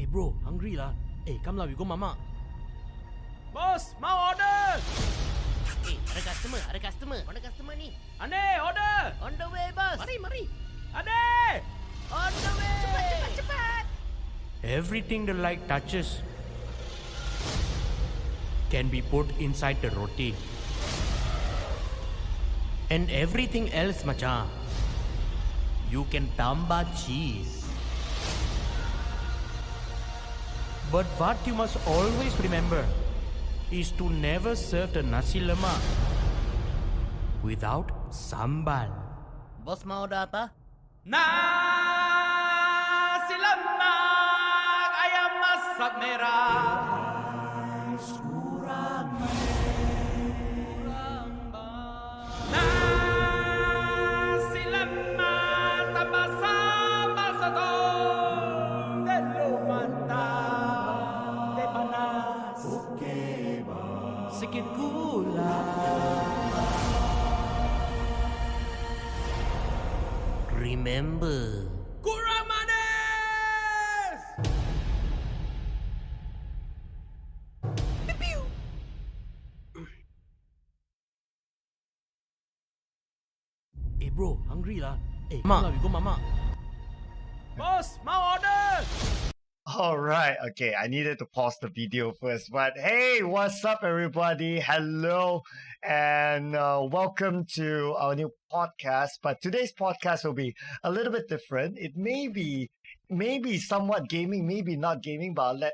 Hey bro, hungry lah. Hey, come lah, we go Mamak. Boss, mau order. Eh, ada customer. Mana customer ni? Ane, order. On the way, boss. Mari. Ane. On the way. Cepat. Everything the light touches can be put inside the roti. And everything else, macha, you can tamba cheese. But what you must always remember is to never serve the nasi lemak without sambal. Bos mau order apa? Nasi lemak ayam masak merah. Nasi lemak tambah sambal sotong. Delo mantap, teh panas. Okey bang. Sikit gula. Remember. Kurang manis. Hey bro, hungry lah. Hey, come lah, we go Mamak. Boss, mau order. All right. Okay. I needed to pause the video first, but hey, what's up, everybody? Hello, and welcome to our new podcast. But today's podcast will be a little bit different. It may be somewhat gaming, maybe not gaming, but I'll let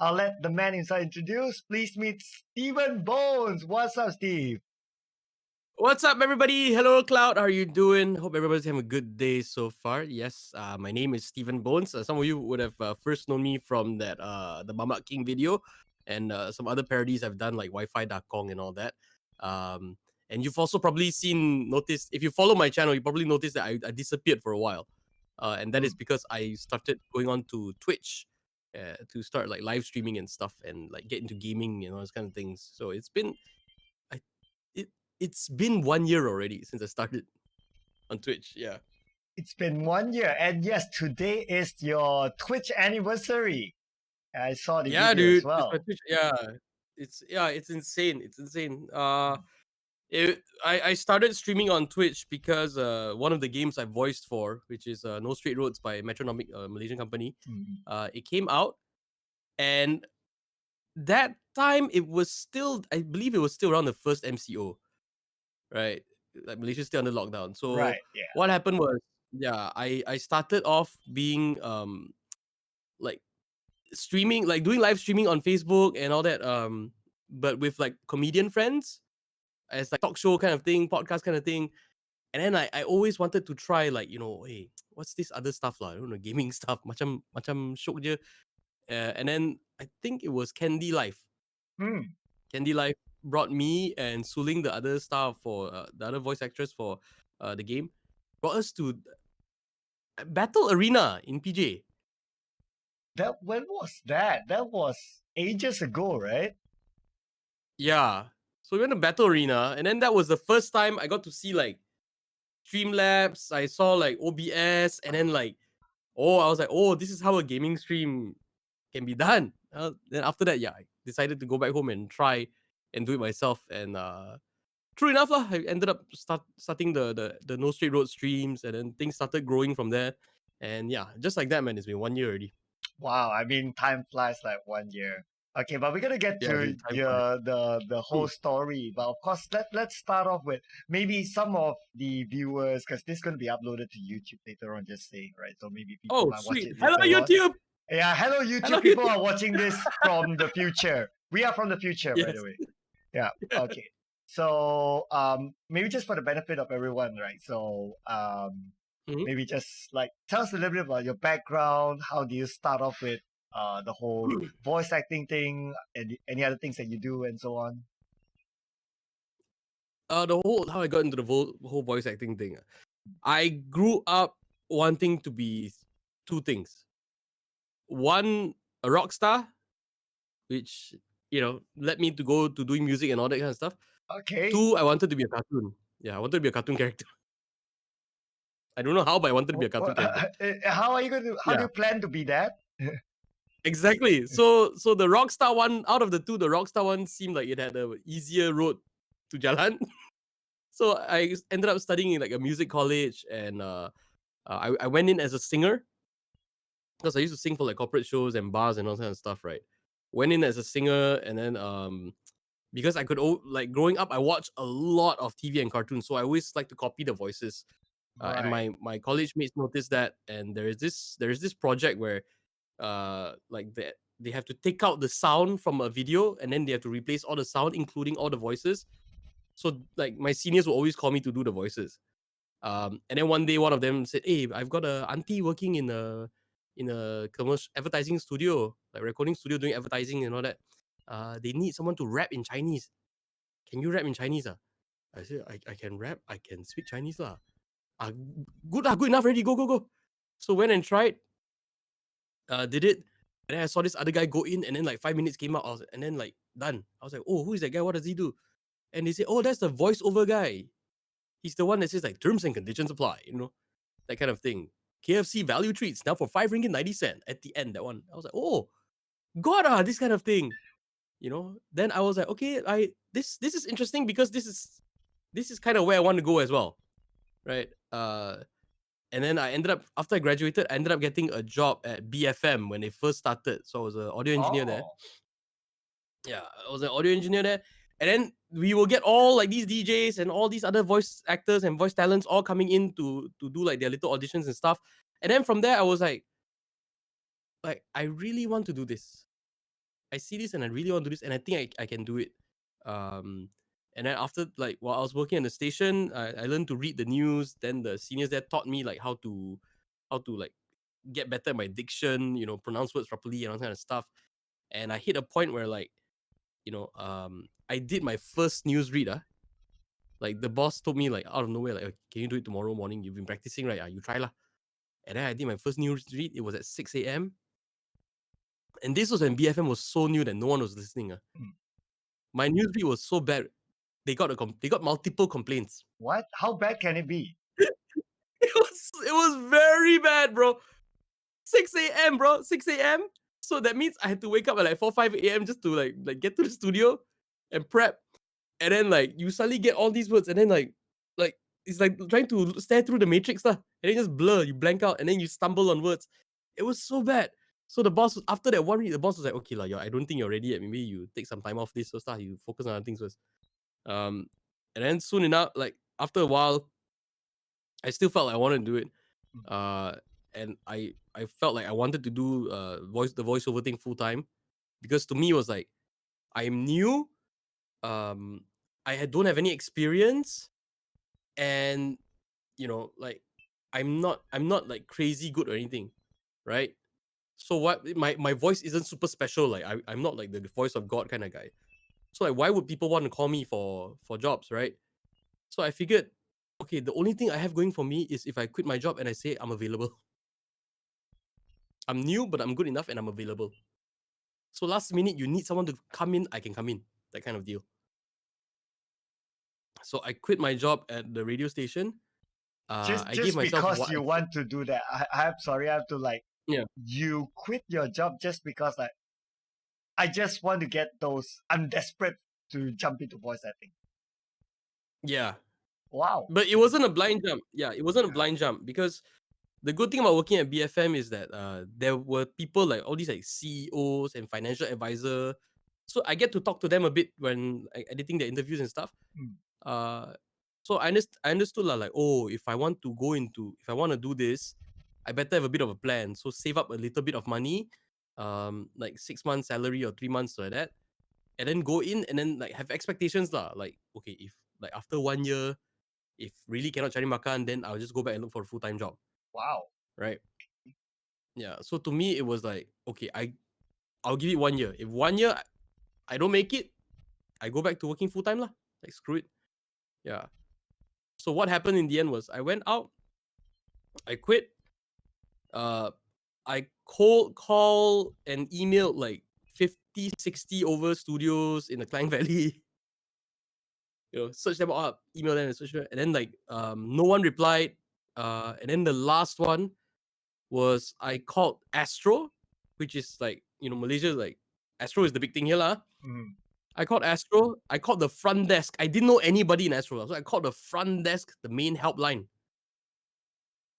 I'll let the man himself introduce. Please meet Stephen Bones. What's up, Steve? What's up, everybody? Hello, Cloud. How are you doing? Hope everybody's having a good day so far. Yes, my name is Stephen Bones. Some of you would have first known me from that the Mamak King video and some other parodies I've done like Wi-Fi Kong and all that. And you've also probably noticed, if you follow my channel, you probably noticed that I disappeared for a while. And that is because I started going on to Twitch to start like live streaming and stuff and like get into gaming and all those kind of things. So it's been 1 year already since I started on Twitch. Yeah. It's been 1 year, and yes, today is your Twitch anniversary. I saw the video Dude. as well. It's insane. It's insane. I started streaming on Twitch because one of the games I voiced for, which is No Straight Roads by Metronomic, Malaysian company, it came out, and that time I believe it was still around the first MCO, right? Like Malaysia's still under lockdown. So Right, yeah. what happened was, I started off being like streaming, like doing live streaming on Facebook and all that, but with like comedian friends as like talk show kind of thing, podcast kind of thing. And then I always wanted to try like, hey, what's this other stuff lah? I don't know, gaming stuff. Macam syok je. And then I think it was Candy Life. Candy Life brought me and Suling, the other star for the other voice actress for the game, brought us to Battle Arena in PJ. When was that? That was ages ago, right? Yeah. So we went to Battle Arena, and then that was the first time I got to see like Streamlabs. I saw like OBS, and then like, I was like, this is how a gaming stream can be done. Then after that, I decided to go back home and try and do it myself. And true enough, I ended up starting the No Straight Road streams, and then things started growing from there. And just like that, man, it's been 1 year already. Wow, I mean, time flies like 1 year. Okay, but we're gonna get to the whole story. But of course, let's start off with maybe some of the viewers, because this is gonna be uploaded to YouTube later on. Just saying, right? So maybe people might watch it. Hello, YouTube. Yeah, hello YouTube. People are watching this from the future. We are from the future, by the way. Yeah. Okay. So maybe just for the benefit of everyone, right? So maybe just like tell us a little bit about your background. How do you start off with the whole voice acting thing, and any other things that you do, and so on? How I got into the whole voice acting thing. I grew up wanting to be two things. One, a rock star, which led me to go to doing music and all that kind of stuff. Okay. Two, I wanted to be a cartoon. Yeah, I wanted to be a cartoon character. I don't know how, but I wanted to be a cartoon character. How are you going to? How do Yeah. you plan to be that? Exactly. So the Rockstar one, out of the two, the Rockstar one seemed like it had a easier road to Jalan. So I ended up studying in like a music college, and I went in as a singer because I used to sing for like corporate shows and bars and all kind of stuff, right? Went in as a singer, and then because I could like growing up, I watched a lot of TV and cartoons, so I always like to copy the voices. And Right. my college mates noticed that, and there is this project where like they have to take out the sound from a video, and then they have to replace all the sound, including all the voices. So like my seniors will always call me to do the voices. And then one day one of them said, "Hey, I've got a auntie working in a commercial advertising studio, like recording studio, doing advertising and all that. They need someone to rap in Chinese. Can you rap in Chinese? Ah?" I said, I can rap, I can speak Chinese lah. Good enough already. Go. So went and tried, did it, and then I saw this other guy go in, and then like 5 minutes came out, and then like done. I was like, oh, who is that guy? What does he do? And they say, oh, that's the voiceover guy. He's the one that says like terms and conditions apply, that kind of thing. KFC value treats now for 5 ringgit 90 cent at the end. That one, I was like, oh, God, this kind of thing, Then I was like, okay, this is interesting because this is kind of where I want to go as well, right? And then I ended up, after I graduated, I ended up getting a job at BFM when they first started. So I was an audio engineer there. Oh, Yeah, I was an audio engineer there. And then we will get all like these DJs and all these other voice actors and voice talents all coming in to do like their little auditions and stuff. And then from there, I was like, I really want to do this. I see this and I really want to do this, and I think I can do it. And then after, like, while I was working at the station, I learned to read the news. Then the seniors there taught me like how to like get better at my diction, pronounce words properly and all kind of stuff. And I hit a point where like, I did my first news read. Like the boss told me like out of nowhere, like, can you do it tomorrow morning? You've been practicing, right? You try lah. And then I did my first news read. It was at 6 a.m. And this was when BFM was so new that no one was listening. My news read was so bad. They got multiple complaints. what? How bad can it be? It was very bad, bro. 6 a.m., bro. 6 a.m. So that means I had to wake up at like 4-5 a.m. just to like get to the studio and prep. And then like you suddenly get all these words, and then like it's like trying to stare through the matrix lah. And then just blur, you blank out, and then you stumble on words. It was so bad. So the boss, after that one read, the boss was like, okay lah, I don't think you're ready yet. Maybe you take some time off this or stuff. You focus on other things first. And then soon enough, like after a while, I still felt like I wanted to do it. And I felt like I wanted to do the voiceover thing full time, because to me it was like, I'm new, I don't have any experience, and like I'm not like crazy good or anything, right? So what, my voice isn't super special, like I'm not like the voice of God kind of guy. So like, why would people want to call me for jobs, right? So I figured, okay, the only thing I have going for me is if I quit my job and I say I'm available. I'm new, but I'm good enough and I'm available. So last minute, you need someone to come in, I can come in, that kind of deal. So I quit my job at the radio station. Just I gave myself because you want to do that. I'm sorry, I have to like. Yeah. You quit your job just because like, I just want to get those. I'm desperate to jump into voice acting. Yeah. Wow. But it wasn't a blind jump. Yeah, it wasn't a blind jump, because the good thing about working at BFM is that there were people like all these like CEOs and financial advisor. So I get to talk to them a bit when editing their interviews and stuff. So I understood like, oh, if I want to do this, I better have a bit of a plan. So save up a little bit of money, like 6 months salary or 3 months like that, and then go in and then like have expectations lah. Like, okay, if like after 1 year, if really cannot cari makan, then I'll just go back and look for a full-time job. Wow. Right? Yeah. So to me, it was like, okay, I'll give it 1 year. If 1 year I don't make it, I go back to working full-time lah. Like, screw it. Yeah. So what happened in the end was I went out, I quit, I cold call and emailed like 50, 60 over studios in the Klang Valley. Search them all up, email them and search them, and then like no one replied. And then the last one was I called Astro, which is like, Malaysia, like Astro is the big thing here, lah. Mm. I called Astro. I called the front desk. I didn't know anybody in Astro, so I called the front desk, the main helpline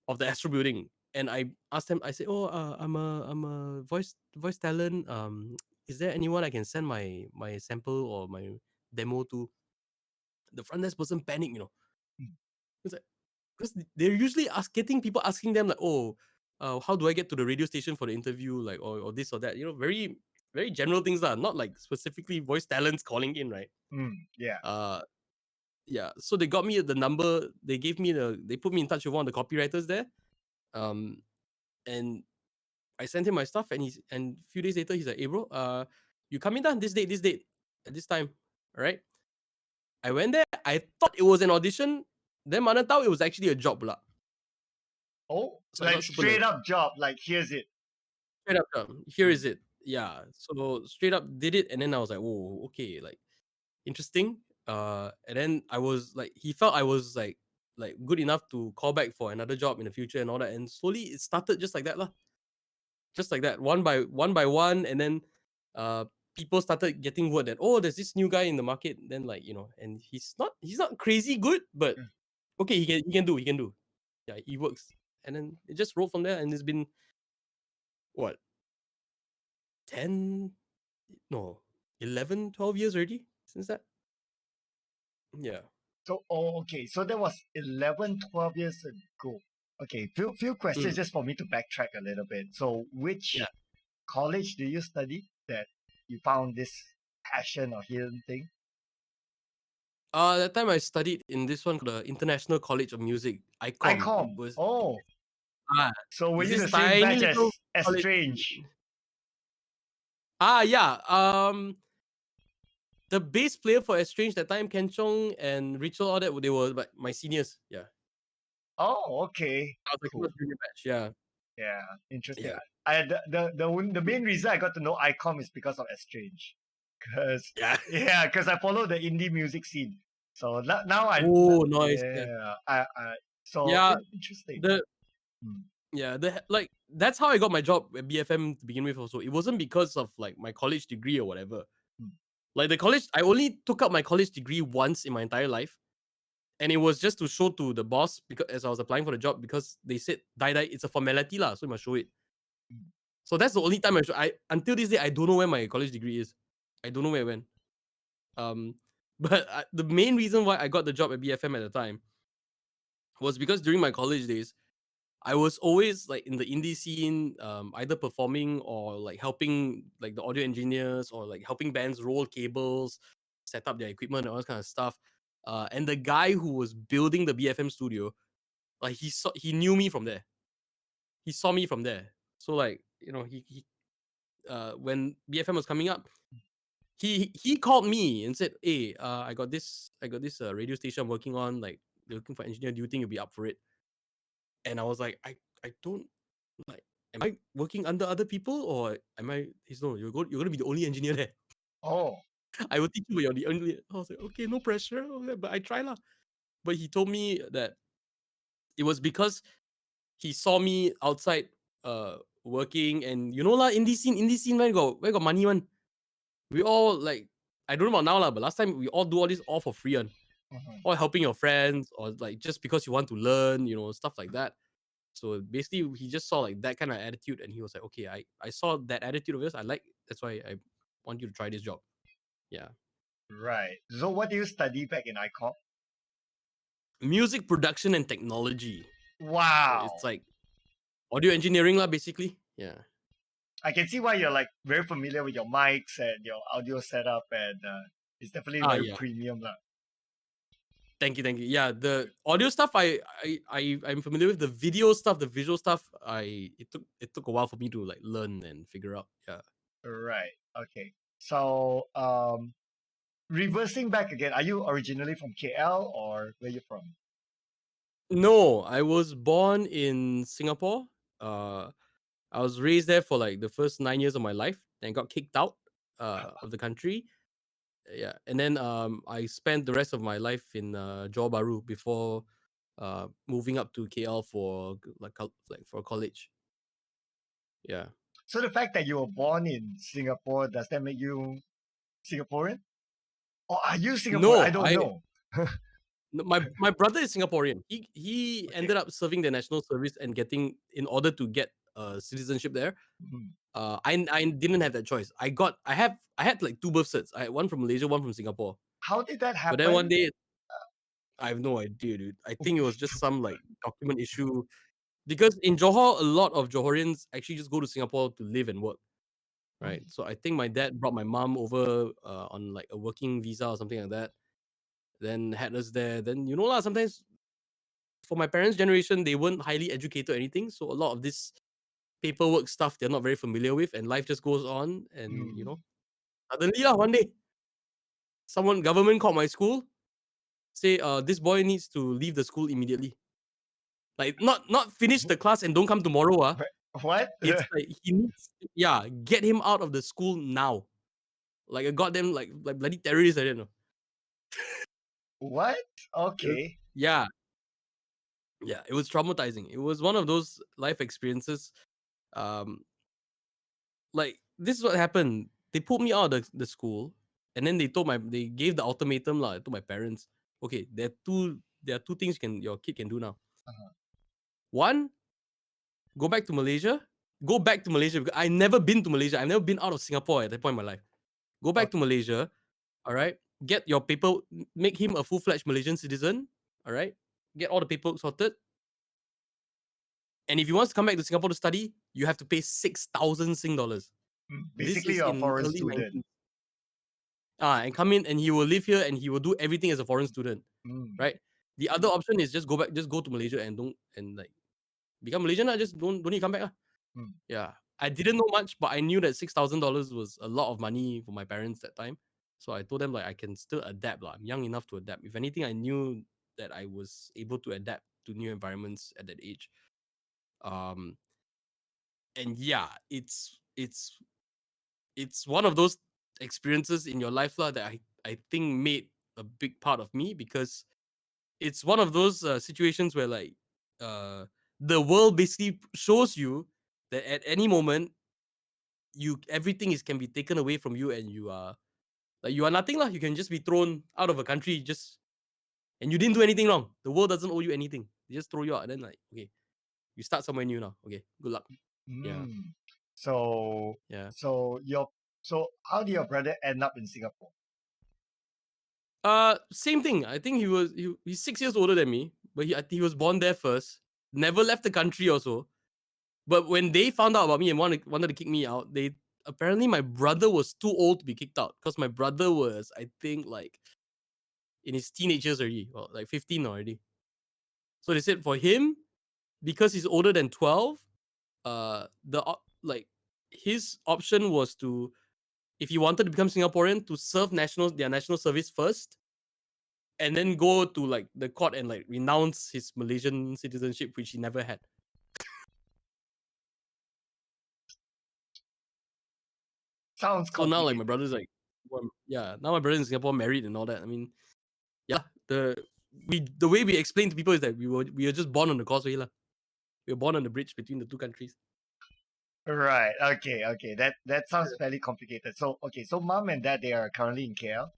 of the Astro building, and I asked them. I said, "Oh, I'm a voice talent. Is there anyone I can send my sample or my demo to?" The front desk person panicked. Mm. It's like, because they're usually getting people asking them like, "Oh, how do I get to the radio station for the interview?" Like, or this or that. Very very general things lah, not like specifically voice talents calling in, right? Yeah. Uh, yeah. So they got me the number. They put me in touch with one of the copywriters there. And I sent him my stuff, and a few days later he's like, "Hey bro, you come in down this date, at this time, all right?" I went there. I thought it was an audition. Then mana tahu it was actually a job lah. Oh, So I like got super straight nervous. up job. Like here's it. Straight up, here Mm. is it. Yeah. So straight up did it, and then I was like, "Whoa, okay, like interesting." And then I was like, he felt I was like good enough to call back for another job in the future and all that. And slowly it started just like that lah. Just like that, one by one, and then people started getting word that, oh, there's this new guy in the market. Then like, and he's not crazy good, but Mm. okay, he can do. Yeah, he works. And then it just rolled from there, and it's been what, 10, no, 11, 12 years already since that. Yeah. So, okay. So that was 11, 12 years ago. Okay, few questions Mm. just for me to backtrack a little bit. So, which Yeah. college do you study that you found this passion or hidden thing? That time I studied in this one called the International College of Music, ICOM. It ICOM. was Oh, ah, so were it's you this the same tiny batch little as college. Strange? Yeah. The bass player for Estrange that time, Ken Chong and Rachel, all that, they were like my seniors. Yeah. Oh, okay. I was like, Cool. junior batch. Yeah. Yeah, interesting. Yeah. The main reason I got to know ICOM is because of Estrange, Yeah. because I follow the indie music scene. So now Oh, nice. Yeah. yeah, so Yeah. interesting. The Mm. yeah, like that's how I got my job at BFM to begin with. Also, it wasn't because of like my college degree or whatever. Mm. Like the college, I only took up my college degree once in my entire life. And it was just to show to the boss, because as I was applying for the job, because they said die, it's a formality lah, so you must show it. Mm. So that's the only time until this day I don't know where my college degree is. I don't know where it went. But the main reason why I got the job at BFM at the time was because during my college days, I was always like in the indie scene, either performing or like helping like the audio engineers, or like helping bands roll cables, set up their equipment and all that kind of stuff. And the guy who was building the BFM studio, like he knew me from there. He saw me from there. So like, he when BFM was coming up, he called me and said, "Hey, I got this radio station I'm working on. Like, they're looking for engineer. Do you think you'll be up for it?" And I was like, I don't like. Am I working under other people, or am I? He's no. You're gonna be the only engineer there. Oh, I will teach you, but you're the only. I was like, okay, no pressure. Okay, but I try lah. But he told me that it was because he saw me outside working, and lah, indie scene where got money one. We all like, I don't know about now lah, but last time we all do all this all for free one. mhm. Or helping your friends, or like just because you want to learn, stuff like that. So basically he just saw like that kind of attitude, and he was like, okay, I saw that attitude of yours, that's why I want you to try this job. Yeah. Right. So what do you study back in ICOM? Music production and technology. So Wow. it's like audio engineering lah, basically. Yeah. I can see why you're like very familiar with your mics and your audio setup, and it's definitely very Yeah. premium lah. Thank you. Yeah, the audio stuff I'm familiar with. The video stuff, the visual stuff, it took a while for me to like learn and figure out. Yeah. Right. Okay. So reversing back again, are you originally from KL or where you from? No, I was born in Singapore. I was raised there for like the first 9 years of my life, and got kicked out of the country. Yeah, and then I spent the rest of my life in Johor Bahru before moving up to KL for for college. Yeah. So the fact that you were born in Singapore, does that make you Singaporean? Or are you Singaporean? I No, don't know. no, my brother is Singaporean. He Okay. ended up serving the national service and getting, in order to get citizenship there. Mhm. I didn't have that choice. I had like 2 birth certs. I had one from Malaysia, one from Singapore. How did that But then one happen? day, I have no idea, dude. I think it was just some like document issue, because in Johor, a lot of Johorians actually just go to Singapore to live and work, right? Mm. So I think my dad brought my mom over on like a working visa or something like that. Then had us there. Then lah, sometimes for my parents' generation, they weren't highly educated or anything, so a lot of this paperwork stuff they're not very familiar with, and life just goes on. And Mm. suddenly lah, one day, government called my school, say this boy needs to leave the school immediately. Like not finish the class and don't come tomorrow. What? It's like he needs, get him out of the school now. Like a goddamn like bloody terrorist, I don't know. What? Okay. Yeah. Yeah, it was traumatizing. It was one of those life experiences. Um, like this is what happened. They pulled me out of the school, and then they gave the ultimatum to my parents. Okay, there are two things your kid can do now. Uh-huh. One, go back to Malaysia. Go back to Malaysia, because I never been to Malaysia. I've never been out of Singapore at that point in my life. Go back to Okay. Malaysia. All right. Get your paper. Make him a full-fledged Malaysian citizen. All right. Get all the paperwork sorted. And if he wants to come back to Singapore to study, you have to pay 6,000 Sing dollars. This Basically, is you're a in foreign early student. 19. And come in, and he will live here, and he will do everything as a foreign student. Mm. Right. The other option is just go to Malaysia and become Malaysian. Just don't need to come back. Mm. Yeah. I didn't know much, but I knew that $6,000 was a lot of money for my parents that time. So I told them I can still adapt. I'm young enough to adapt. If anything, I knew that I was able to adapt to new environments at that age. And yeah, it's one of those experiences in your life that I think made a big part of me, because it's one of those situations where the world basically shows you that at any moment everything can be taken away from you, and you are nothing lah. You can just be thrown out of a country, and you didn't do anything wrong. The world doesn't owe you anything. They just throw you out, and then okay, you start somewhere new now. Okay, good luck. Yeah. So Yeah. so how did your brother end up in Singapore? Same thing. I think he's 6 years older than me, but he was born there first. Never left the country also. But when they found out about me and wanted to kick me out, apparently my brother was too old to be kicked out, because my brother was, I think, in his teenage years already, or 15 already. So they said for him, because he's older than 12, his option was to, if he wanted to become Singaporean, to serve their national service first, and then go to the court and renounce his Malaysian citizenship, which he never had. Sounds So now complicated. my brother's now my brother's in Singapore, married and all that. I mean, yeah, the way we explain to people is that we were just born on the causeway lah. We were born on the bridge between the two countries. Right. Okay. That sounds fairly complicated. So so mom and dad, they are currently in KL.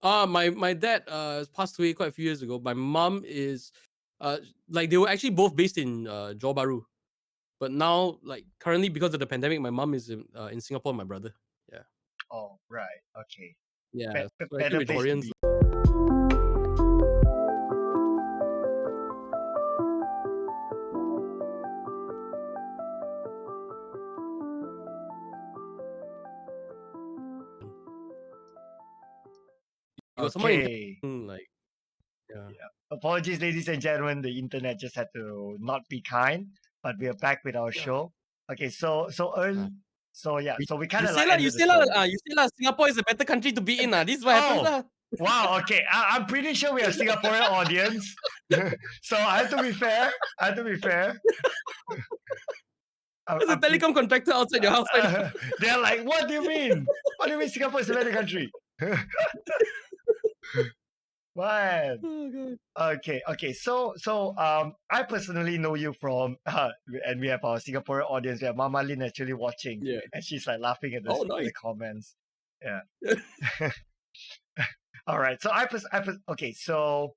My dad passed away quite a few years ago. My mom is they were actually both based in Johor Bahru. But now, currently, because of the pandemic, my mom is in Singapore with my brother. Yeah. Oh, right. Okay. Yeah. So Better actually, we're place to Johorians. be. You got someone in Okay. yeah. Apologies, ladies and gentlemen. The internet just had to not be kind, but we are back with our show. Okay, so early. So yeah, so we kind of you say Singapore is a better country to be in. This is what happens lah. Wow, okay. I'm pretty sure we have Singaporean audience. So I have to be fair. There's a telecom contractor outside your house. They're like, what do you mean? What do you mean Singapore is a better country? Man. Oh god. Okay. So I personally know you from and we have our Singaporean audience. We have Mama Lin actually watching, Yeah. and she's like laughing at Oh, the nice. comments. Yeah. All right. So okay. So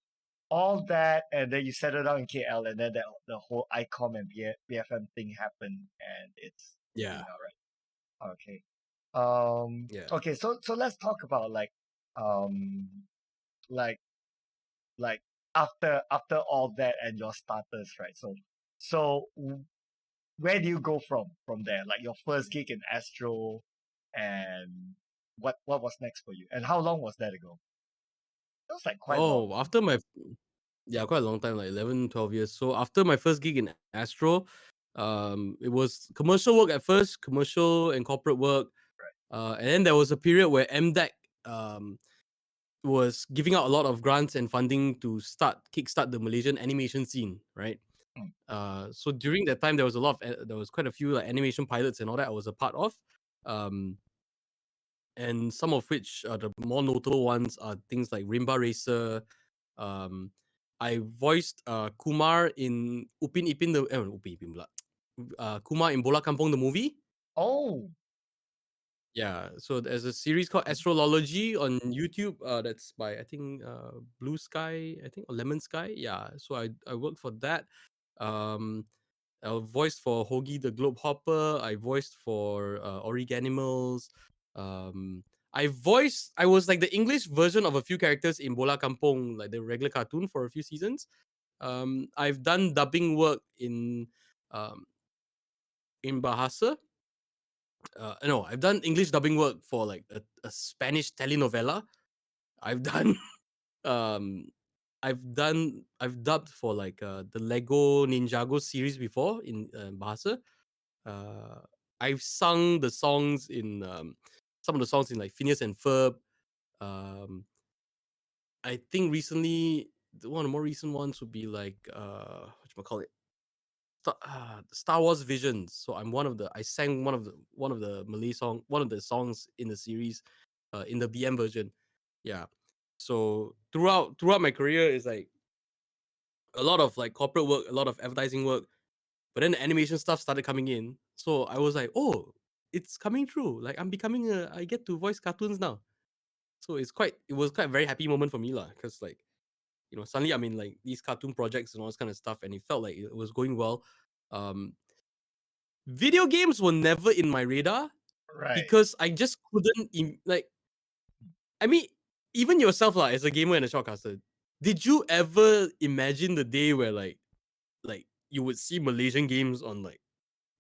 all that, and then you settled down in KL, and then the whole ICOM and BFM thing happened, and it's Yeah. all right. Okay. Yeah. Okay. So let's talk about um like like after all that and your starters, right? So where do you go from there? Like your first gig in Astro, and what was next for you, and how long was that ago? It was like quite long. Oh, after my yeah, quite a long time, like 11, 12 years. So after my first gig in Astro, it was commercial work at first, commercial and corporate work. And then there was a period where MDEC was giving out a lot of grants and funding to kickstart the Malaysian animation scene, right? Mm. So during that time, there was quite a few like animation pilots and all that I was a part of, and some of which are the more notable ones are things like Rimba Racer. Um, I voiced Kumar in Upin Ipin Upin Ipin pula. Kumar in Bola Kampung the movie. Oh, Yeah, so there's a series called Astrology on YouTube. That's by I think Blue Sky, I think, or Lemon Sky. Yeah, so I worked for that. Um, I voiced for Hoagie the Globe Hopper. I voiced for Origanimals. I was like the English version of a few characters in Bola Kampung, like the regular cartoon, for a few seasons. I've done dubbing work um, in Bahasa. No, I've done English dubbing work for like a Spanish telenovela. I've done um I've dubbed for like the Lego Ninjago series before in Bahasa. Uh, I've sung the songs in some of the songs in like Phineas and Ferb. Um, I think recently one of the more recent ones would be like what you call it, Star Wars Visions. So I sang one of the Malay song, one of the songs in the series, in the BM version. Yeah. So throughout my career is like a lot of like corporate work, a lot of advertising work, but then the animation stuff started coming in. So I was like, oh, it's coming true. Like I get to voice cartoons now. So it was quite a very happy moment for me lah, because like, suddenly I'm in like these cartoon projects and all this kind of stuff, and it felt like it was going well. Um, Video games were never in my radar right. because I just couldn't like. I mean, even yourself lah, as a gamer and a shortcaster, did you ever imagine the day where like you would see Malaysian games on like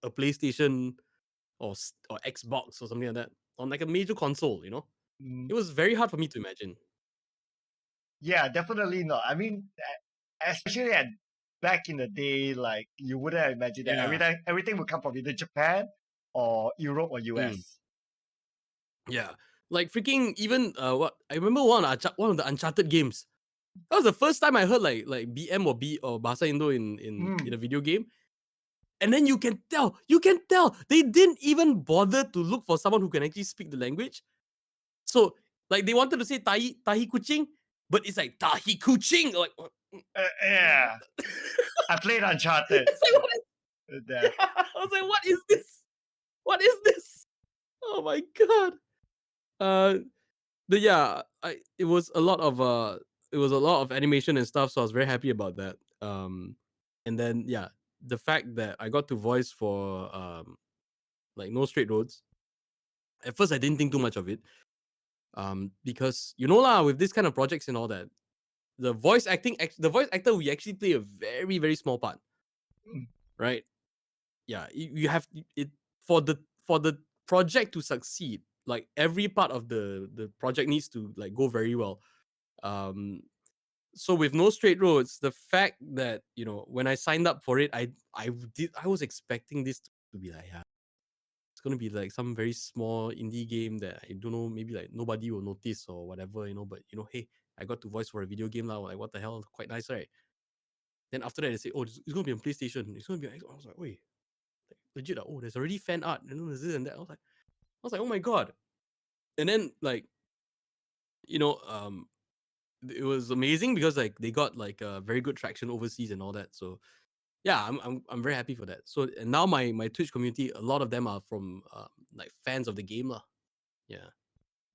a PlayStation or Xbox or something like that on like a major console? Mm, It was very hard for me to imagine. yeah, definitely not. I mean, especially at back in the day, like you wouldn't have imagined that Yeah. everything would come from either Japan or Europe or Mm. US. Yeah. Like freaking even what I remember one of the Uncharted games. That was the first time I heard like BM or Bahasa Indo in a Mm. video game. And then you can tell they didn't even bother to look for someone who can actually speak the language. So like they wanted to say tahi kucing, but it's like tahi kucing. Like Yeah, I played Uncharted. it's like what is That I was like, what is this? What is this? Oh my god. Uh but yeah, it was a lot of animation and stuff, so I was very happy about that. And then yeah, the fact that I got to voice for like No Straight Roads. At first I didn't think too much of it. Because lah, with this kind of projects and all that, the voice actor, we actually play a very, very small part, Mm. right? Yeah, you have it for the project to succeed. Like every part of the project needs to like go very well. Um, so with No Straight Roads, the fact that when I signed up for it, I was expecting this to be like, yeah, it's gonna be like some very small indie game that I don't know, maybe like nobody will notice or whatever, but hey, I got to voice for a video game now. Like what the hell? Quite nice, right? Then after that they say, oh, it's gonna be on PlayStation. It's gonna be on Xbox. I was like, wait, like, legit? Oh, there's already fan art. There's this and that. I was like, oh my god. And then like, you know, um, it was amazing because like they got like very good traction overseas and all that. So yeah, I'm very happy for that. So and now my Twitch community, a lot of them are from like fans of the game lah. Yeah.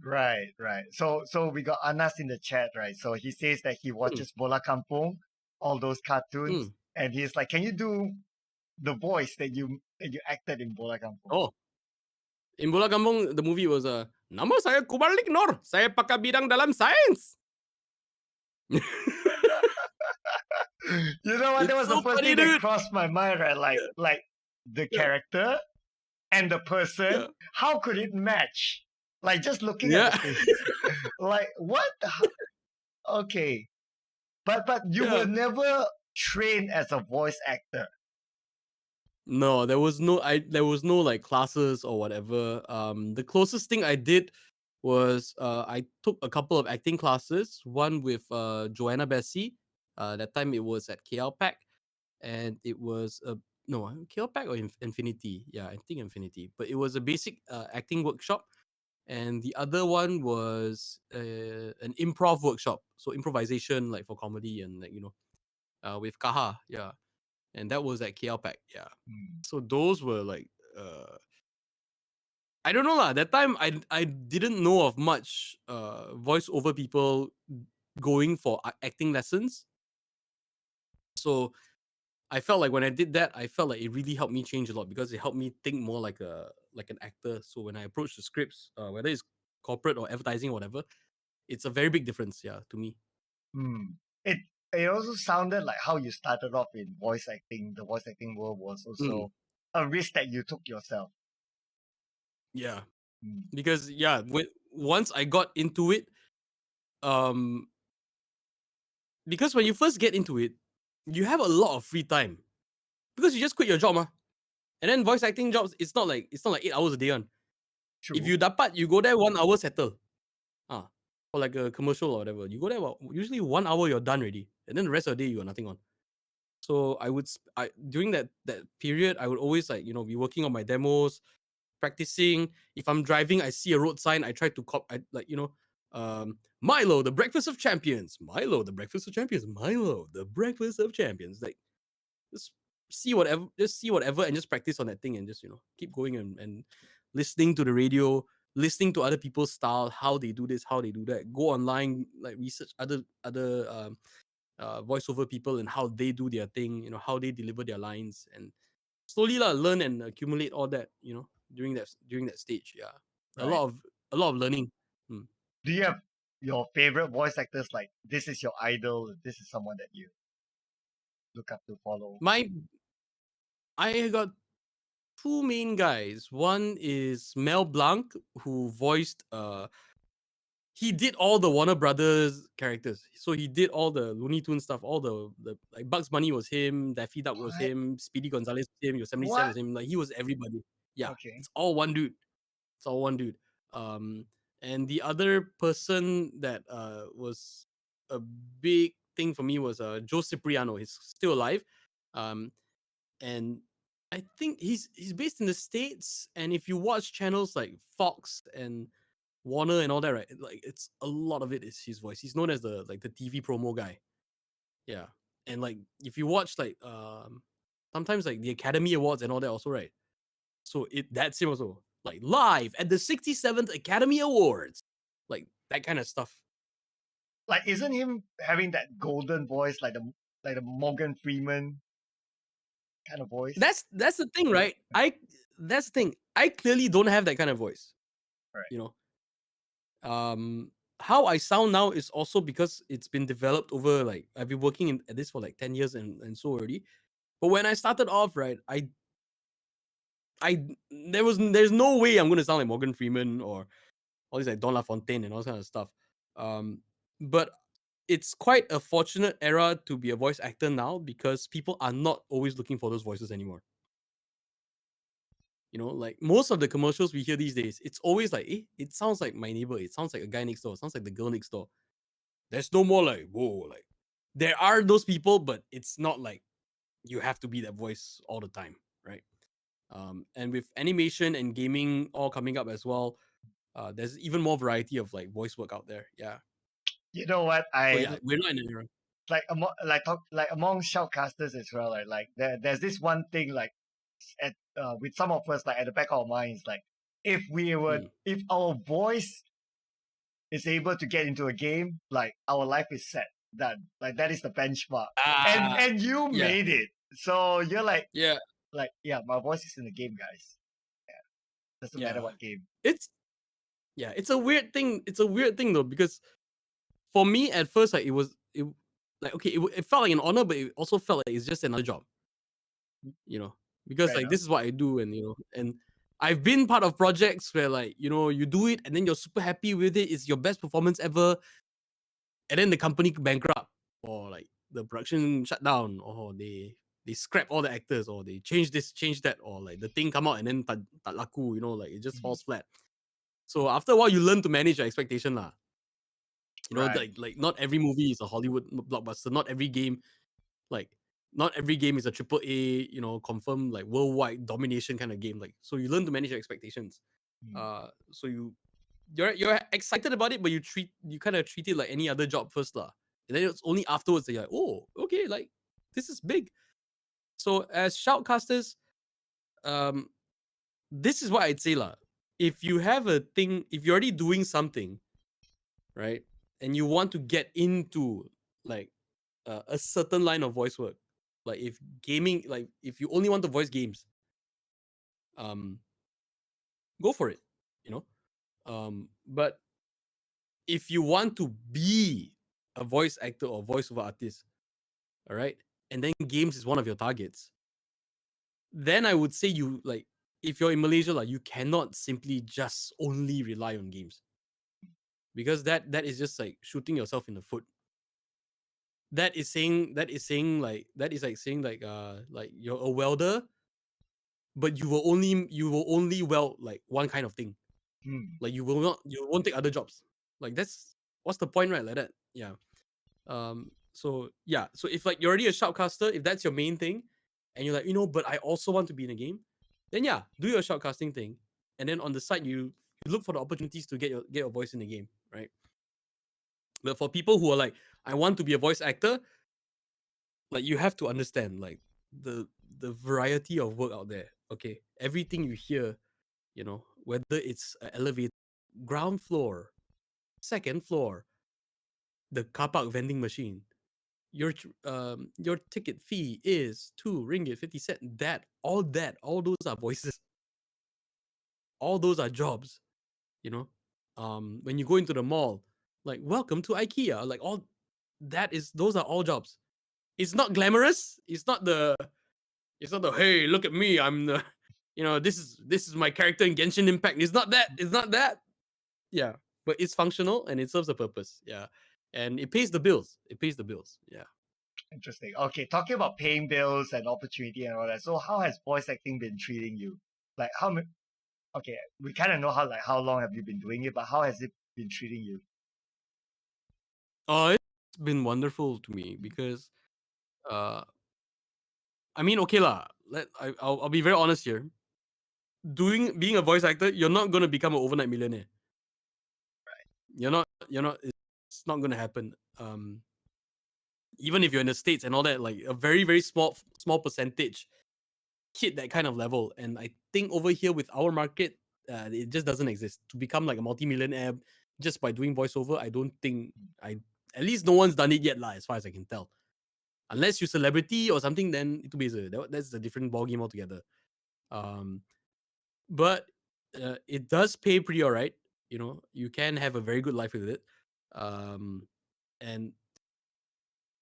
Right, right. So we got Anas in the chat, right? So he says that he Mm, watches Bola Kampung, all those cartoons, mm. and he's like, "Can you do the voice that you acted in Bola Kampung?" Oh, in Bola Kampung the movie was nama saya Kubalik Nor, saya pakar bidang dalam sains. You know what? That It's was the so first funny, thing that dude. crossed my mind, right? Like the Yeah, character and the yeah, person. How could it match? Like just looking at the yeah, face. Like what? Okay, but you were yeah. never trained as a voice actor. No, there was no like classes or whatever. The closest thing I did was I took a couple of acting classes. One with Joanna Bessie. That time it was at KL Pack, and it was a no KL Pack or Infinity. Yeah, I think Infinity. But it was a basic acting workshop, and the other one was an improv workshop. So improvisation, like for comedy and like with Kaha. Yeah, and that was at KL Pack. Yeah, Hmm. so those were like I don't know lah. That time I didn't know of much voiceover people going for acting lessons. So I felt like when I did that, I felt like it really helped me change a lot because it helped me think more like an actor. So when I approach the scripts, whether it's corporate or advertising or whatever, it's a very big difference. Yeah, to me. Hmm. It it also sounded like how you started off in voice acting. The voice acting world was Mm, also a risk that you took yourself. yeah, Hmm. because yeah, once I got into it, um, because when you first get into it, you have a lot of free time because you just quit your job, and then voice acting jobs, it's not like 8 hours a day on. If True. you dapat, you go there 1 hour settle. Ah, for like a commercial or whatever. You go there, usually 1 hour you're done already, and then the rest of the day you got nothing on. So I during that period, I would always like be working on my demos, practicing. If I'm driving, I see a road sign, I try to Milo, the breakfast of champions. Milo, the breakfast of champions. Milo, the breakfast of champions. Like just see whatever and just practice on that thing and just keep going and listening to the radio, listening to other people's style, how they do this, how they do that. Go online, like research other voiceover people and how they do their thing, how they deliver their lines, and slowly learn and accumulate all that, during that stage. Yeah, a Right. lot of a lot of learning. Mm. Do you have your favorite voice actors? Like this is your idol. This is someone that you look up to follow. My I got two main guys. One is Mel Blanc, who voiced he did all the Warner Brothers characters. So he did all the Looney Tunes stuff, all the like Bugs Bunny was him, Daffy Duck was What? him, Speedy Gonzalez was him, Yosemite Sam What? was him. Like he was everybody. Yeah, Okay. it's all one dude. It's all one dude. Um, and the other person that was a big thing for me was Joe Cipriano. He's still alive. Um, and I think he's based in the States. And if you watch channels like Fox and Warner and all that, right? Like it's a lot of it is his voice. He's known as the TV promo guy. Yeah. And like if you watch like sometimes like the Academy Awards and all that also, right? So that's him also. Like live at the 67th Academy Awards. Like that kind of stuff. Like isn't him having that golden voice like the Morgan Freeman kind of voice? That's the thing, right? That's the thing. I clearly don't have that kind of voice. Right. You know. How I sound now is also because it's been developed over like I've been working at this for like 10 years and so already. But when I started off, right, there's no way I'm gonna sound like Morgan Freeman or all these like Don LaFontaine and all that kind of stuff. But it's quite a fortunate era to be a voice actor now because people are not always looking for those voices anymore. Like most of the commercials we hear these days, it's always like, it sounds like my neighbor, it sounds like a guy next door, it sounds like the girl next door. There's no more like, whoa, like there are those people, but it's not like you have to be that voice all the time, right? And with animation and gaming all coming up as well, there's even more variety of like voice work out there. Yeah. You know what? So yeah, we're not in an era. Like among shoutcasters as well. There's this one thing like with some of us like at the back of our minds like if our voice is able to get into a game, like our life is set, done. Like that is the benchmark. And you Yeah. made it. So you're Yeah. yeah, my voice is in the game, guys. Yeah. Doesn't matter Yeah. what game. It's a weird thing. It's a weird thing though, because for me at first, like like okay, it felt like an honor, but it also felt like it's just another job, because Fair like enough. this is what I do, and I've been part of projects where like you do it and then you're super happy with it. It's your best performance ever, and then the company bankrupt, or like the production shut down, or they scrap all the actors, or they change this, change that, or like the thing come out and then tak laku, like it just Mhm. falls flat. So after a while, you learn to manage your expectation, lah. Right. Like not every movie is a Hollywood blockbuster. Not every game, like not every game is a triple A, confirmed like worldwide domination kind of game. Like, so you learn to manage your expectations. Mm. So you're excited about it, but you kind of treat it like any other job first, lah. And then it's only afterwards that you're like, oh, okay, like this is big. So as shoutcasters, um, this is what I'd say, lah. If you have a thing, if you're already doing something, right, and you want to get into like a certain line of voice work, like if gaming, like if you only want to voice games, um, go for it, you know. But if you want to be a voice actor or voiceover artist, all right, and then games is one of your targets, then I would say you like if you're in Malaysia, like you cannot simply just only rely on games, because that is just like shooting yourself in the foot. That is like saying like you're a welder, but you will only weld like one kind of thing. Mm. Like you won't take other jobs. Like that's what's the point, right? Like that. Yeah. So yeah. So if like you're already a shoutcaster, if that's your main thing, and you're like, but I also want to be in a game, then yeah, do your shoutcasting thing. And then on the side you look for the opportunities to get your voice in the game, right? But for people who are like, I want to be a voice actor, like you have to understand like the variety of work out there. Okay. Everything you hear, whether it's an elevator, ground floor, second floor, the car park vending machine, your ticket fee is 2 ringgit 50 cent. All those are voices. All those are jobs. When you go into the mall, like welcome to IKEA, like all those are all jobs. It's not glamorous. It's not the hey, look at me, I'm the this is my character in Genshin Impact. It's not that. Yeah, but it's functional and it serves a purpose. Yeah, and it pays the bills. Yeah. Interesting. Okay, talking about paying bills and opportunity and all that. So how has voice acting been treating you? Like okay, we kind of know how long have you been doing it, but how has it been treating you? It's been wonderful to me because uh I mean, okay lah. I'll be very honest here. Being a voice actor, you're not gonna become an overnight millionaire. You're not. It's not gonna happen. Even if you're in the States and all that, like a very very small percentage hit that kind of level. And I think over here with our market, it just doesn't exist. To become like a multi-millionaire just by doing voiceover, I don't think at least no one's done it yet lah, as far as I can tell. Unless you're celebrity or something, then itu beza. That's a different ballgame altogether. But it does pay pretty alright. You can have a very good life with it. And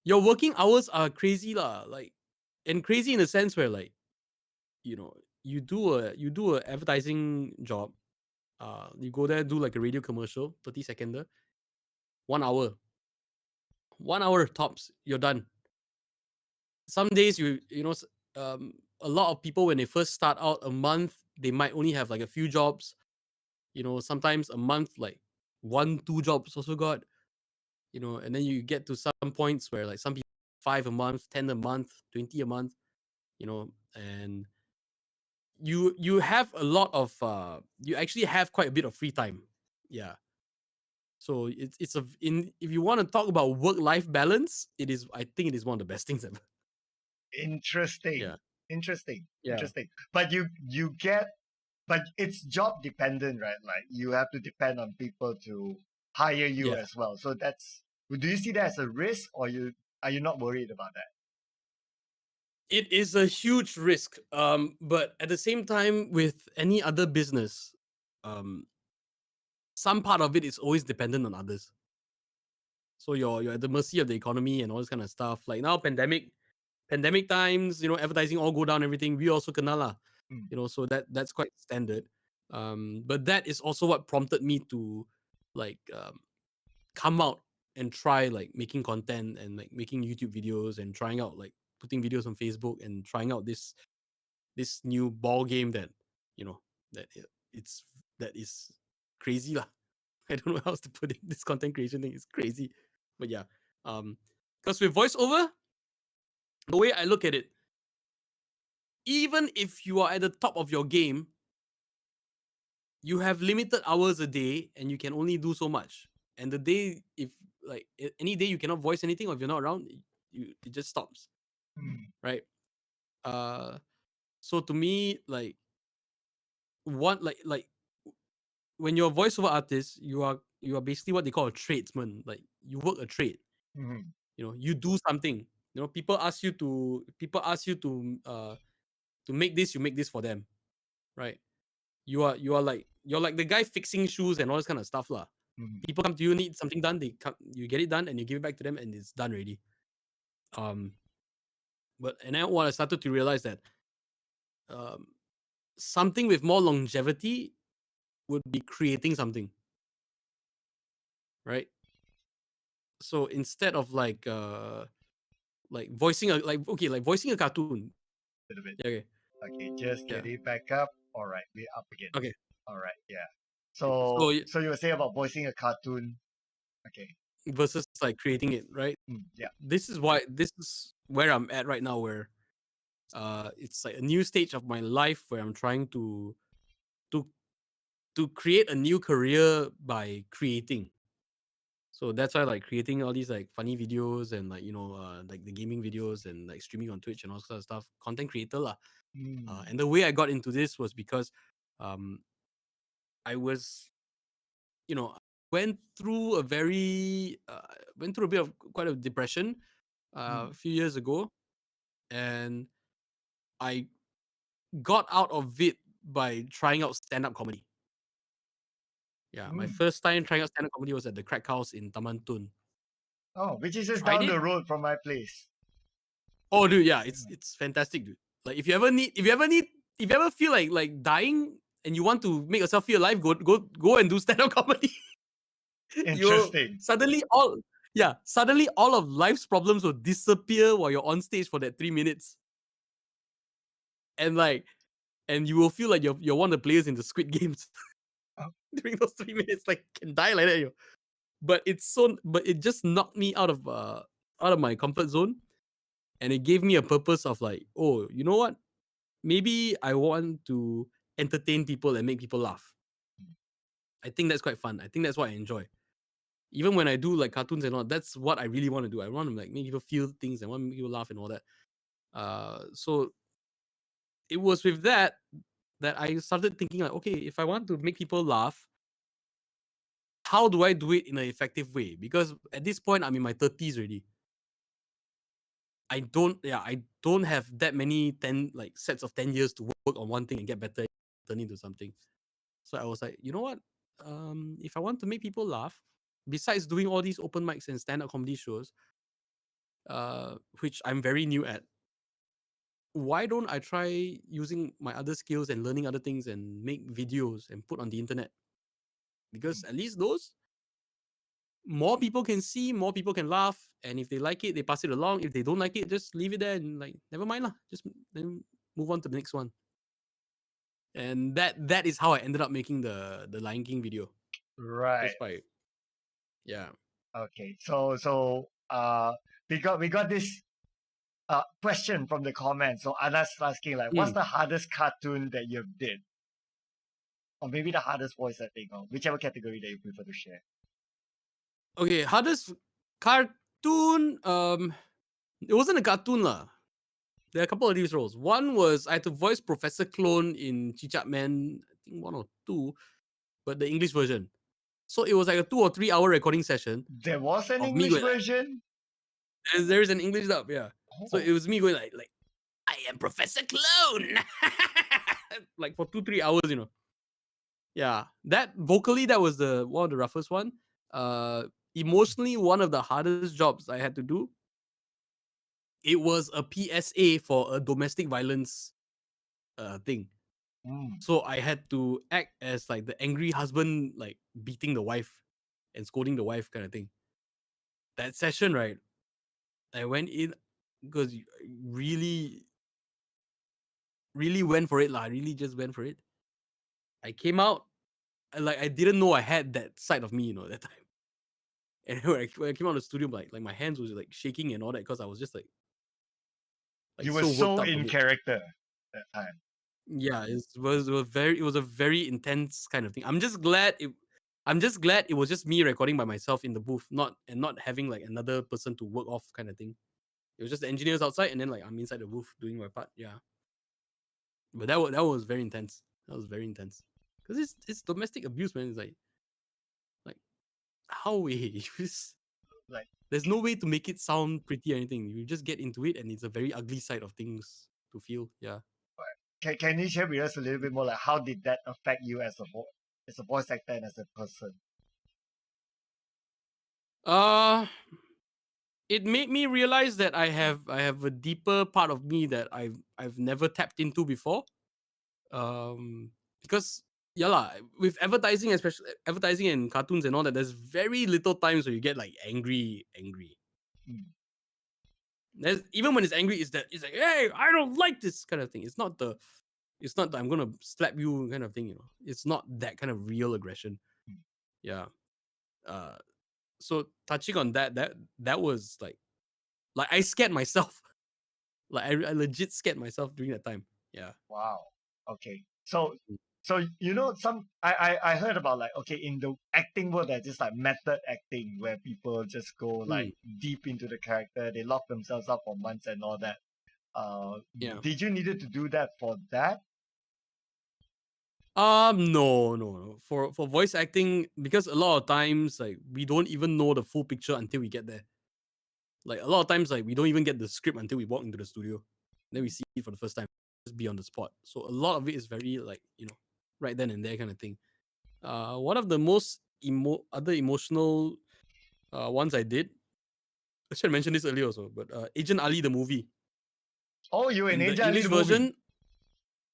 your working hours are crazy lah. Like, and crazy in a sense where like, you do a advertising job. You go there, do like a radio commercial, 30 second, 1 hour. 1 hour tops, you're done. Some days a lot of people when they first start out a month, they might only have like a few jobs. Sometimes a month like 1-2 jobs also got. And then you get to some points where like some people 5 a month, 10 a month, 20 a month. And you have a lot of you actually have quite a bit of free time. Yeah. So it's a in if you want to talk about work-life balance, I think it is one of the best things ever. Interesting. Yeah. Interesting. Yeah. Interesting. But you get, but it's job dependent, right? Like you have to depend on people to hire you Yeah. as well. So that's, do you see that as a risk, or are you not worried about that? It is a huge risk. But at the same time, with any other business, um, some part of it is always dependent on others. So you're at the mercy of the economy and all this kind of stuff. Like now, pandemic times, advertising all go down, everything. We also kena lah, Mm, so that's quite standard. But that is also what prompted me to like come out and try like making content and like making YouTube videos and trying out like putting videos on Facebook and trying out this new ball game that you know that it's that is crazy lah. I don't know how else to put it. This content creation thing is crazy, but yeah, because with voiceover, the way I look at it, even if you are at the top of your game, you have limited hours a day and you can only do so much. And the day, if like any day you cannot voice anything or if you're not around, it just stops, mm, right? Uh, so to me, like one like when you're a voiceover artist, you are basically what they call a tradesman. Like you work a trade. mm, You do something. People ask you to make this, you make this for them, right? You're like the guy fixing shoes and all this kind of stuff lah. mm. People come to you, need something done, you get it done and you give it back to them and it's done already. Um, but and then what I started to realize that um, something with more longevity would be creating something, right? So instead of like voicing voicing a cartoon. Little bit. Yeah, okay. Okay, just Yeah. get it back up. All right, we're up again. Okay. All right, yeah. So So you were saying about voicing a cartoon. Okay. versus like creating it, right? Yeah. This is where I'm at right now, where it's like a new stage of my life where I'm trying to to create a new career by creating. So that's why like creating all these like funny videos and like like the gaming videos and like streaming on Twitch and all sort of stuff, content creator lah. Mm, And the way I got into this was because um I was went through a very went through a bit of quite a depression mm, a few years ago, and I got out of it by trying out stand-up comedy. Yeah, my mm. first time trying out stand-up comedy was at the Crack House in Taman Tun. Oh, which is just Tried down it. the road from my place. Oh, dude, yeah, it's fantastic, dude. Like if you ever feel like dying and you want to make yourself feel alive, go and do stand-up comedy. you Interesting. suddenly all suddenly all of life's problems will disappear while you're on stage for that 3 minutes. And you will feel like you're one of the players in the Squid Games Oh. during those 3 minutes, like can die like that, yo. But it just knocked me out of my comfort zone, and it gave me a purpose of like, oh, you know what? Maybe I want to entertain people and make people laugh. I think that's quite fun. I think that's what I enjoy. Even when I do like cartoons and all, that's what I really want to do. I want to like make people feel things. I want to make people laugh and all that. So it was with that I started thinking like, okay, if I want to make people laugh, how do I do it in an effective way? Because at this point, I'm in my 30s already. I don't have that many sets of 10 years to work on one thing and get better, turn into something. So I was like, you know what? If I want to make people laugh, besides doing all these open mics and stand-up comedy shows, which I'm very new at, why don't I try using my other skills and learning other things and make videos and put on the internet? Because at least those, more people can see, more people can laugh, and if they like it, they pass it along. If they don't like it, just leave it there and like never mind lah. Just then move on to the next one. And that is how I ended up making the Lion King video. Right. Just by yeah. Okay. So we got this question from the comments. So Anas asking like, what's the hardest cartoon that you've did? Or maybe the hardest voice acting, or whichever category that you prefer to share. Okay, hardest cartoon. It wasn't a cartoon lah. There are a couple of these roles. One was I had to voice Professor Clone in Chichat Man, I think 1 or 2, but the English version. So it was like a 2 or 3 hour recording session There was an of me English going like, version. there is an English dub, yeah. So Oh, it was me going like I am Professor Clone, like for 2 3 hours. Yeah, that vocally that was the one of the roughest one. Emotionally, one of the hardest jobs I had to do. It was a PSA for a domestic violence thing. mm. So I had to act as like the angry husband, like beating the wife and scolding the wife kind of thing. That session, right? I went in because really, really went for it, lah. Really just went for it. I came out, I didn't know I had that side of me, that time. And when I came out of the studio, like my hands was like shaking and all that because I was just like You were so worked so up in from it. character that time. Yeah, it was a very intense kind of thing. I'm just glad it was just me recording by myself in the booth, not having like another person to work off kind of thing. It was just the engineers outside, and then like I'm inside the booth doing my part. Yeah, but that was very intense. That was very intense because it's domestic abuse, man. It's like how we Like, there's no way to make it sound pretty or anything. You just get into it, and it's a very ugly side of things to feel. Yeah. can you share with us a little bit more? Like, how did that affect you as a voice actor and as a person? Uh it made me realize that I have a deeper part of me that I've never tapped into before. Because yeah lah, with advertising, especially advertising and cartoons and all that, there's very little times where you get like angry. Mm. There's even when it's angry, it's like, hey, I don't like this kind of thing. It's not the I'm gonna slap you kind of thing. It's not that kind of real aggression. Yeah. Uh so touching on that was like I scared myself. Like I legit scared myself during that time. Yeah. Wow. Okay. So Mm. some I heard about, like, okay, in the acting world there's just like method acting where people just go like Mm, deep into the character, they lock themselves up for months and all that. Uh yeah. did you needed to do that for that? No. For voice acting, because a lot of times like we don't even know the full picture until we get there. Like a lot of times like we don't even get the script until we walk into the studio. Then we see it for the first time, just be on the spot. So a lot of it is very like, right then and there kind of thing. One of the most other emotional ones I did, I should mention this earlier also, but Agent Ali the movie. Oh, you were in In the Asia Ali English the movie. version,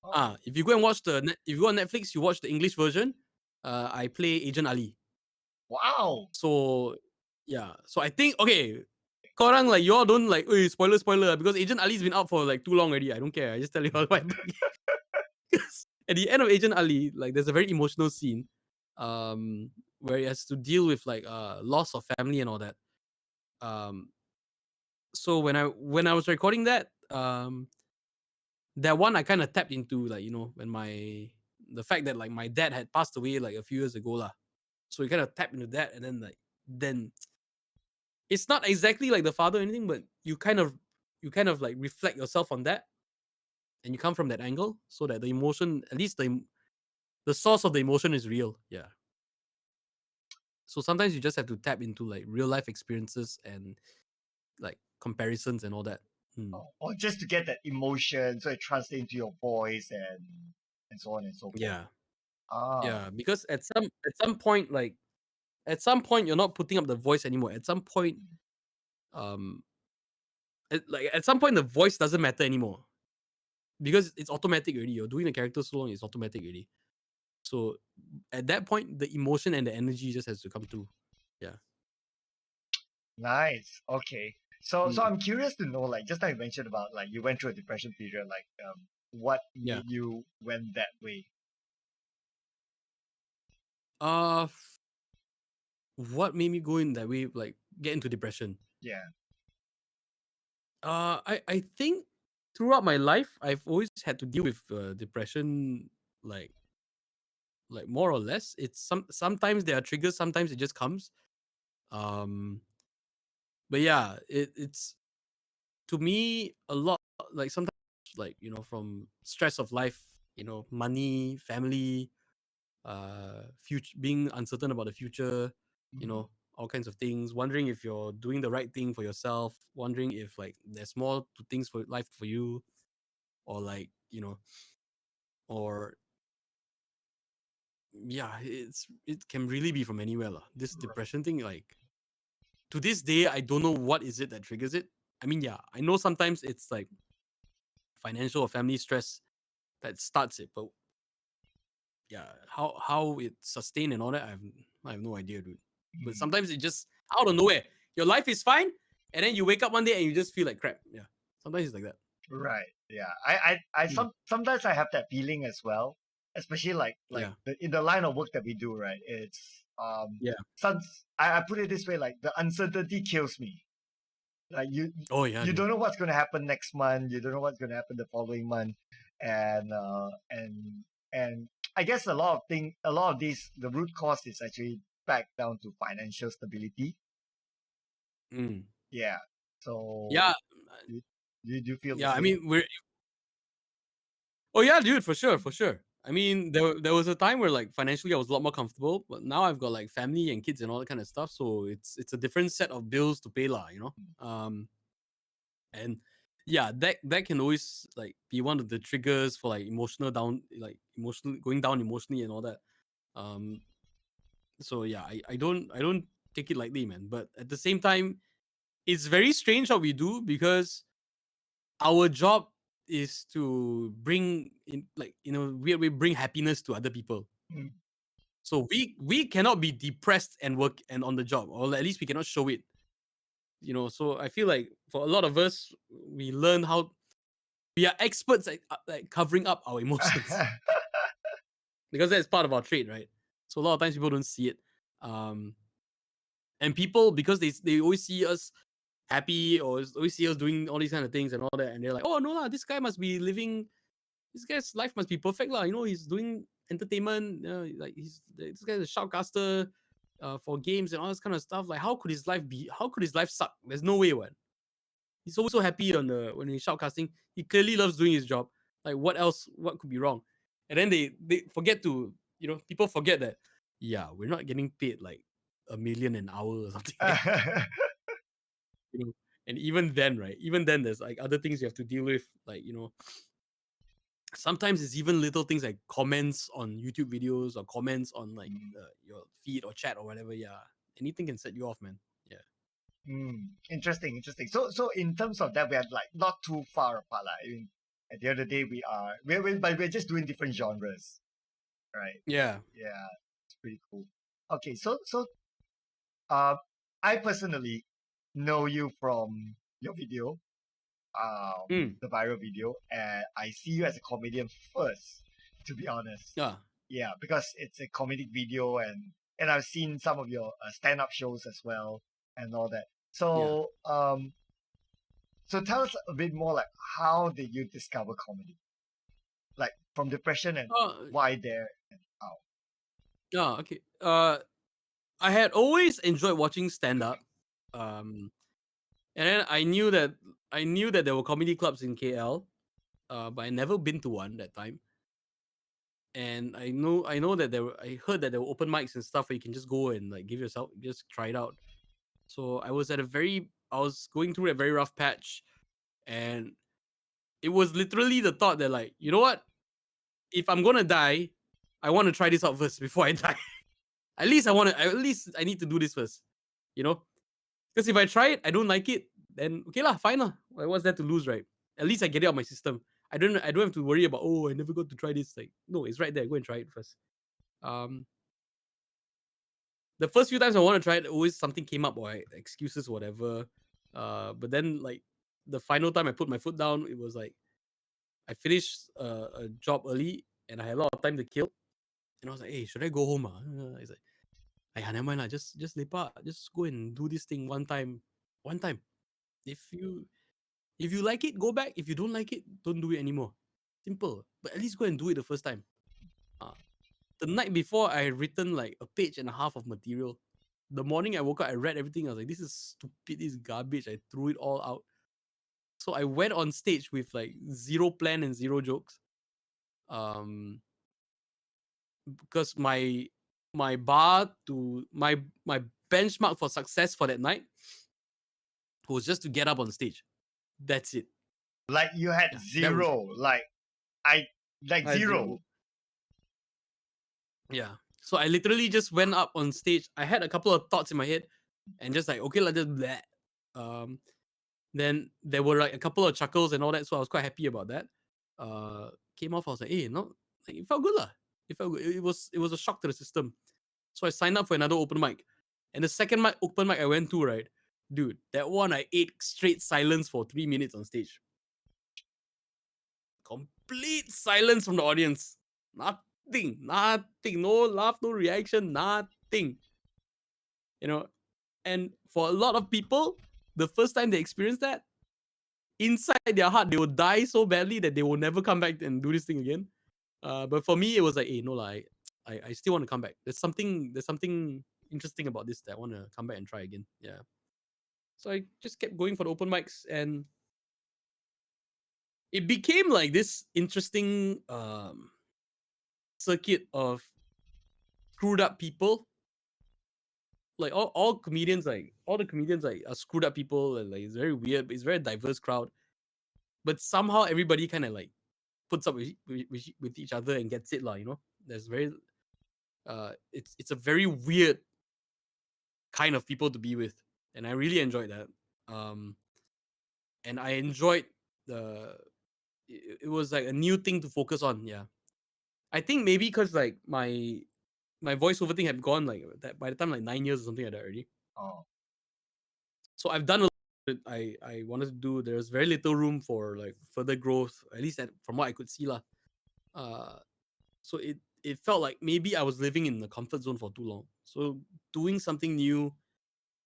Oh, if you go and watch if you go on Netflix, you watch the English version. I play Agent Ali. wow. So yeah, so I think okay, korang like y'all don't like, spoiler because Agent Ali's been out for like too long already. I don't care. I just tell you all what happened. At the end of Agent Ali, like there's a very emotional scene, where he has to deal with like loss of family and all that. Um, so when I was recording that one I kind of tapped into, like when the fact that like my dad had passed away like a few years ago lah. So you kind of tap into that, and then it's not exactly like the father or anything, but you kind of like reflect yourself on that, and you come from that angle, so that the emotion, at least the source of the emotion is real. Yeah. So sometimes you just have to tap into like real life experiences and like comparisons and all that. Mm. Or just to get that emotion so it translates into your voice and so on and so forth. Yeah. Ah, Yeah. Because at some point you're not putting up the voice anymore. At some point, um, at some point the voice doesn't matter anymore because it's automatic already. You're doing the character so long, it's automatic already. So at that point, the emotion and the energy just has to come through. Yeah. nice. Okay. So Mm. I'm curious to know, like, just like you mentioned about, like, you went through a depression period, like, what Yeah. made you went that way? Uh, what made me go in that way? Like get into depression. Yeah. I think throughout my life, I've always had to deal with depression, like more or less. It's sometimes there are triggers, sometimes it just comes. Um, but yeah, it's to me a lot like sometimes like from stress of life, money, family, future, being uncertain about the future, all kinds of things, wondering if you're doing the right thing for yourself, wondering if like there's more to things for life for you, or like or yeah, it can really be from anywhere lah. This depression thing, like to this day I don't know what is it that triggers it. I mean, yeah, I know sometimes it's like financial or family stress that starts it, but yeah, how it's sustained and all that, I have no idea, dude. But Mm. sometimes it just out of nowhere, your life is fine, and then you wake up one day and you just feel like crap. Yeah, sometimes it's like that. Right. Yeah. I Mm. sometimes I have that feeling as well, especially like Yeah, in the line of work that we do. Right. It's yeah. some I put it this way, like the uncertainty kills me. Like Oh yeah, you dude. don't know what's going to happen next month. You don't know what's going to happen the following month, and and I guess a lot of these, the root cause is actually back down to financial stability. Mm. Yeah. So Yeah, you, you feel the yeah. I same? mean, we're oh yeah, dude, for sure, for sure. I mean, there was a time where like financially I was a lot more comfortable, but now I've got like family and kids and all that kind of stuff, so it's a different set of bills to pay lah, and yeah, that can always like be one of the triggers for like emotional going down emotionally and all that. Um, so yeah, I don't take it lightly, man. But at the same time, it's very strange what we do because our job is to bring in like we bring happiness to other people. Mm. So we cannot be depressed and work and on the job, or at least we cannot show it. So I feel like for a lot of us, we learn how we are experts at like covering up our emotions because that's part of our trade, right? So a lot of times people don't see it, um, and people because they always see us happy or always see us doing all these kind of things and all that, and they're like, oh no lah, this guy must be living, this guy's life must be perfect lah. He's doing entertainment, like this guy's a shoutcaster for games and all this kind of stuff. Like, how could his life be? How could his life suck? There's no way, what? He's always so happy when he's shoutcasting. He clearly loves doing his job. Like, what else? What could be wrong? And then they forget to, people forget that, yeah, we're not getting paid like $1 million an hour or something. you know. And even then, right? Even then, there's like other things you have to deal with, like sometimes it's even little things like comments on YouTube videos or comments on like your feed or chat or whatever. Yeah, anything can set you off, man. Yeah. Interesting, interesting. So in terms of that, we are like not too far apart. Like, I mean, at the end of the day, but we're just doing different genres, right? Yeah. Yeah, it's pretty cool. Okay, so uh, I personally know you from your video, Mm. the viral video, and I see you as a comedian first, to be honest. Yeah. Yeah, because it's a comedic video, and I've seen some of your stand-up shows as well, and all that. Yeah. So tell us a bit more, like how did you discover comedy? Like from depression and Oh, why there and how? yeah. Okay. I had always enjoyed watching stand up. Um, and then I knew that there were comedy clubs in KL. But I never been to one that time. And I know that I heard that there were open mics and stuff where you can just go and like give yourself just try it out. So I was going through a very rough patch, and it was literally the thought that, like, you know what? If I'm gonna die, I want to try this out first before I die. At least I need to do this first, you know? Because if I try it, I don't like it, then okay lah, fine lah. What's there to lose, right? At least I get it out of my system. I don't have to worry about, oh, I never got to try this. Like, no, it's right there. Go and try it first. Um the first few times I want to try it, always something came up, or excuses, whatever. But then like the final time I put my foot down, it was like I finished a job early and I had a lot of time to kill. And I was like, hey, should I go home? He's like, "Aiya, never mind lah, just lepak, just go and do this thing one time. One time. If you like it, go back. If you don't like it, don't do it anymore. Simple. But at least go and do it the first time." Uh, the night before, I had written like a page and a half of material. The morning I woke up, I read everything. I was like, this is stupid, this is garbage. I threw it all out. So I went on stage with like zero plan and zero jokes. Because my bar to my benchmark for success for that night was just to get up on stage. That's it. Like you had zero. Like I I had zero. Yeah. So I literally just went up on stage. I had a couple of thoughts in my head and just like, okay, let's just that. Then there were like a couple of chuckles and all that. So I was quite happy about that. Came off, I was like, hey, no, like, it felt good lah. It felt good. It was a shock to the system. So I signed up for another open mic. And the second open mic I went to, right, dude, that one I ate straight silence for 3 minutes on stage. Complete silence from the audience. Nothing. No laugh, no reaction, nothing. You know, and for a lot of people, the first time they experience that, inside their heart, they will die so badly that they will never come back and do this thing again. But for me, it was like, hey, no, I still want to come back. There's something interesting about this that I want to come back and try again. Yeah. So I just kept going for the open mics, and it became like this interesting circuit of screwed up people. Like all the comedians are screwed up people, and like it's very weird. It's a very diverse crowd, but somehow everybody kind of like puts up with each other and gets it lah. You know, there's very it's a very weird kind of people to be with, and I really enjoyed that. And I enjoyed it was like a new thing to focus on. Yeah, I think maybe because like my voiceover thing had gone like that by the time like 9 years or something like that already. Oh. So I've done a lot I wanted to do. There's very little room for like further growth, at least from what I could see lah. So it felt like maybe I was living in the comfort zone for too long. So doing something new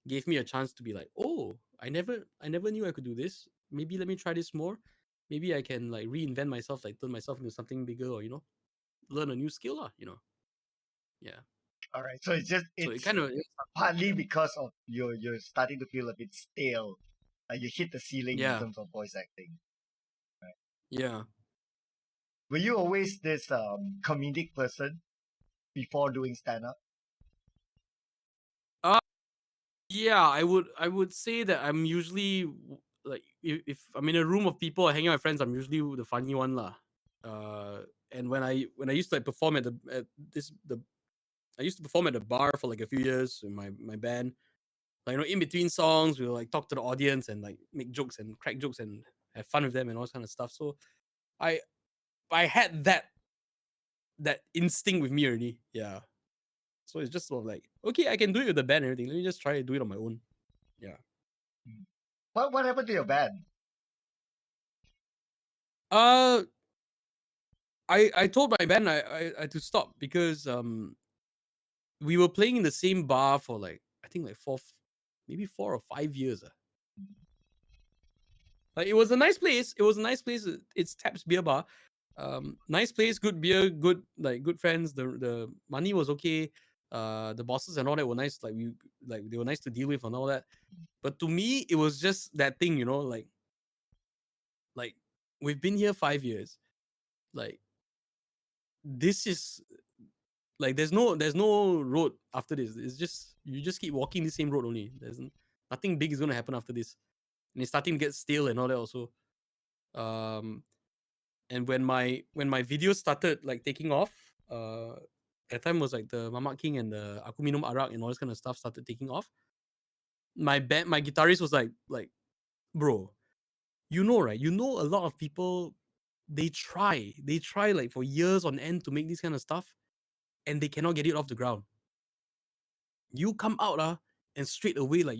gave me a chance to be like, oh, I never knew I could do this. Maybe let me try this more. Maybe I can like reinvent myself, like turn myself into something bigger, or learn a new skill lah. Yeah. All right. So it's it kind of partly because of you're starting to feel a bit stale. You hit the ceiling in terms of voice acting. Right. Yeah. Were you always this comedic person before doing stand up? Yeah, I would say that I'm usually like if I'm in a room of people hanging out with friends, I'm usually the funny one lah. And when I used to like perform I used to perform at the bar for like a few years in my band. Like in between songs, we'll like talk to the audience and like make jokes and crack jokes and have fun with them and all that kind of stuff. So I had that instinct with me already. Yeah. So it's just sort of like, okay, I can do it with the band and everything. Let me just try to do it on my own. Yeah. What happened to your band? I told my band I had to stop because we were playing in the same bar for like I think like 4 or 5 years. Like it was a nice place. It's Taps Beer Bar. Nice place, good beer, good friends. The money was okay. The bosses and all that were nice. Like they were nice to deal with and all that. But to me, it was just that thing, like we've been here 5 years. Like this is like there's no road after this. It's just you just keep walking the same road only. There's nothing big is gonna happen after this. And it's starting to get stale and all that also. And when my videos started like taking off, that time was like the Mamak King and the Aku Minum Arak and all this kind of stuff started taking off. My guitarist was like, bro, right? A lot of people, they try like for years on end to make this kind of stuff, and they cannot get it off the ground. You come out and straight away like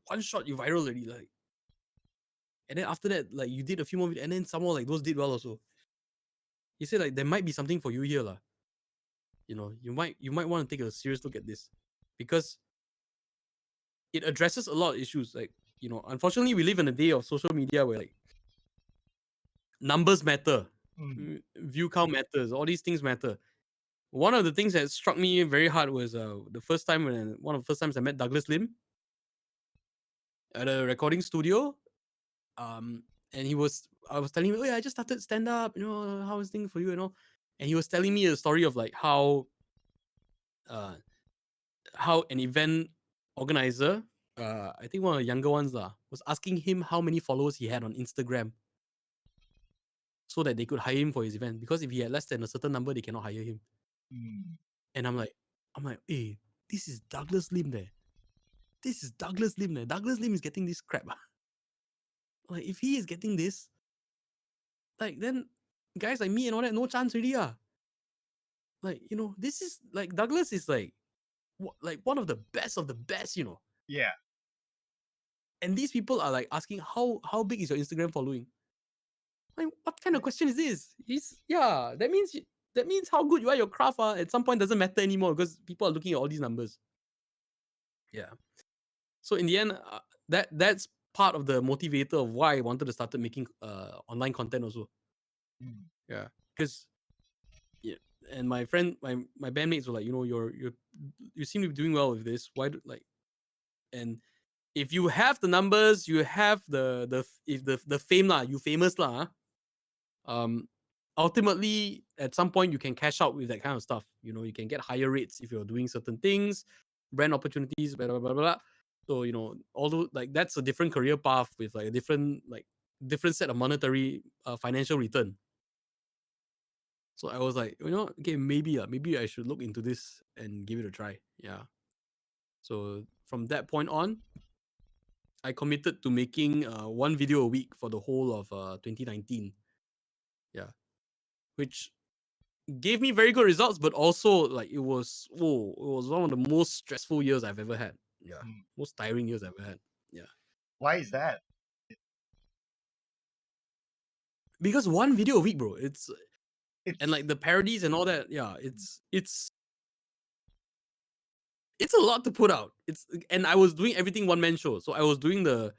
one shot you viral already, like, and then after that like you did a few more and then some more like those did well also. He said like there might be something for you here lah. You might want to take a serious look at this because it addresses a lot of issues. Like, unfortunately we live in a day of social media where like numbers matter, view count matters, all these things matter. one of the things that struck me very hard was the first time one of the first times I met Douglas Lim at a recording studio. And I was telling him, oh yeah, I just started stand up, how is things for you, and he was telling me a story of like how an event organizer, I think one of the younger ones was asking him how many followers he had on Instagram so that they could hire him for his event, because if he had less than a certain number, they cannot hire him. And I'm like, hey, this is Douglas Lim there. Douglas Lim is getting this crap. Like, if he is getting this, like, then guys like me and all that, no chance really. Like, this is like, Douglas is like one of the best. Yeah. And these people are like asking, how big is your Instagram following? Like, what kind of question is this? That means how good you are at your craft at some point doesn't matter anymore, because people are looking at all these numbers. Yeah. So in the end, that's part of the motivator of why I wanted to start making online content also. Yeah, because and my friend, my bandmates were like, you seem to be doing well with this. Why do and if you have the numbers, you have the fame you famous ultimately at some point you can cash out with that kind of stuff. You can get higher rates if you're doing certain things, brand opportunities, blah blah blah blah. So although like that's a different career path with like a different set of monetary financial return. So I was like, okay, maybe I should look into this and give it a try. Yeah. So from that point on, I committed to making one video a week for the whole of 2019. Yeah. Which gave me very good results, but also like it was one of the most stressful years I've ever had. Yeah. Most tiring years I've ever had. Yeah. Why is that? Because one video a week, bro. It's and like the parodies and all that. Yeah, it's a lot to put out. And I was doing everything one man show. So I was doing the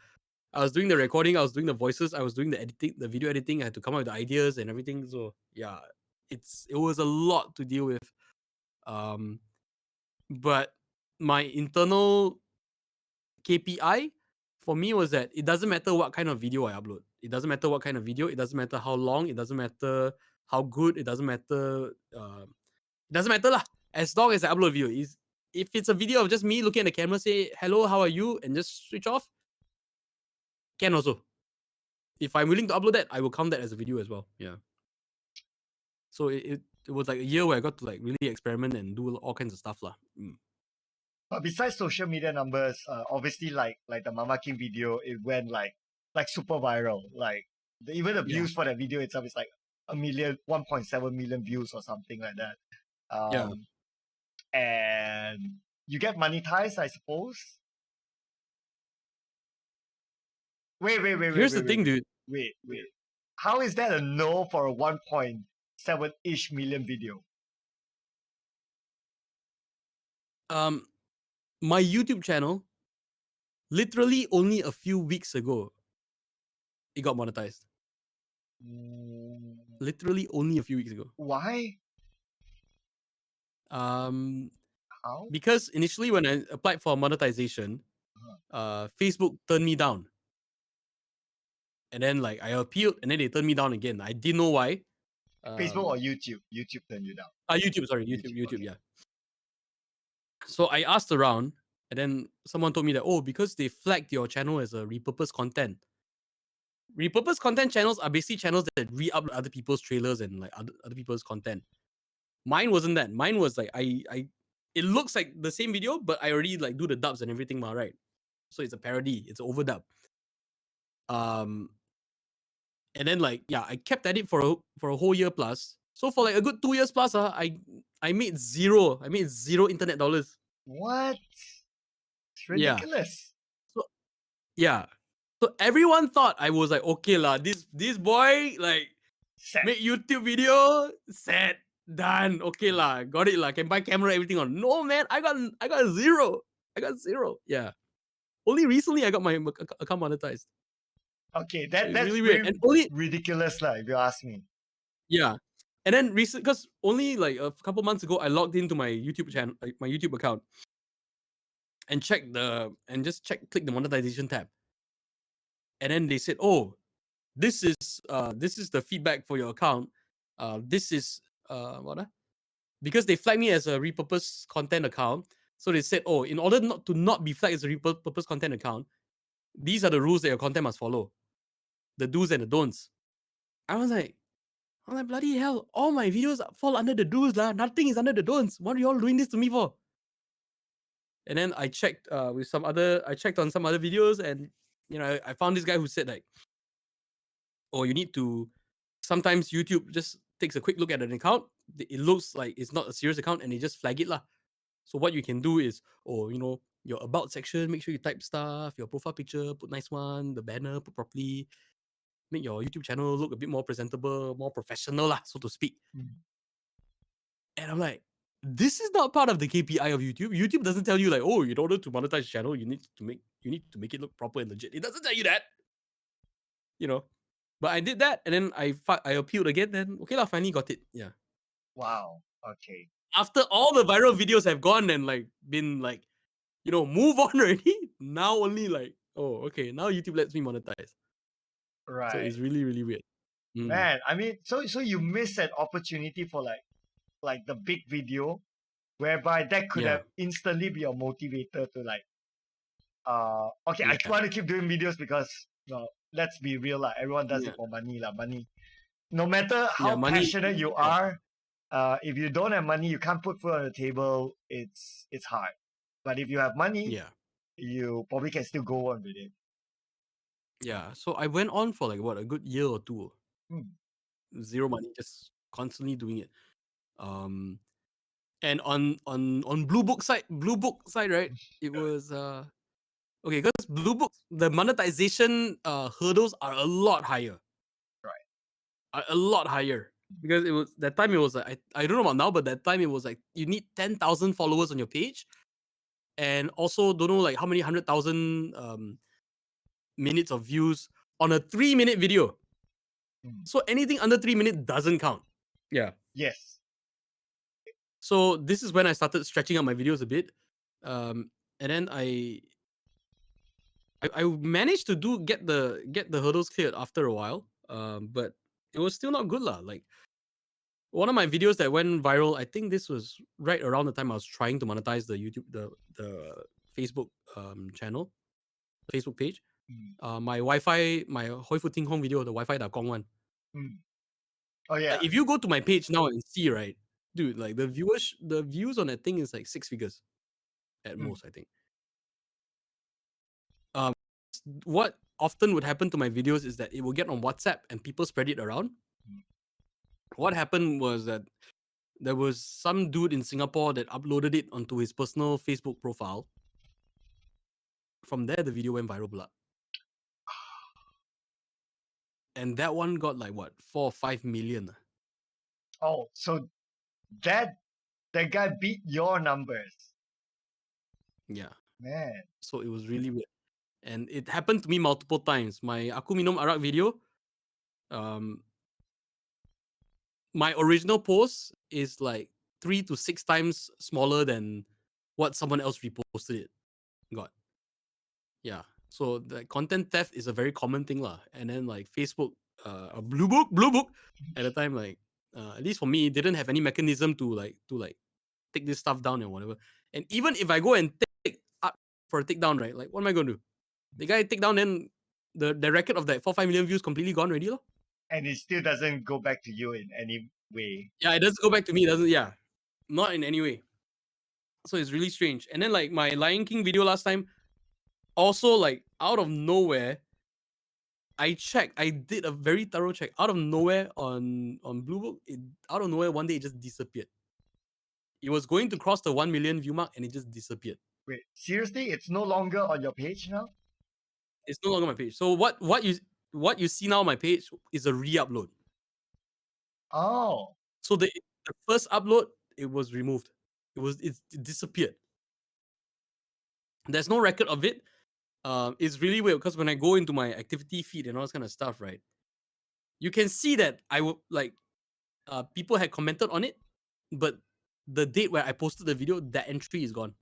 recording, I was doing the voices, I was doing the editing, the video editing. I had to come up with the ideas and everything. So yeah, it was a lot to deal with. But my internal KPI for me was that it doesn't matter what kind of video I upload. It doesn't matter what kind of video. It doesn't matter how long. It doesn't matter how good. It doesn't matter. It doesn't matter lah. As long as I upload video, if it's a video of just me looking at the camera, say hello, how are you, and just switch off, can also. If I'm willing to upload that, I will count that as a video as well. Yeah. So it was like a year where I got to like really experiment and do all kinds of stuff lah. But besides social media numbers, obviously like the Mamak King video, it went like super viral. Like even the views for that video itself is like 1.7 million views or something like that. And you get monetized, I suppose. Wait. Here's the thing, dude. Wait. How is that a no for a 1.7-ish million video? My YouTube channel, literally only a few weeks ago, it got monetized. Literally only a few weeks ago. Why? How? Because initially when I applied for monetization, Facebook turned me down. And then like I appealed, and then they turned me down again. I didn't know why. Facebook or YouTube? YouTube turned you down. YouTube, sorry. YouTube, okay. Yeah. So I asked around, and then someone told me that, because they flagged your channel as a repurposed content. Repurposed content channels are basically channels that re-upload other people's trailers and like other people's content. Mine wasn't that. Mine was like it looks like the same video, but I already like do the dubs and everything, right? So it's a parody. It's an overdub. And then like I kept at it for a whole year plus. So for like a good 2 years plus, I made zero. I made zero internet dollars. What? It's ridiculous. So everyone thought I was like, okay lah, this boy like make YouTube video, set, done. Okay lah, got it lah, can buy camera, everything on. No man, I got zero. Yeah. Only recently I got my account monetized. Okay, that's really weird. And only ridiculous lah, if you ask me. Yeah. And then recent, because only like a couple months ago, I logged into my YouTube channel, like my YouTube account, and click the monetization tab, and then they said, "Oh, this is the feedback for your account. This is what? Because they flagged me as a repurposed content account, so they said, oh, in order not to be flagged as a repurposed content account, these are the rules that your content must follow, the do's and the don'ts." I was like, bloody hell, all my videos fall under the do's lah. Nothing is under the don'ts. What are you all doing this to me for? And then I checked on some other videos, and I found this guy who said like, oh, you need to, sometimes YouTube just takes a quick look at an account. It looks like it's not a serious account, and they just flag it lah. So what you can do is, your about section, make sure you type stuff, your profile picture, put nice one, the banner, put properly, make your YouTube channel look a bit more presentable, more professional lah, so to speak. And I'm like, this is not part of the KPI of YouTube. YouTube doesn't tell you like, oh, in order to monetize your channel, you need to make it look proper and legit. It doesn't tell you that. But I did that, and then I appealed again, then okay lah, finally got it. Yeah. Wow. Okay. After all the viral videos have gone and like been like, move on already. Now only like, oh, okay, now YouTube lets me monetize. Right. So it's really, really weird. Man, I mean, so you missed an opportunity for like the big video, whereby that could have instantly be a motivator to like, okay, I want to keep doing videos because, let's be real lah, everyone does it for money lah, money. No matter how passionate you are, if you don't have money, you can't put food on the table. It's hard. But if you have money, you probably can still go on with it. Yeah. So I went on for like what, a good year or two. Zero money, just constantly doing it. And on Blue Book side, right? It was okay, because Blue Book, the monetization hurdles are a lot higher. Right. A lot higher. Because it was like, I don't know about now, but that time it was like you need 10,000 followers on your page, and also don't know like how many 100,000 minutes of views on a 3-minute video. So anything under 3 minutes doesn't count. Yeah. Yes. So this is when I started stretching out my videos a bit, and then I managed to get the hurdles cleared after a while, but it was still not good lah. Like, one of my videos that went viral, I think this was right around the time I was trying to monetize the YouTube, the Facebook channel, the Facebook page. My Wi-Fi, my Hoi Fu Ting Hong video, the Wi-Fi da Gong one. Oh yeah. Like, if you go to my page now and see, right, dude, like the views on that thing is like 6 figures at most, I think. What often would happen to my videos is that it will get on WhatsApp and people spread it around. What happened was that there was some dude in Singapore that uploaded it onto his personal Facebook profile. From there, the video went viral blood. And that one got like what, 4 or 5 million. Oh, so that guy beat your numbers. Yeah. Man. So it was really weird. And it happened to me multiple times. My Aku Minum Arak video, my original post is like 3 to 6 times smaller than what someone else reposted it. Got. Yeah. So the content theft is a very common thing lah. And then like Facebook, Blue Book at the time, like at least for me, didn't have any mechanism to take this stuff down and whatever. And even if I go and take up for a takedown, right? Like, what am I going to do? The guy take down, then the record of that 4-5 million views completely gone already lah. And it still doesn't go back to you in any way. Yeah, it doesn't go back to me. It doesn't. Yeah, not in any way. So it's really strange. And then like my Lion King video last time, also like out of nowhere, I did a very thorough check. Out of nowhere on Blue Book, out of nowhere one day it just disappeared. It was going to cross the 1 million view mark and it just disappeared. Wait, seriously? It's no longer on your page now? It's no longer on my page. So what you see now on my page is a re-upload. Oh. So the first upload, it was removed. It disappeared. There's no record of it. It's really weird because when I go into my activity feed and all this kind of stuff, right, you can see that I will like people had commented on it, but the date where I posted the video, that entry is gone.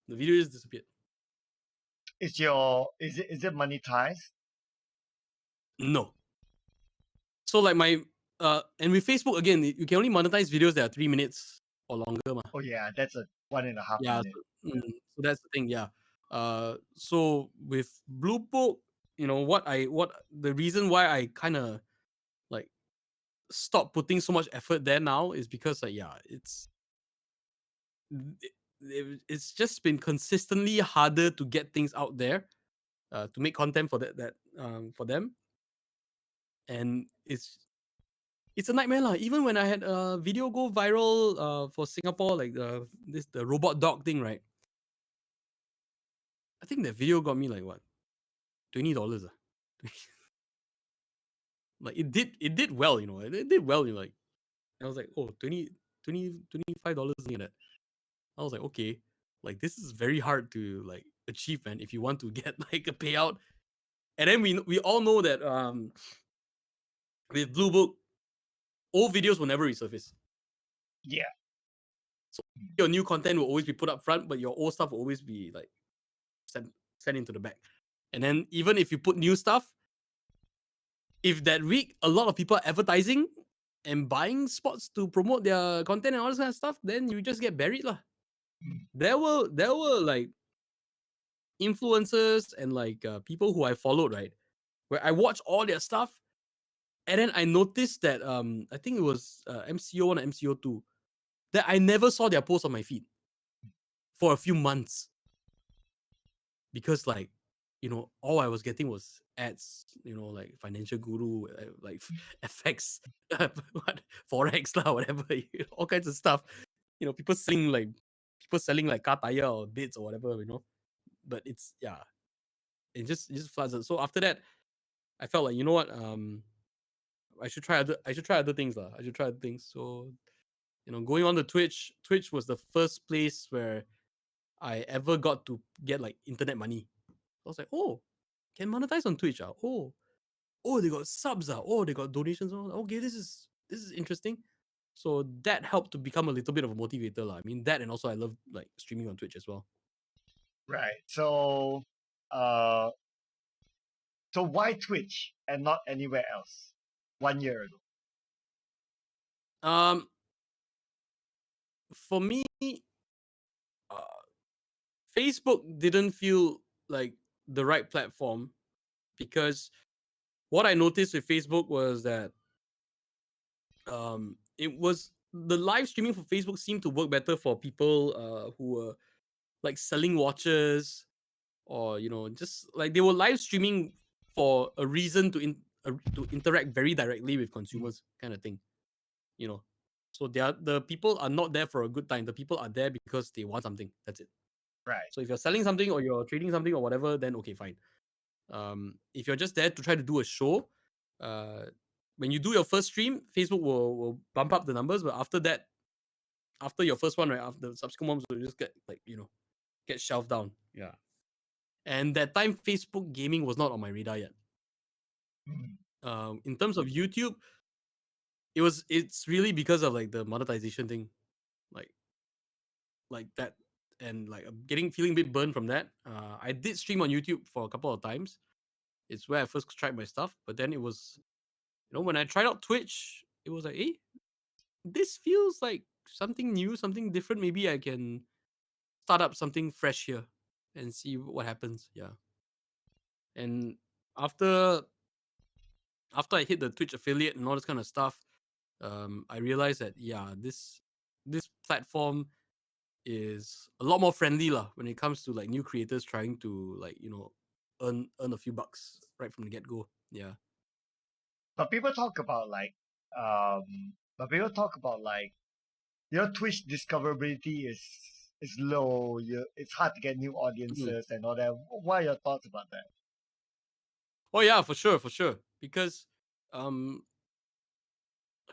The video just disappeared. Is it monetized? No. So like my and with Facebook again, you can only monetize videos that are 3 minutes or longer. Oh yeah, that's a 1.5 Yeah. minute. So that's the thing. Yeah. So with Blue Book, what the reason why I kind of like stop putting so much effort there now is because it's just been consistently harder to get things out there, to make content for that for them, and it's a nightmare lah. Even when I had a video go viral for Singapore, like the robot dog thing, right? I think that video got me like what, $20. Like it did well, it did well. Like I was like, oh, $25 in it. I was like, okay, like this is very hard to like achieve, man, if you want to get like a payout. And then we all know that with Blue Book, old videos will never resurface. Yeah. So your new content will always be put up front, but your old stuff will always be like sent into the back. And then even if you put new stuff, if that week a lot of people are advertising and buying spots to promote their content and all this kind of stuff, then you just get buried lah. There were like influencers and like people who I followed, right, where I watched all their stuff, and then I noticed that I think it was MCO1 and MCO2, that I never saw their posts on my feed for a few months, because like all I was getting was ads, like Financial Guru, like FX, what, Forex lah, whatever, all kinds of stuff. People selling like car tire or bits or whatever, But it's it just floods. So after that, I felt like, you know what, I should try other things lah. I should try other things. So going on to Twitch was the first place where I ever got to get like internet money. I was like, oh, can monetize on Twitch. Oh, they got subs. Oh, they got donations. Okay, this is interesting. So that helped to become a little bit of a motivator lah. I mean, that, and also I love like streaming on Twitch as well. Right. So why Twitch and not anywhere else 1 year ago? For me, Facebook didn't feel like the right platform, because what I noticed with Facebook was that it was the live streaming for Facebook seemed to work better for people who were like selling watches, or just like they were live streaming for a reason to interact very directly with consumers, kind of thing. So the people are not there for a good time. The people are there because they want something. That's it. Right. So if you're selling something or you're trading something or whatever, then okay, fine. If you're just there to try to do a show, when you do your first stream, Facebook will bump up the numbers. But after that, after your first one, right, after the subsequent ones will just get like get shelved down. Yeah. And that time, Facebook gaming was not on my radar yet. In terms of YouTube, it's really because of like the monetization thing, like that, and like feeling a bit burned from that. I did stream on YouTube for a couple of times. It's where I first tried my stuff, but then it was, when I tried out Twitch, it was like, hey, this feels like something new, something different. Maybe I can start up something fresh here and see what happens. Yeah. And after I hit the Twitch affiliate and all this kind of stuff, I realized that this platform is a lot more friendly lah when it comes to like new creators trying to like earn a few bucks right from the get go. Yeah. But people talk about like Twitch discoverability is low. It's hard to get new audiences and all that. What are your thoughts about that? Oh yeah, for sure. Because how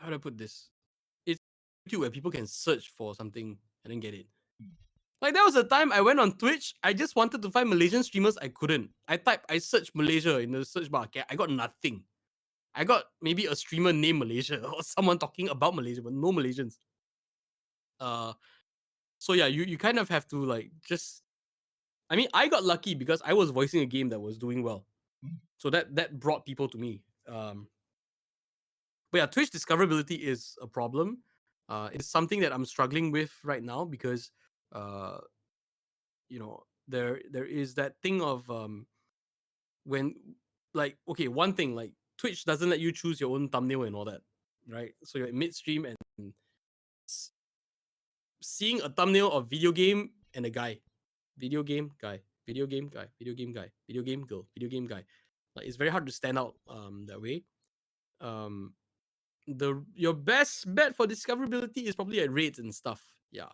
do I put this? It's YouTube where people can search for something and then get it. Like there was a time I went on Twitch, I just wanted to find Malaysian streamers, I couldn't. I searched Malaysia in the search bar. I got nothing. I got maybe a streamer named Malaysia or someone talking about Malaysia, but no Malaysians. So yeah, you kind of have to like just. I mean, I got lucky because I was voicing a game that was doing well, so that brought people to me. But yeah, Twitch discoverability is a problem. It's something that I'm struggling with right now because, uh, there is that thing of when like okay, one thing like Twitch doesn't let you choose your own thumbnail and all that, right? So you're midstream and s- seeing a thumbnail of video game and a guy, video game guy, video game guy, video game guy, video game girl, video game guy. Like it's very hard to stand out that way. Um, your best bet for discoverability is probably at rates and stuff. Yeah.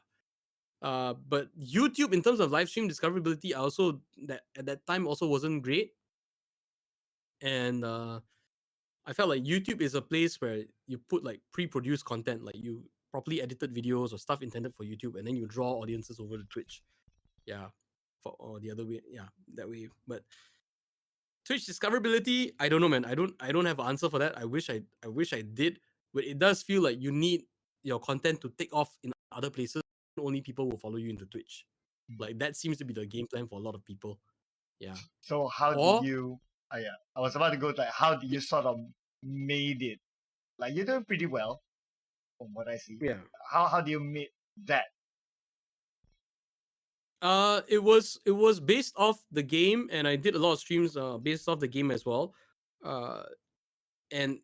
But YouTube in terms of live stream discoverability, I also that at that time also wasn't great. And I felt like YouTube is a place where you put like pre-produced content, like you properly edited videos or stuff intended for YouTube, and then you draw audiences over to Twitch. Yeah. Or the other way. Yeah, that way. But Twitch discoverability, I don't know, man. I don't have an answer for that. I wish I did, but it does feel like you need your content to take off in other places. Only people will follow you into Twitch. Like that seems to be the game plan for a lot of people. Yeah. So how did Or you? Yeah, I was about to go like, how did you sort of made it? Like you're doing pretty well from what I see. yeah. How do you make that? It was based off the game, and I did a lot of streams based off the game as well. Uh, and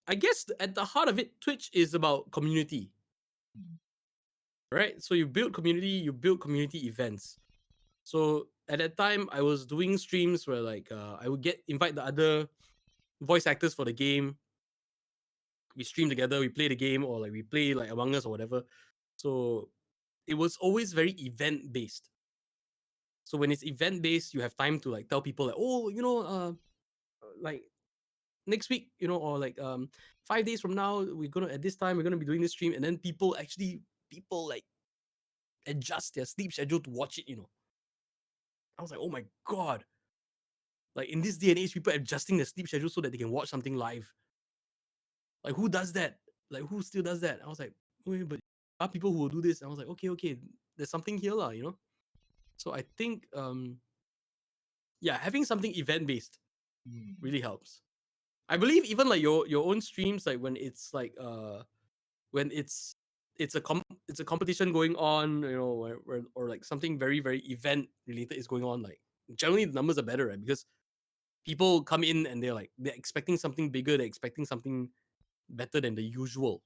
I guess at the heart of it, Twitch is about community, right? So you build community events. So at that time, I was doing streams where like I would invite the other voice actors for the game. We stream together, we play the game, or like we play like Among Us or whatever. So it was always very event based. So when it's event based, you have time to like tell people like, oh, like next week, or like 5 days from now, we're gonna at this time we're gonna be doing this stream, and then people like adjust their sleep schedule to watch it. I was like, oh my god, like in this day and age, people adjusting their sleep schedule so that they can watch something live. Like who does that? Like who still does that? I was like, wait, but there are people who will do this. And I was like, okay, there's something here, lah. So I think yeah, having something event based really helps. I believe even like your own streams, like when it's like when it's a competition going on, or like something very very event related is going on, like generally the numbers are better, right? Because people come in and they're expecting something bigger, they're expecting something better than the usual,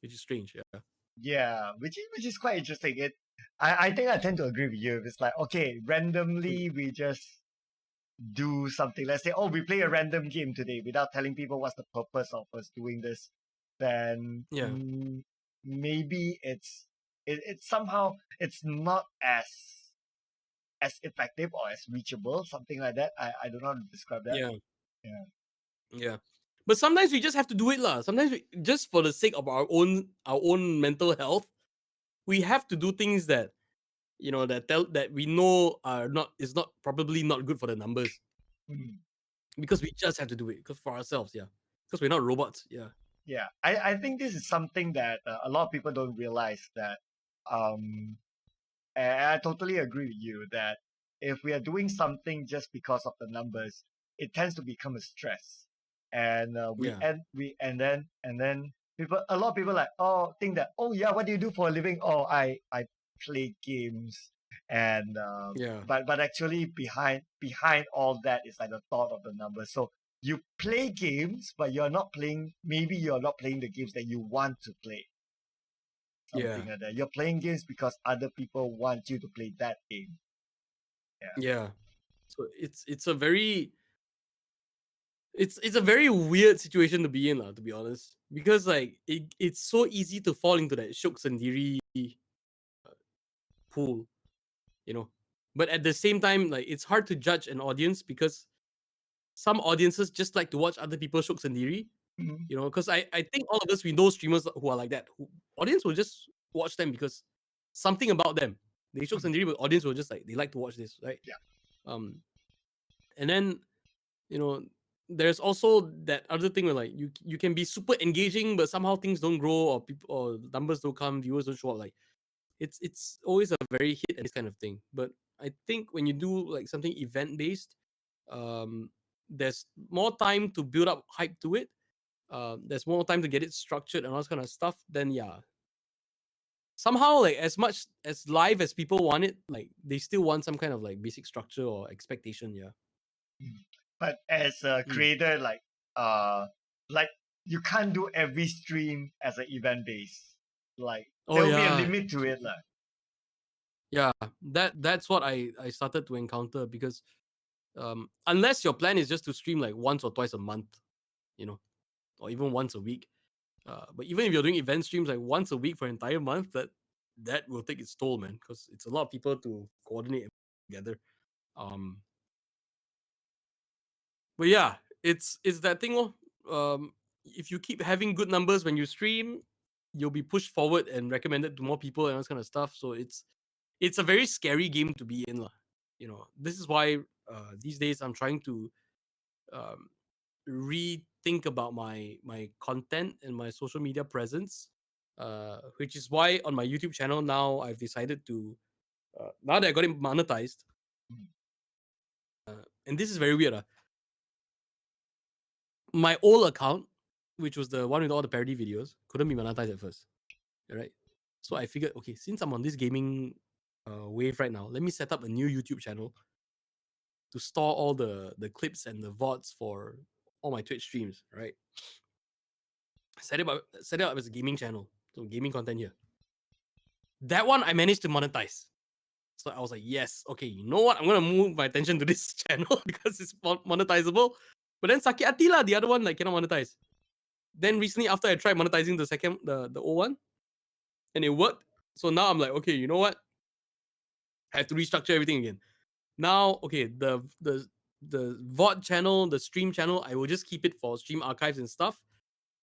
which is strange. Yeah. Yeah, which is quite interesting. I think I tend to agree with you. It's like okay, randomly we just do something. Let's say, oh, we play a random game today without telling people what's the purpose of us doing this. Then Yeah. maybe it's somehow it's not as effective or as reachable, something like that. I don't know how to describe that. Yeah. Yeah. Yeah. But sometimes we just have to do it, lah. Sometimes just for the sake of our own mental health, we have to do things that that we know is not probably not good for the numbers, Mm. because we just have to do it because for ourselves, yeah, because we're not robots, yeah. Yeah, I think this is something that a lot of people don't realize that um and I totally agree with you that if we are doing something just because of the numbers, it tends to become a stress, and Yeah. and then a lot of people like think that yeah, what do you do for a living? I play games, and Yeah. but actually behind all that is like the thought of the numbers. So you play games, but maybe you're not playing the games that you want to play, Yeah. something like that. You're playing games because other people want you to play that game. Yeah. So it's a very it's a very weird situation to be in, to be honest, because like it's so easy to fall into that shuk sendiri pool, you know. But at the same time, like it's hard to judge an audience because some audiences just like to watch other people shuk sendiri, Mhm. because I think all of us, we know streamers who are like that. Audience will just watch them because something about them. They shuk sendiri, but audience will just like they like to watch this, right? Yeah. Um, and then you know there's also that other thing where like you can be super engaging, but somehow things don't grow, or people or numbers don't come, viewers don't show up. Like it's always a very hit and this kind of thing. But I think when you do like something event based, there's more time to build up hype to it. There's more time to get it structured and all this kind of stuff. Then yeah, somehow like as much as live as people want it, like they still want some kind of like basic structure or expectation. Yeah. But as a creator, like you can't do every stream as an event base. Like there will be a limit to it, lah. Yeah, that's what I started to encounter, because unless your plan is just to stream like once or twice a month, you know, or even once a week. But even if you're doing event streams like once a week for an entire month, that will take its toll, man, because it's a lot of people to coordinate together. But yeah, it's that thing. If you keep having good numbers when you stream, you'll be pushed forward and recommended to more people and all this kind of stuff. So it's a very scary game to be in, lah. You know, this is why these days I'm trying to rethink about my content and my social media presence, which is why on my YouTube channel now I've decided to now that I got it monetized, and this is very weird. My old account, which was the one with all the parody videos, couldn't be monetized at first, right? So I figured, okay, since I'm on this gaming wave right now, let me set up a new YouTube channel to store all the clips and the VODs for all my Twitch streams, right? Set it up as a gaming channel, so gaming content here. That one I managed to monetize. So I was like, yes, okay, you know what? I'm gonna move my attention to this channel because it's monetizable. But then Sakit Hati lah, the other one like cannot monetize. Then recently, after I tried monetizing the old one, and it worked. So now I'm like, okay, you know what? I have to restructure everything again. Now, okay, the VOD channel, the stream channel, I will just keep it for stream archives and stuff,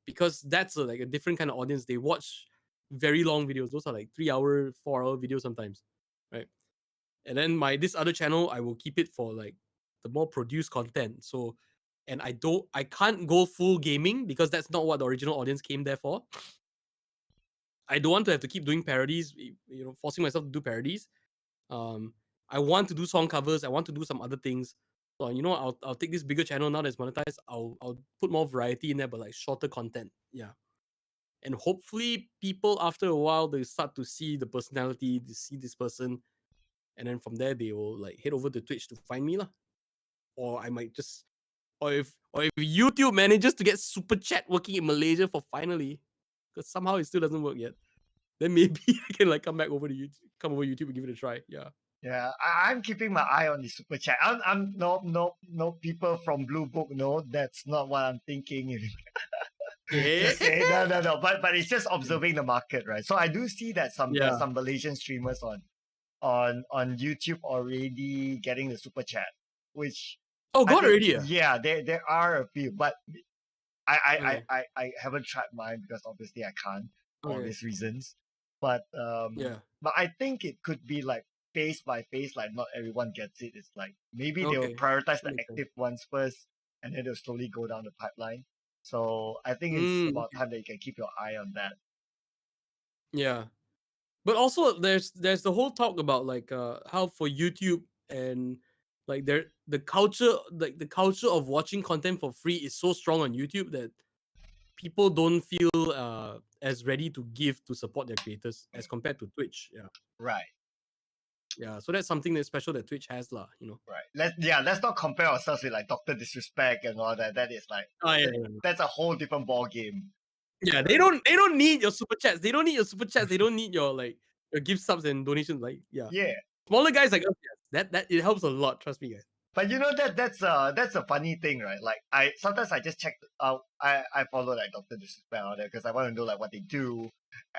because that's like a different kind of audience. They watch very long videos. Those are like 3-hour, 4-hour videos sometimes, right? And then this other channel, I will keep it for like the more produced content. So, and I can't go full gaming because that's not what the original audience came there for. I don't want to have to keep doing parodies, you know, forcing myself to do parodies. I want to do song covers. I want to do some other things. So, you know, I'll take this bigger channel now that's monetized. I'll put more variety in there, but like shorter content. Yeah. And hopefully people after a while, they start to see the personality, they see this person. And then from there, they will like head over to Twitch to find me, lah. Or I might just, or if YouTube manages to get super chat working in Malaysia for finally, because somehow it still doesn't work yet, then maybe I can like come over YouTube and give it a try. Yeah. Yeah, I'm keeping my eye on the super chat. I'm no people from Blue Book. No, that's not what I'm thinking. Okay, no. But it's just observing the market, right? So I do see that there's some Malaysian streamers on YouTube already getting the super chat, which already. Yeah, there are a few, but I haven't tried mine because obviously I can't for obvious reasons. But but I think it could be like phase by phase, like not everyone gets it. It's like maybe they'll prioritize the active ones first, and then they'll slowly go down the pipeline. So I think it's about time that you can keep your eye on that. Yeah, but also there's the whole talk about like how for YouTube and like the culture of watching content for free is so strong on YouTube that people don't feel as ready to give to support their creators as compared to Twitch. Yeah. Right. Yeah, so that's something that's special that Twitch has, lah. You know. Right. Let's not compare ourselves with like Dr. Disrespect and all that. That is like that's a whole different ball game. Yeah, they don't need your super chats. They don't need your super chats. They don't need your like your gift subs and donations. Like yeah. Smaller guys like us, that it helps a lot. Trust me, guys. But you know that's a funny thing, right? Like sometimes I just check out. I follow like Dr. Disrespect out there because I want to know like what they do,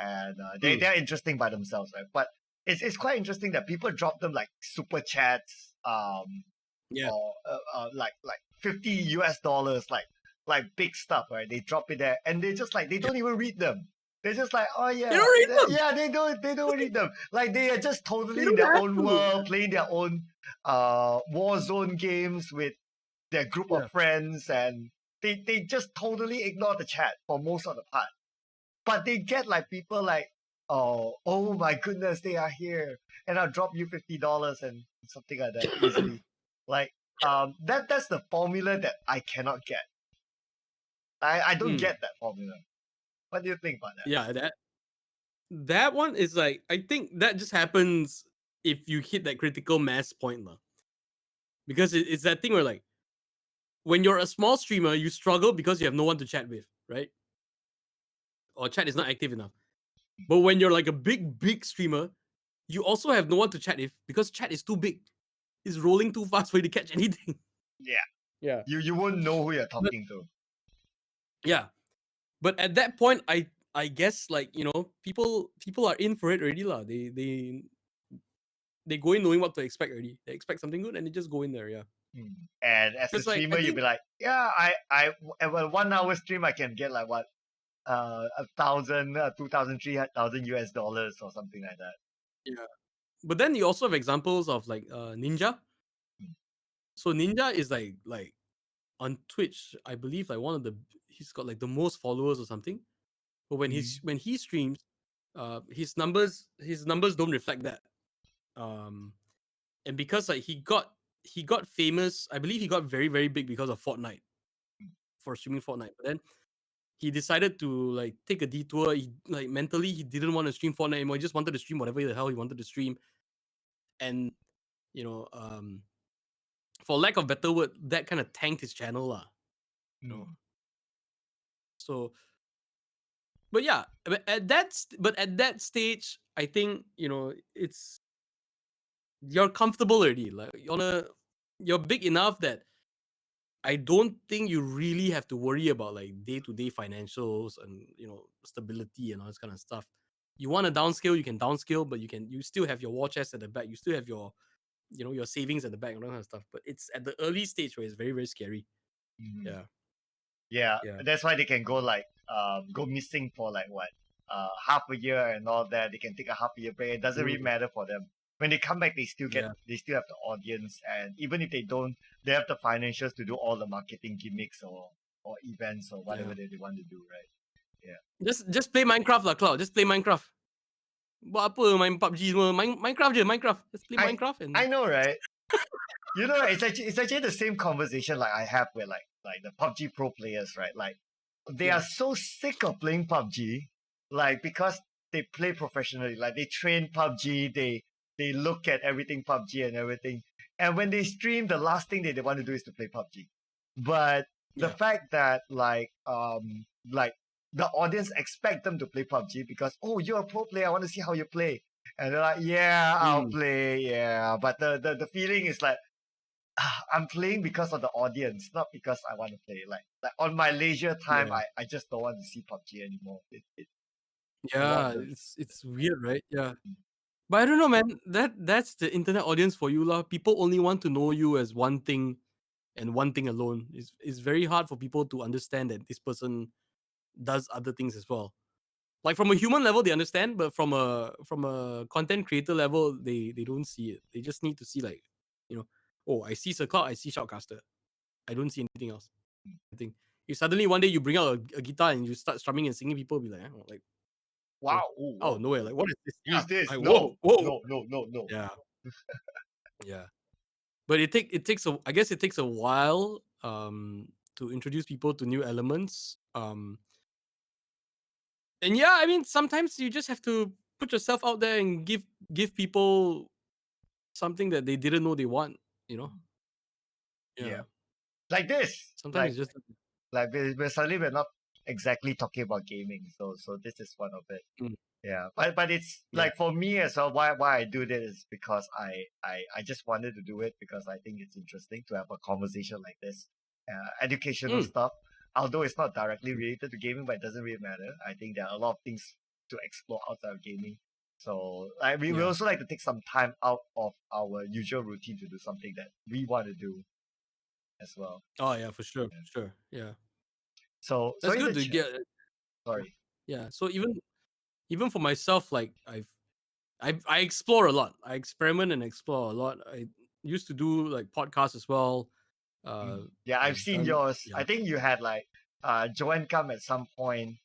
and they're interesting by themselves, right? But it's quite interesting that people drop them like super chats, or like $50 like big stuff, right? They drop it there, and they just like they don't even read them. They're just like, oh yeah, they don't read them. Yeah, they don't read them. Like they are just totally in their own world, playing their own Warzone games with their group Yeah. of friends, and they just totally ignore the chat for most of the part. But they get like people like, oh my goodness, they are here, and I'll drop you $50 and something like that easily. Like that's the formula that I cannot get. I don't Mm. get that formula. What do you think about that? Yeah, that one is like, I think that just happens if you hit that critical mass point, lah. Because it's that thing where like when you're a small streamer, you struggle because you have no one to chat with, right? Or chat is not active enough. But when you're like a big streamer, you also have no one to chat with because chat is too big. It's rolling too fast for you to catch anything. Yeah, Yeah. you won't know who you're But, talking to. yeah. But at that point, I guess like, you know, people are in for it already, lah. They go in knowing what to expect already. They expect something good and they just go in there, yeah. And as a Because like streamer, I you'll be think like, yeah, I well, 1 hour stream I can get like what 1,000, 2,000, 3,000 US dollars or something like that. yeah. But then you also have examples of like Ninja. So Ninja is like on Twitch, I believe like he's got like the most followers or something. But when he streams, his numbers don't reflect that. And because like he got famous, I believe he got very, very big because of Fortnite, for streaming Fortnite. But then he decided to like take a detour. He like mentally he didn't want to stream Fortnite anymore. He just wanted to stream whatever the hell he wanted to stream. And you know, for lack of better word, that kind of tanked his channel, lah. You know. So, but yeah, but at that stage, I think, you know, you're comfortable already. Like you're big enough that I don't think you really have to worry about like day-to-day financials and, you know, stability and all this kind of stuff. You want to downscale, you can downscale, but you still have your war chest at the back. You still have your, you know, your savings at the back and all that kind of stuff. But it's at the early stage where it's very, very scary. Yeah. Yeah, Yeah. that's why they can go like go missing for like what half a year and all that. They can take a half a year break. It doesn't really matter for them. When they come back, they still Yeah. have the audience, and even if they don't, they have the financials to do all the marketing gimmicks or events or whatever they want to do, right? Yeah. Just play Minecraft lah, Cloud. Just play Minecraft. Buat apa main PUBG semua? Minecraft je, Minecraft. Just play Minecraft and I know, right? You know, it's actually the same conversation like I have with like the PUBG pro players, right? Like they are so sick of playing PUBG, like because they play professionally, like they train PUBG, they look at everything PUBG and everything, and when they stream, the last thing they want to do is to play PUBG. But the fact that like the audience expect them to play PUBG because, oh, you're a pro player, I want to see how you play, and they're like, yeah, I'll play, yeah, but the feeling is like, I'm playing because of the audience, not because I want to play. Like on my leisure time, I just don't want to see PUBG anymore. yeah, it's weird, right? Yeah. But I don't know, man. That's the internet audience for you, lah. People only want to know you as one thing and one thing alone. It's very hard for people to understand that this person does other things as well. Like from a human level, they understand, but from a content creator level, they don't see it. They just need to see like, you know, oh, I see Sir Cloud, I see Shoutcaster. I don't see anything else. I think if suddenly one day you bring out a guitar and you start strumming and singing, people will be like, like, wow, oh no way, like what is this? who's this? Like, No, whoa. no. Yeah. Yeah. But it takes I guess it takes a while to introduce people to new elements. And yeah, I mean sometimes you just have to put yourself out there and give people something that they didn't know they want, you know? Yeah. Like this. Sometimes it's just Like we're suddenly we're not exactly talking about gaming, so this is one of it. Yeah, but it's like for me as well. Why I do this is because I just wanted to do it because I think it's interesting to have a conversation like this, educational stuff. Although it's not directly related to gaming, but it doesn't really matter. I think there are a lot of things to explore outside of gaming. So we also like to take some time out of our usual routine to do something that we want to do as well. Oh yeah, for sure, sure. Yeah. So that's good to get. Sorry. Yeah. So even for myself, like I explore a lot. I experiment and explore a lot. I used to do like podcasts as well. Yeah, I've I've seen done yours. I think you had like Joanne come at some point.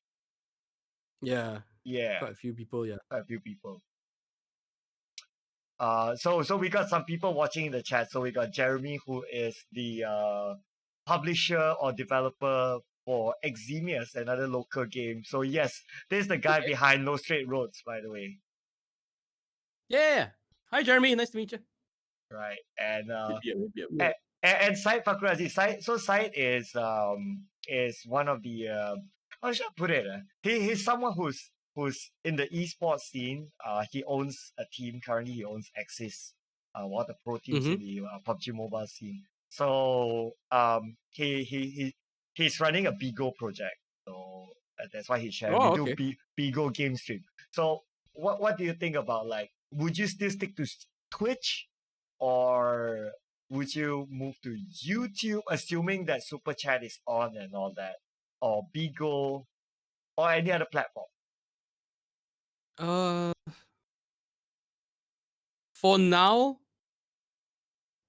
yeah, Yeah, quite a few people. Yeah. a few people. So we got some people watching in the chat. So we got Jeremy, who is the publisher or developer for Exemius, another local game. So yes, this is the guy Okay. behind No Straight Roads, by the way. Yeah. Hi, Jeremy. Nice to meet you. Right, and Yeah. and Said Fakrazi. Said is one of the how should I put it? He's someone who's in the esports scene. He owns a team currently. He owns Axis, one of the pro teams in Mm-hmm. the PUBG Mobile scene. So he's running a Bigo project. So that's why he's sharing. We Oh, do okay. Bigo game stream. So what do you think about, like, would you still stick to Twitch, or would you move to YouTube, assuming that Super Chat is on and all that, or Bigo, or any other platform? Uh, for now,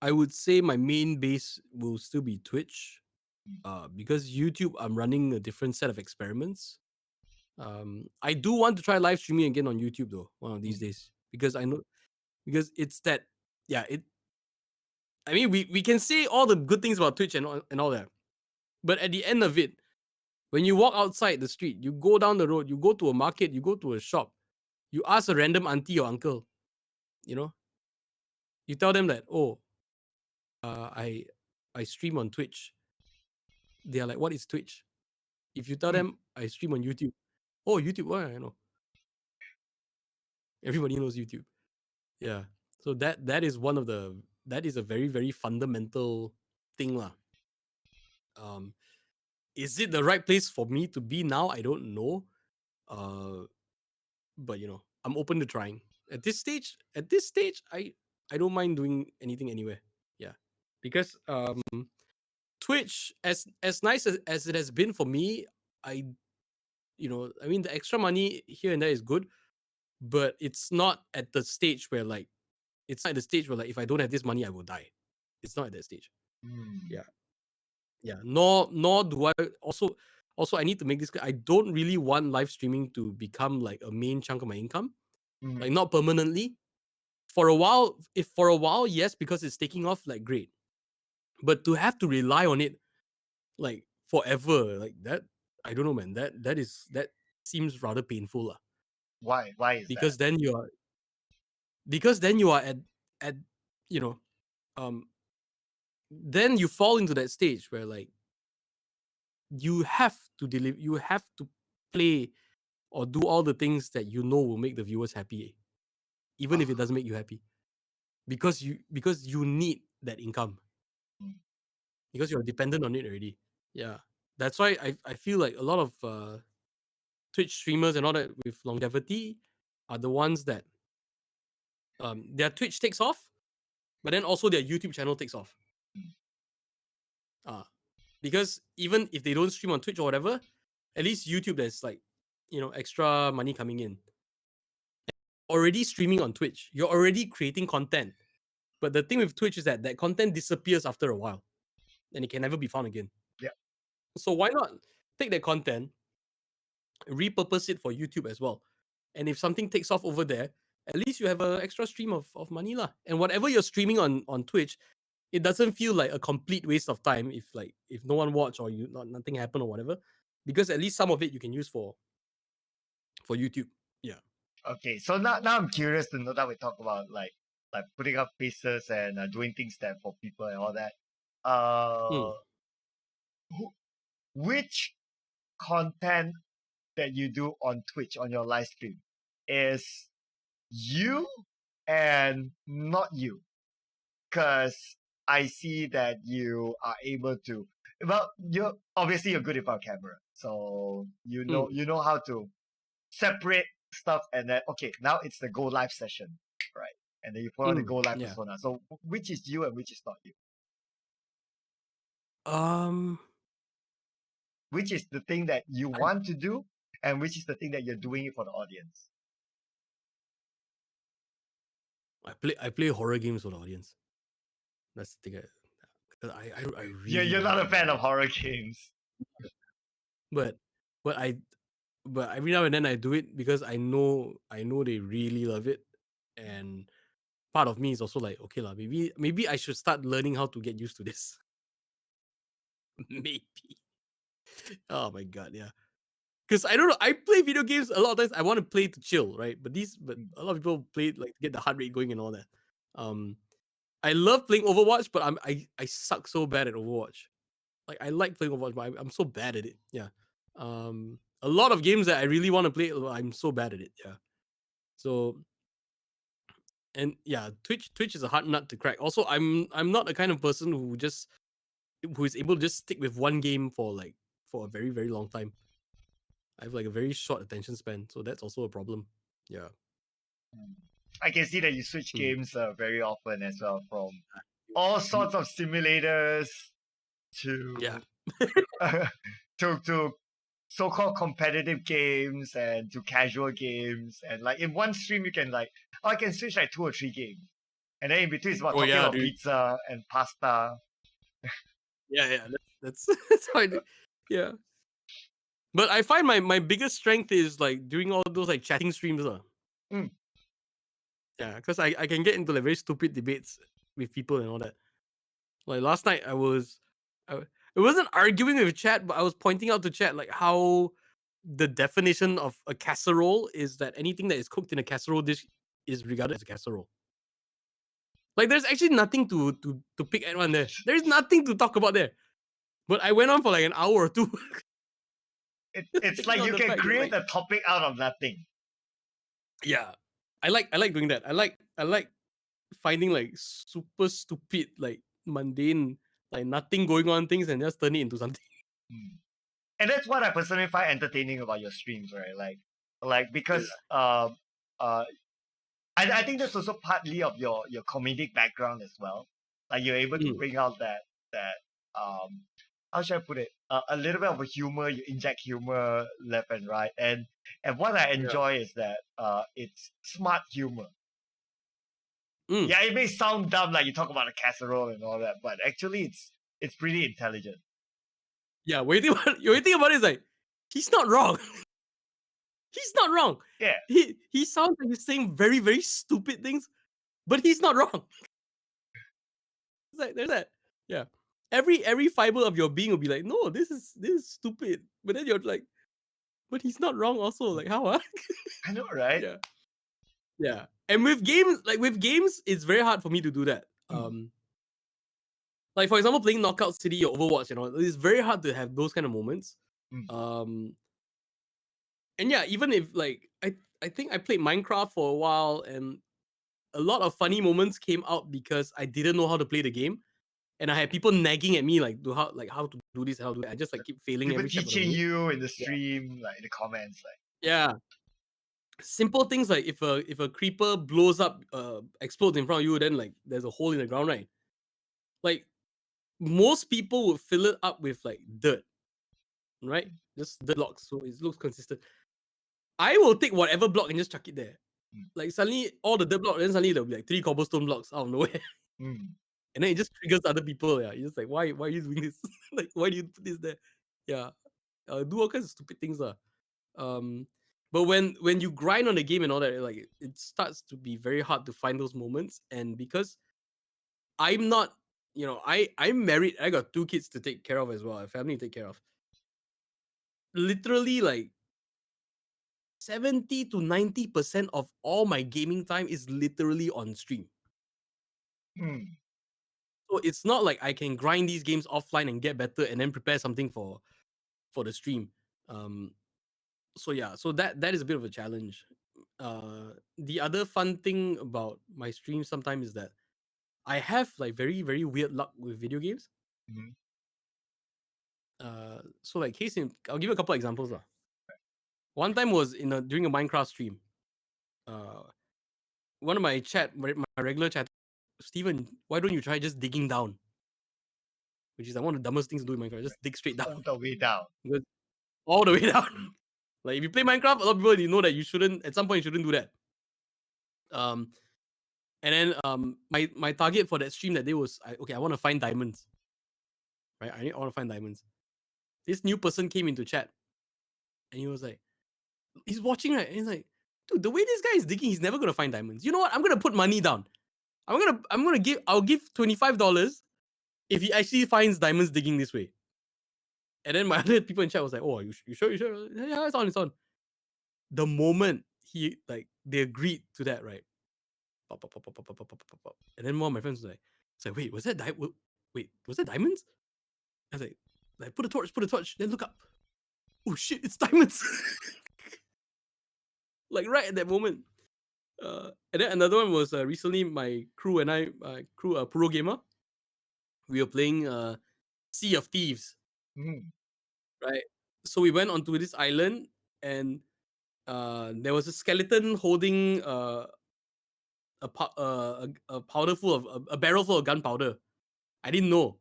I would say my main base will still be Twitch. Because YouTube, I'm running a different set of experiments. I do want to try live streaming again on YouTube though, one of these days, because I know because it's that yeah it. I mean, we can say all the good things about Twitch and all that, but at the end of it, when you walk outside the street, you go down the road, you go to a market, you go to a shop, you ask a random auntie or uncle, you know, you tell them that, oh, I stream on Twitch. They are like, what is Twitch? If you tell them I stream on YouTube, oh, YouTube, oh, I know. Everybody knows YouTube. Yeah. So that is one of the that is a very very fundamental thing lah. Um, is it the right place for me to be now? I don't know. But I'm open to trying. At this stage, I don't mind doing anything anywhere. Yeah. Because Twitch, as nice as it has been for me, I I mean the extra money here and there is good, but it's not at the stage where like if I don't have this money, I will die. It's not at that stage. Yeah. Yeah. Nor do I also I need to make this clear. I don't really want live streaming to become like a main chunk of my income. Like not permanently. For a while, yes, because it's taking off, like great. But to have to rely on it like forever, like that, I don't know, man. That seems rather painful, lah. Why? Why is that? Because then you are at you know, um then you fall into that stage where like you have to deliver, you have to play or do all the things that will make the viewers happy, even if it doesn't make you happy, because you need that income, because you're dependent on it already. Yeah, that's why I feel like a lot of Twitch streamers and all that with longevity are the ones that their Twitch takes off, but then also their YouTube channel takes off. Because even if they don't stream on Twitch or whatever, at least YouTube there's like extra money coming in. Already streaming on Twitch, you're already creating content, but the thing with Twitch is that content disappears after a while, and it can never be found again. Yeah. So why not take that content, repurpose it for YouTube as well, and if something takes off over there, at least you have an extra stream of money lah. And whatever you're streaming on Twitch, it doesn't feel like a complete waste of time if no one watch or nothing happen or whatever, because at least some of it you can use for YouTube. Yeah. Okay, so now I'm curious to know that we talk about like putting up faces and doing things that for people and all that. Hmm. Which content that you do on Twitch on your live stream is you and not you? Because I see that you are able to. Well, you're good with our camera, so you know how to separate stuff, and then okay, now it's the go live session, right? And then you put on the go live Yeah. persona. So which is you and which is not you? Which is the thing that you want to do, and which is the thing that you're doing it for the audience? I play horror games for the audience. That's the thing. I really You're love not a it, fan man. of horror games. But but I but every now and then I do it because I know they really love it, and part of me is also like, okay lah, maybe I should start learning how to get used to this. Maybe. Oh my god, yeah. Because I don't know, I play video games a lot of times. I want to play to chill, right? But a lot of people play like to get the heart rate going and all that. Um, I love playing Overwatch, but I suck so bad at Overwatch. Like I like playing Overwatch, but I'm so bad at it. Yeah. A lot of games that I really want to play, I'm so bad at it. Yeah. So and yeah, Twitch is a hard nut to crack. Also, I'm not the kind of person who is able to just stick with one game for a very very long time. I have like a very short attention span, so that's also a problem. Yeah. I can see that you switch Mm. games very often as well, from all sorts of simulators Yeah. to so-called competitive games and to casual games, and like in one stream you can like, oh, I can switch like 2 or 3 games, and then in between it's about Oh talking yeah, about dude. pizza and pasta. Yeah. That's that's how I do. Yeah. But I find my biggest strength is like doing all those like chatting streams. Mm. Yeah, because I can get into like very stupid debates with people and all that. Like last night it wasn't arguing with chat, but I was pointing out to chat like how the definition of a casserole is that anything that is cooked in a casserole dish is regarded as a casserole. Like there's actually nothing to pick at one there. There's nothing to talk about there. But I went on for like an hour or two. It's picking like on you the can fact that, create like, a topic out of nothing. yeah. I like doing that. I like finding like super stupid, like mundane, like nothing going on things and just turn it into something. And that's what I personally find entertaining about your streams, right? Like because I think that's also partly of your comedic background as well. Like you're able to Mm. bring out that how should I put it? A little bit of a humor. You inject humor left and right, and what I Yeah. enjoy is that it's smart humor. Mm. Yeah, it may sound dumb, like you talk about a casserole and all that, but actually it's pretty intelligent. Yeah, what you think about it is like, he's not wrong. He's not wrong. Yeah. He sounds like he's saying very, very stupid things, but he's not wrong. It's like there's that. Yeah. Every fiber of your being will be like, no, this is stupid. But then you're like, but he's not wrong also. Like how I know, right? Yeah. Yeah. And with games, it's very hard for me to do that. Like for example, playing Knockout City or Overwatch and all, it's very hard to have those kind of moments. And yeah, even if like I think I played Minecraft for a while, and a lot of funny moments came out because I didn't know how to play the game, and I had people nagging at me like how to do this, how to do that. I just like keep failing People every step of the teaching way. you in the stream, like in the comments, like Yeah. Simple things like if a creeper blows up, explodes in front of you, then like there's a hole in the ground, right? Like most people would fill it up with like dirt, right? Just dirt blocks, so it looks consistent. I will take whatever block and just chuck it there. Like suddenly all the dirt block, then suddenly there'll be like 3 cobblestone blocks out of nowhere. And then it just triggers other people. Yeah, you're just like, why are you doing this? Like, why do you put this there? Yeah, do all kinds of stupid things, lah. But when you grind on the game and all that, like it starts to be very hard to find those moments. And because I'm not, I'm married, I got 2 kids to take care of as well, a family to take care of. Literally, like 70 to 90% of all my gaming time is literally on stream. So it's not like I can grind these games offline and get better and then prepare something for the stream. So yeah, so that is a bit of a challenge. The other fun thing about my stream sometimes is that I have like very, very weird luck with video games. So like I'll give you a couple examples. One time was during a Minecraft stream. One of my regular chat, Steven, why don't you try just digging down? Which is like one of the dumbest things to do in Minecraft. Just dig straight down. all the way down. All the way down. Like if you play Minecraft, a lot of people know that at some point you shouldn't do that. And then my target for that stream that day was I want to find diamonds. right? I want to find diamonds. This new person came into chat, and he was like, he's watching, right? And he's like, dude, the way this guy is digging, he's never gonna find diamonds. You know what? I'm gonna put money down. I'll give $25 if he actually finds diamonds digging this way. And then my other people in chat was like, oh, you sure? You sure? Yeah, it's on. The moment they agreed to that, right? Pop, pop, pop, pop, pop, pop, pop, pop, pop. And then one of my friends was like, wait, was that was that diamonds? I was like, put a torch, then look up. Oh shit, it's diamonds. Like right at that moment. And then another one was recently my crew and I, Pro Gamer, we were playing Sea of Thieves, Mm. right? So we went onto this island, and there was a skeleton holding a powder full of a barrel full of gunpowder. I didn't know.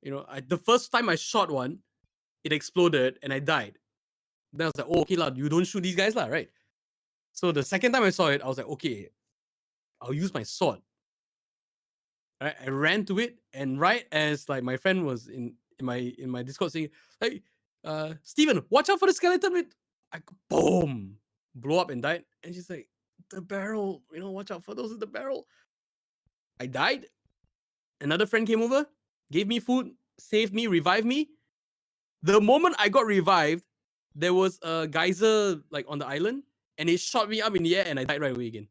The first time I shot one, it exploded and I died. Then I was like, oh, okay, you don't shoot these guys, right? So the second time I saw it, I was like, okay, I'll use my sword. Right? I ran to it, and right as like my friend was in my Discord saying, hey, Steven, watch out for the skeleton. I boom, blow up and died. And she's like, the barrel, watch out for those in the barrel. I died. Another friend came over, gave me food, saved me, revived me. The moment I got revived, there was a geyser like on the island, and it shot me up in the air, and I died right away again.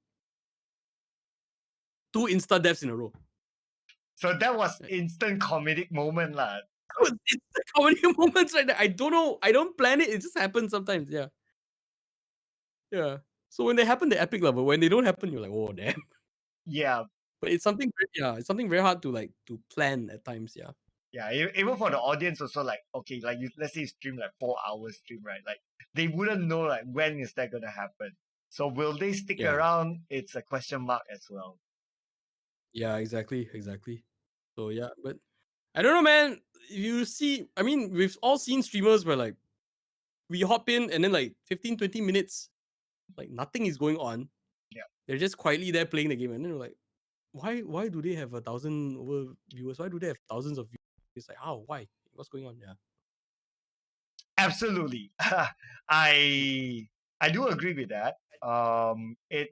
2 insta deaths in a row. So that was instant comedic moment, lah. It's the comedy moments right there. I don't know. I don't plan it. It just happens sometimes. Yeah. Yeah. So when they happen, they're epic level. When they don't happen, you're like, oh damn. Yeah, But it's something. It's something very hard to plan at times. Yeah. yeah. Even for the audience, also like, okay, like let's say you stream like 4 hours stream, right? Like they wouldn't know like when is that gonna happen. So will they stick Yeah. around? It's a question mark as well. Yeah. Exactly. So yeah, but I don't know, man. You see, I mean, we've all seen streamers where like we hop in and then like 15, 20 minutes, like nothing is going on. Yeah. They're just quietly there playing the game, and then we're like, why do they have 1,000 over viewers? Why do they have thousands of viewers? It's like, how? Why? What's going on? Yeah. Absolutely. I do agree with that.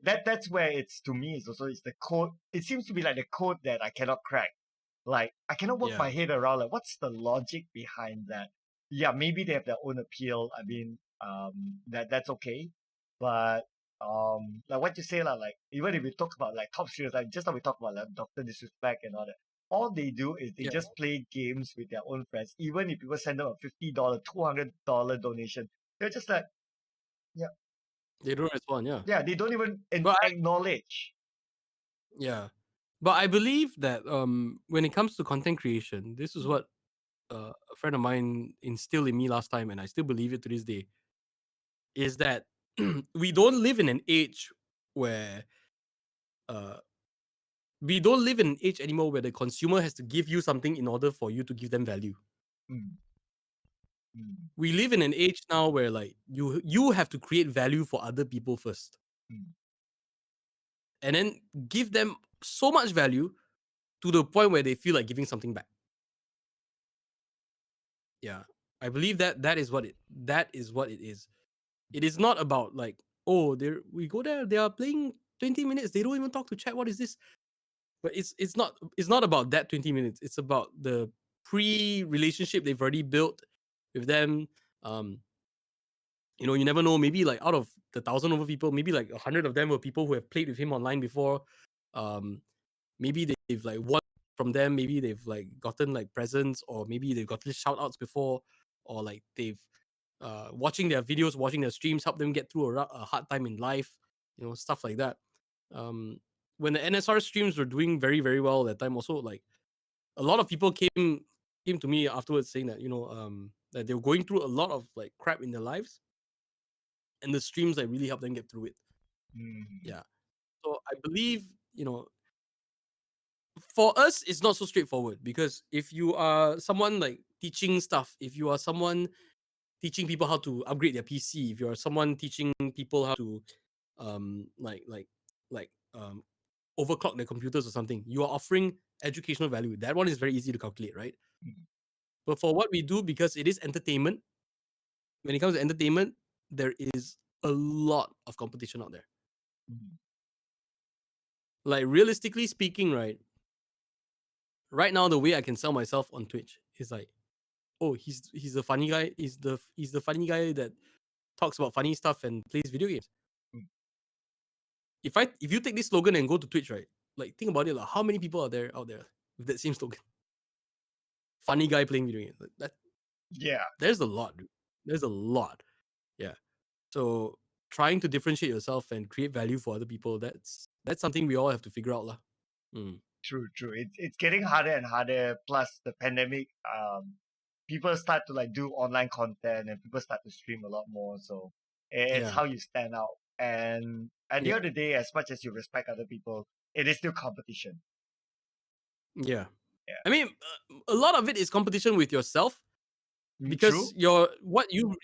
That's where it's, to me, it's the code. It seems to be like the code that I cannot crack. Like I cannot work my head around like what's the logic behind that. Yeah, maybe they have their own appeal. I mean, that's okay. But like what you say, like even if we talk about like top streamers, like just like we talk about like Doctor Disrespect and all that, all they do is they just play games with their own friends. Even if people send them a $50, $200 donation, they're just like, yeah, They don't respond. Yeah. yeah, they don't even acknowledge. Yeah. But I believe that when it comes to content creation, this is what a friend of mine instilled in me last time, and I still believe it to this day, is that we don't live in an age where we don't live in an age anymore where the consumer has to give you something in order for you to give them value. Mm. Mm. We live in an age now where like you have to create value for other people first. Mm. And then give them so much value to the point where they feel like giving something back. Yeah. I believe that is what it is. It is not about like, oh, we go there, they are playing 20 minutes, they don't even talk to chat. What is this? But it's not about that 20 minutes. It's about the pre-relationship they've already built with them. You never know. Maybe like out of the 1,000 over people, maybe like 100 of them were people who have played with him online before. Maybe they've like won from them. Maybe they've like gotten like presents, or maybe they've gotten shout outs before, or like they've watching their videos, watching their streams help them get through a hard time in life. Stuff like that. When the NSR streams were doing very, very well at that time, also like a lot of people came to me afterwards saying that that they were going through a lot of like crap in their lives, and the streams like really helped them get through it. Mm. Yeah. So I believe for us it's not so straightforward, because if you are someone like teaching stuff, if you are someone teaching people how to upgrade their PC, if you are someone teaching people how to like overclock their computers or something, you are offering educational value. That one is very easy to calculate, right? Mm. But for what we do, because it is entertainment, when it comes to entertainment, there is a lot of competition out there. Like realistically speaking, right now the way I can sell myself on Twitch is like, oh, he's the funny guy. He's the funny guy that talks about funny stuff and plays video games. If you take this slogan and go to Twitch, right? Like think about it, like how many people are there out there with that same slogan? Funny guy playing video games. Like, that Yeah. there's a lot, dude. There's a lot. Yeah. So trying to differentiate yourself and create value for other people, that's something we all have to figure out, lah. True. It's getting harder and harder. Plus the pandemic, people start to like do online content and people start to stream a lot more. So it's Yeah. how you stand out. And at the Yeah. end of the day, as much as you respect other people, it is still competition. Yeah. Yeah. I mean, a lot of it is competition with yourself, because what you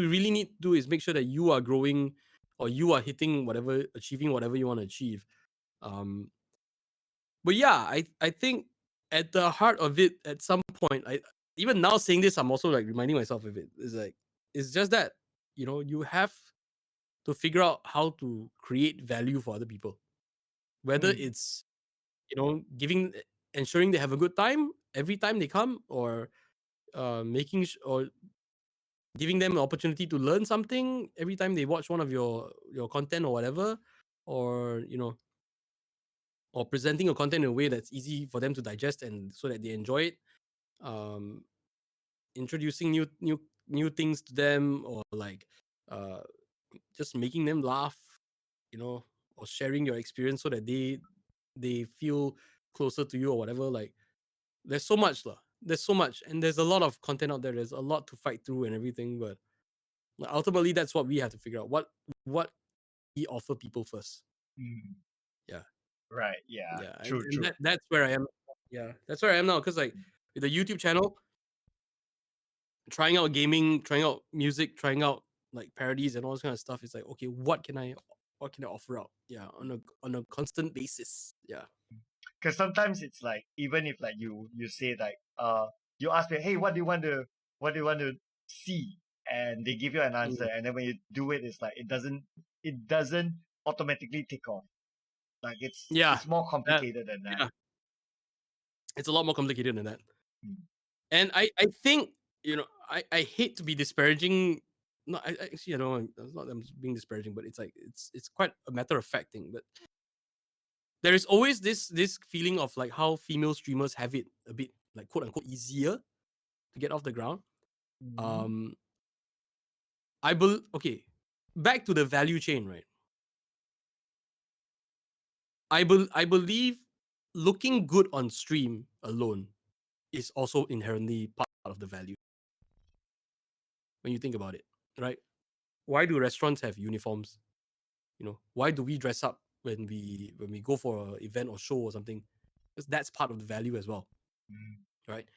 really need to do is make sure that you are growing or you are achieving whatever you want to achieve. But yeah, I think at the heart of it, at some point, even now saying this, I'm also like reminding myself of it. It's just that, you have to figure out how to create value for other people, whether it's ensuring they have a good time every time they come, or or giving them an opportunity to learn something every time they watch one of your content or whatever, or or presenting your content in a way that's easy for them to digest and so that they enjoy it. um Introducing new things to them, or like uh just making them laugh, or sharing your experience so that they feel closer to you or whatever. Like there's so much lah. There's so much, and there's a lot of content out there. There's a lot to fight through and everything, but ultimately that's what we have to figure out. What we offer people first. Yeah. Right. Yeah. Yeah. True. That's where I am. Yeah, that's where I am now, because like with the YouTube channel, trying out gaming, trying out music, trying out like parodies and all this kind of stuff. It's like, okay, what can I offer out? Yeah, on a constant basis. Yeah. Because sometimes it's like, even if like you say like you ask me, hey, what do you want to see, and they give you an answer, and then when you do it, it's like it doesn't automatically take off. Like it's more complicated than that. Yeah. It's a lot more complicated than that. Mm. And I think, I hate to be disparaging. No, I actually, it's not that I'm being disparaging, but it's like it's quite a matter of fact thing. But there is always this feeling of like how female streamers have it a bit like quote unquote easier to get off the ground. Okay, back to the value chain, right? I believe looking good on stream alone is also inherently part of the value. When you think about it, right? Why do restaurants have uniforms? Why do we dress up when we go for an event or show or something? Because that's part of the value as well, right?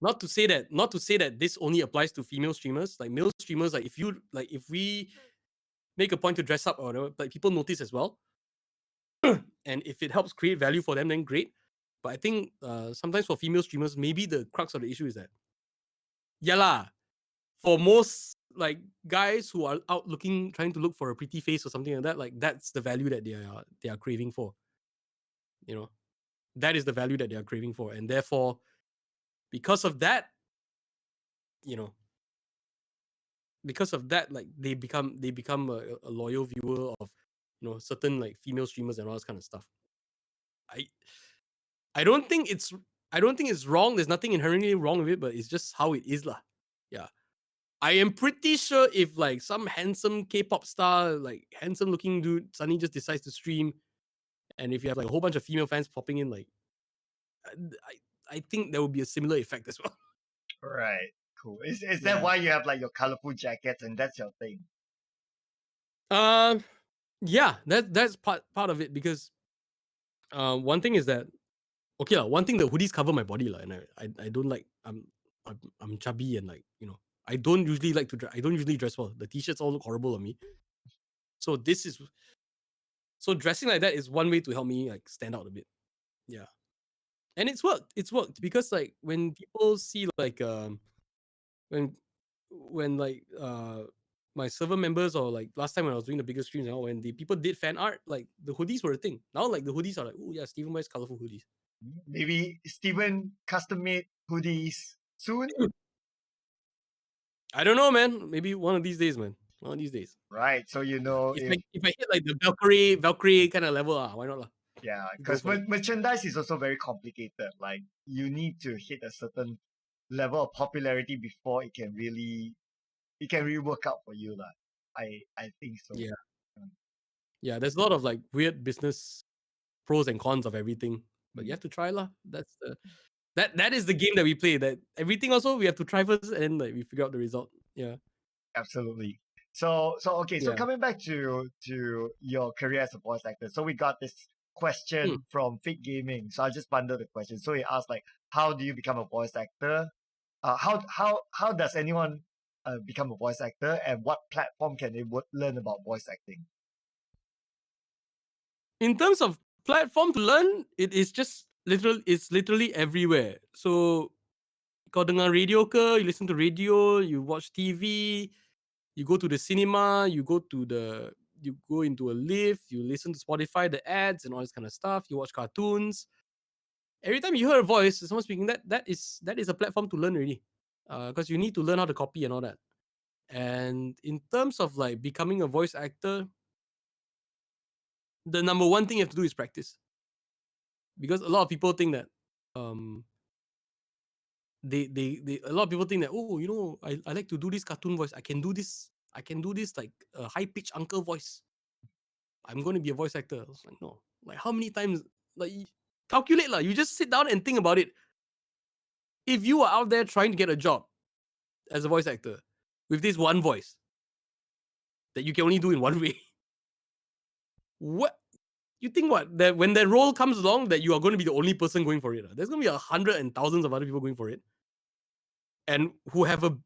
Not to say that this only applies to female streamers. Like male streamers, like if we make a point to dress up or whatever, like people notice as well. And if it helps create value for them, then great. But I think sometimes for female streamers, maybe the crux of the issue is that, for most like guys who are out trying to look for a pretty face or something like that, like that's the value that they are craving for. That is the value that they are craving for, and therefore, because of that, like they become a loyal viewer of certain like female streamers and all this kind of stuff. I don't think it's wrong. There's nothing inherently wrong with it, but it's just how it is lah. Yeah. I am pretty sure if like some handsome K-pop star, like handsome looking dude, suddenly just decides to stream, and if you have like a whole bunch of female fans popping in, like I think there will be a similar effect as well. Right. Cool. Is that why you have like your colorful jackets and that's your thing? Yeah, that's part of it, because one thing is that, okay, one thing, the hoodies cover my body, and I don't like, I'm chubby, and like, I don't usually like to I don't usually dress well. The t-shirts all look horrible on me. So dressing like that is one way to help me like stand out a bit. Yeah. And it's worked. It's worked because like when people see like when like my server members, or like last time when I was doing the bigger streams, when the people did fan art, like the hoodies were a thing. Now like the hoodies are like, oh yeah, Stephen buys colorful hoodies. Maybe Steven custom made hoodies soon, I don't know, man. Maybe one of these days, man. One of these days. right? So you know If if I hit like the Valkyrie kind of level, why not lah? yeah, Go because for it. merchandise is also very complicated. Like you need to hit a certain level of popularity before it can really work out for you, lah. I think so. Yeah. Mm. Yeah, there's a lot of like weird business pros and cons of everything, but you have to try lah. That's the that is the game that we play. That everything also we have to try first, and like we figure out the result. Yeah. Absolutely. So okay. So Yeah. coming back to your career as a voice actor. So we got this question from Fake Gaming. So I just bundle the question. So he asked like, how do you become a voice actor? How does anyone become a voice actor, and what platform can they learn about voice acting? In terms of platform to learn, it's literally everywhere. So kau dengar radio ke, you listen to radio, you watch TV, you go to the cinema, you go into a lift, you listen to Spotify, the ads and all this kind of stuff, you watch cartoons. Every time you hear a voice, someone speaking, that is a platform to learn already. Because you need to learn how to copy and all that. And in terms of like becoming a voice actor, the number one thing you have to do is practice. Because a lot of people think that they a lot of people think that, oh, I like to do this cartoon voice. I can do this like a high pitched uncle voice. I'm going to be a voice actor. I was like, no. Like how many times, like calculate lah. You just sit down and think about it. If you are out there trying to get a job as a voice actor with this one voice that you can only do in one way, what you think that when that role comes along that you are going to be the only person going for it? There's going to be 100 and thousands of other people going for it, and who have a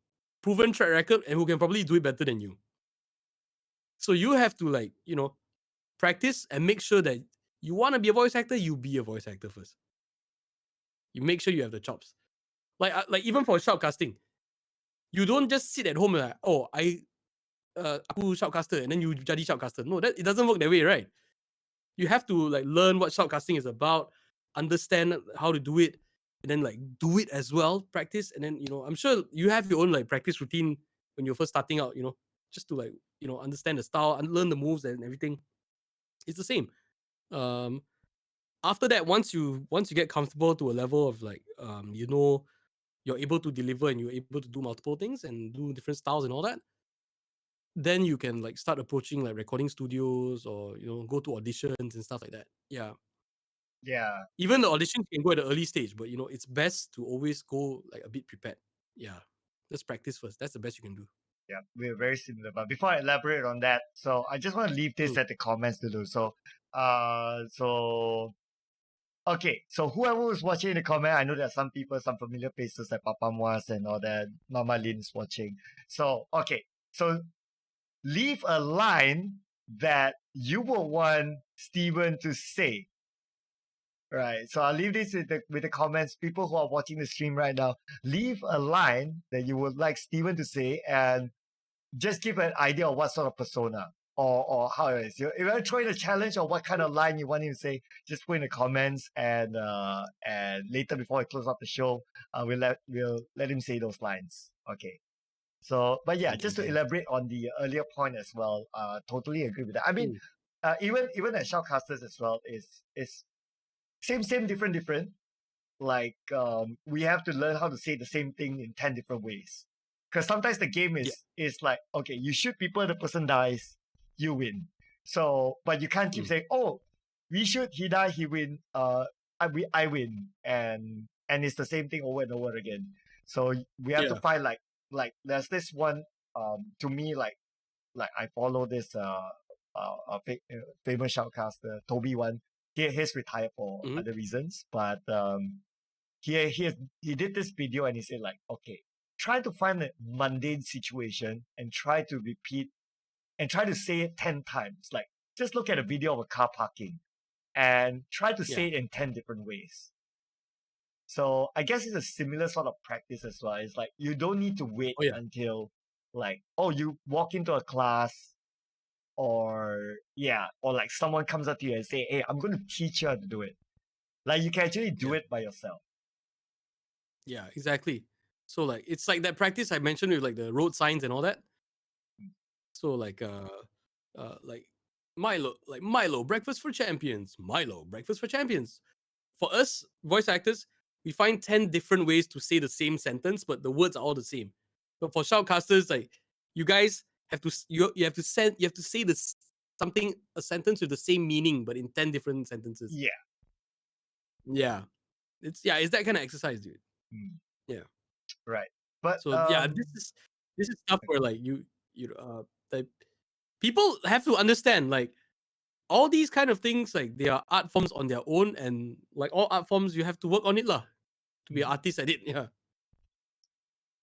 proven track record and who can probably do it better than you. So you have to like, practice and make sure that you want to be a voice actor, you be a voice actor first. You make sure you have the chops. Like even for shoutcasting, you don't just sit at home and like, oh, aku shoutcaster, and then you jadi shoutcaster. No, it doesn't work that way, right? You have to like learn what shoutcasting is about, understand how to do it, and then like do it as well, practice, and then I'm sure you have your own like practice routine when you're first starting out, just to like understand the style and learn the moves and everything. It's the same. After that, once you get comfortable to a level of like you're able to deliver and you're able to do multiple things and do different styles and all that, then you can like start approaching like recording studios or go to auditions and stuff like that. Yeah. Yeah. Even the auditions can go at the early stage, but it's best to always go like a bit prepared. Yeah. Just practice first. That's the best you can do. Yeah, we're very similar. But before I elaborate on that, so I just want to leave this at the comments to do. So, okay. So whoever is watching in the comment, I know there are some people, some familiar faces like Papa Moas and all that. Mama Lin is watching. So, okay. So leave a line that you would want Steven to say. Right. So I'll leave this with the comments. People who are watching the stream right now, leave a line that you would like Steven to say, and just give an idea of what sort of persona or how it is. If you want to try the challenge or what kind of line you want him to say, just put in the comments, and later before I close up the show, we'll let him say those lines. Okay. So, but yeah, just to elaborate on the earlier point as well, totally agree with that. I mean, even as shoutcasters as well is same, different. Like we have to learn how to say the same thing in 10 different ways. Because sometimes the game is like, okay, you shoot people, the person dies, you win. So, but you can't keep saying, oh, we shoot, he die, he win, I win, and it's the same thing over and over again. So we have to find like there's this one to me like I follow this famous shoutcaster, Toby one. He's retired for other reasons, but he did this video and he said like, okay, try to find a mundane situation and try to repeat and try to say it 10 times. Like just look at a video of a car parking and try to say it in 10 different ways. So I guess it's a similar sort of practice as well. It's like you don't need to wait Oh yeah, until like, oh, you walk into a class or like someone comes up to you and say, hey, I'm going to teach you how to do it. Like you can actually do yeah, it by yourself. yeah, exactly. So like it's like that practice I mentioned with like the road signs and all that. So like Milo breakfast for champions, Milo breakfast for champions. For us voice actors, we find 10 different ways to say the same sentence, but the words are all the same. But for shoutcasters, like you guys have to you have to say this something a sentence with the same meaning, but in 10 different sentences. Yeah. Yeah, it's that kind of exercise, dude. Mm, Yeah. right. But So yeah, this is stuff where like the people have to understand like all these kind of things like they are art forms on their own, and like all art forms you have to work on it lah to be an artist at it. Yeah.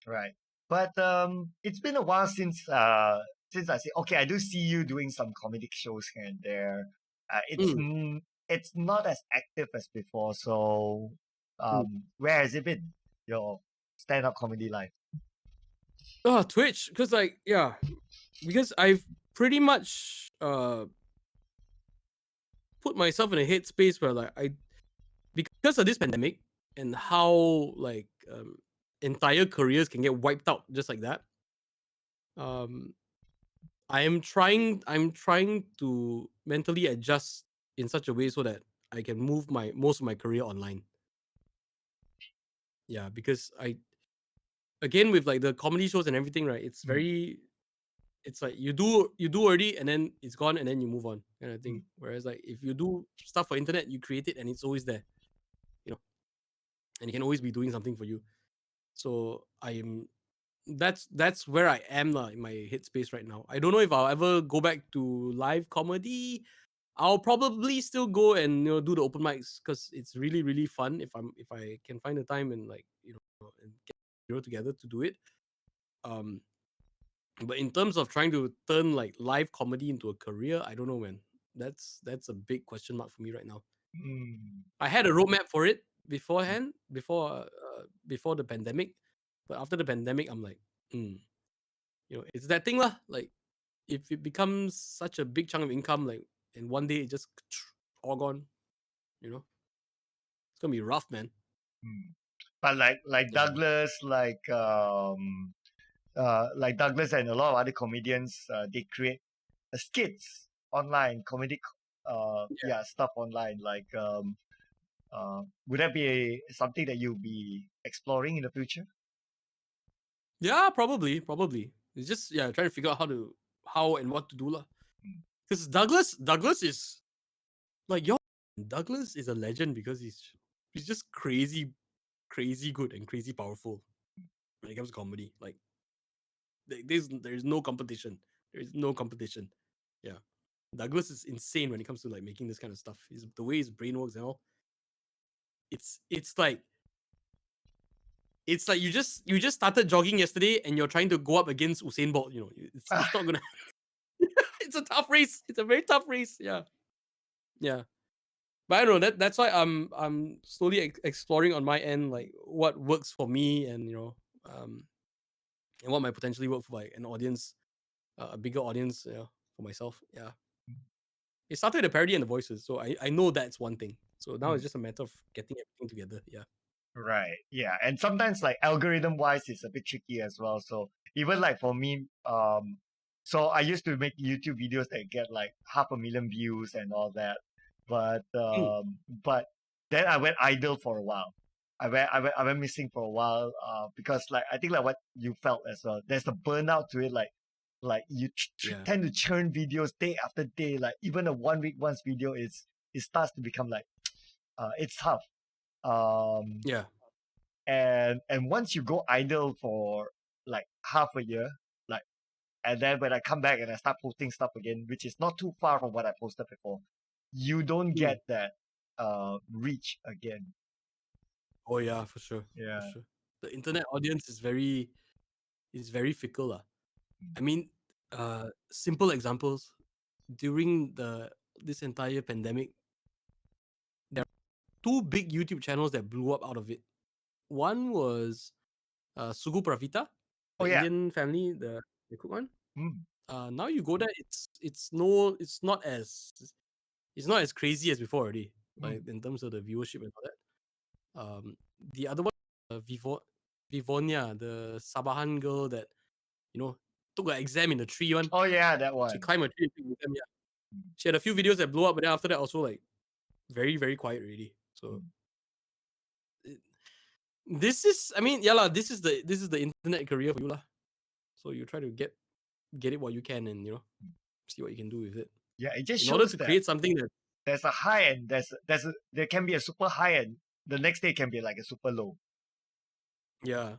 right. But it's been a while since I say okay, I do see you doing some comedic shows here and there. Mm, It's not as active as before. So mm. where has it been? Your stand up comedy life? Oh, Twitch, because like yeah, because I've pretty much put myself in a headspace where like I because of this pandemic and how like entire careers can get wiped out just like that. Um, I'm trying to mentally adjust in such a way so that I can move my most of my career online. Yeah, because I again with like the comedy shows and everything, right? Mm, It's like you do already and then it's gone and then you move on kind of mm, thing. Whereas like if you do stuff for internet, you create it and it's always there, you know, and it can always be doing something for you. So that's where I am in my headspace right now. I don't know if I'll ever go back to live comedy. I'll probably still go and do the open mics because it's really really fun if I can find the time and like and get together to do it. Um, but in terms of trying to turn like live comedy into a career, I don't know, man. That's a big question mark for me right now. mm, I had a roadmap for it beforehand, before the pandemic, but after the pandemic, I'm like, it's that thing lah. Like, if it becomes such a big chunk of income, like, and one day it just all gone, it's gonna be rough, man. mm. But like Yeah, Douglas, like Douglas and a lot of other comedians, they create skits online, comedic stuff online. Like would that be something that you'll be exploring in the future? yeah, probably. It's just trying to figure out how and what to do lah. Mm. Because Douglas is like Douglas is a legend because he's just crazy, crazy good and crazy powerful when it comes to comedy. Like there's no competition. There's no competition. Yeah. Douglas is insane when it comes to like making this kind of stuff. The way his brain works and all. It's like you just started jogging yesterday and you're trying to go up against Usain Bolt. It's not gonna. It's a tough race. It's a very tough race. Yeah, yeah. But I don't know. That's why I'm slowly exploring on my end like what works for me and what might potentially work for like an audience, a bigger audience. For myself. Yeah. It started with the parody and the voices, so I know that's one thing. So now it's Mm. just a matter of getting everything together. Yeah. Right. Yeah. And sometimes like algorithm wise it's a bit tricky as well. So even like for me, so I used to make YouTube videos that get like 500,000 views and all that. Mm, But then I went idle for a while. I went missing for a while, because like I think like what you felt as well. There's a burnout to it, like you yeah. tend to churn videos day after day. Like even a 1 week once video it starts to become like it's tough. Um Yeah. and once you go idle for like half a year, like, and then when I come back and I start posting stuff again, which is not too far from what I posted before, you don't Mm. get that reach again. Oh yeah, for sure. For Yeah. sure. The internet audience is very fickle. I mean, simple examples. During this entire pandemic, there are two big YouTube channels that blew up out of it. One was Sugu Pravita, Oh the yeah. Indian family, the cook one. Mm. Now you go there, it's not as crazy as before already. Like Mm. in terms of the viewership and all that. The other one, Vivonia, the Sabahan girl that took an exam in the tree one. Oh yeah, that She one. climbed a tree and took an exam. Yeah, Mm. she had a few videos that blew up, but then after that also like very very quiet already. So Mm. this is, I mean, yeah lah. This is the internet career for you lah. So you try to get it what you can, and see what you can do with it Yeah, it just in order shows to that create something that there's a high and there can be a super high and the next day can be like a super low. yeah.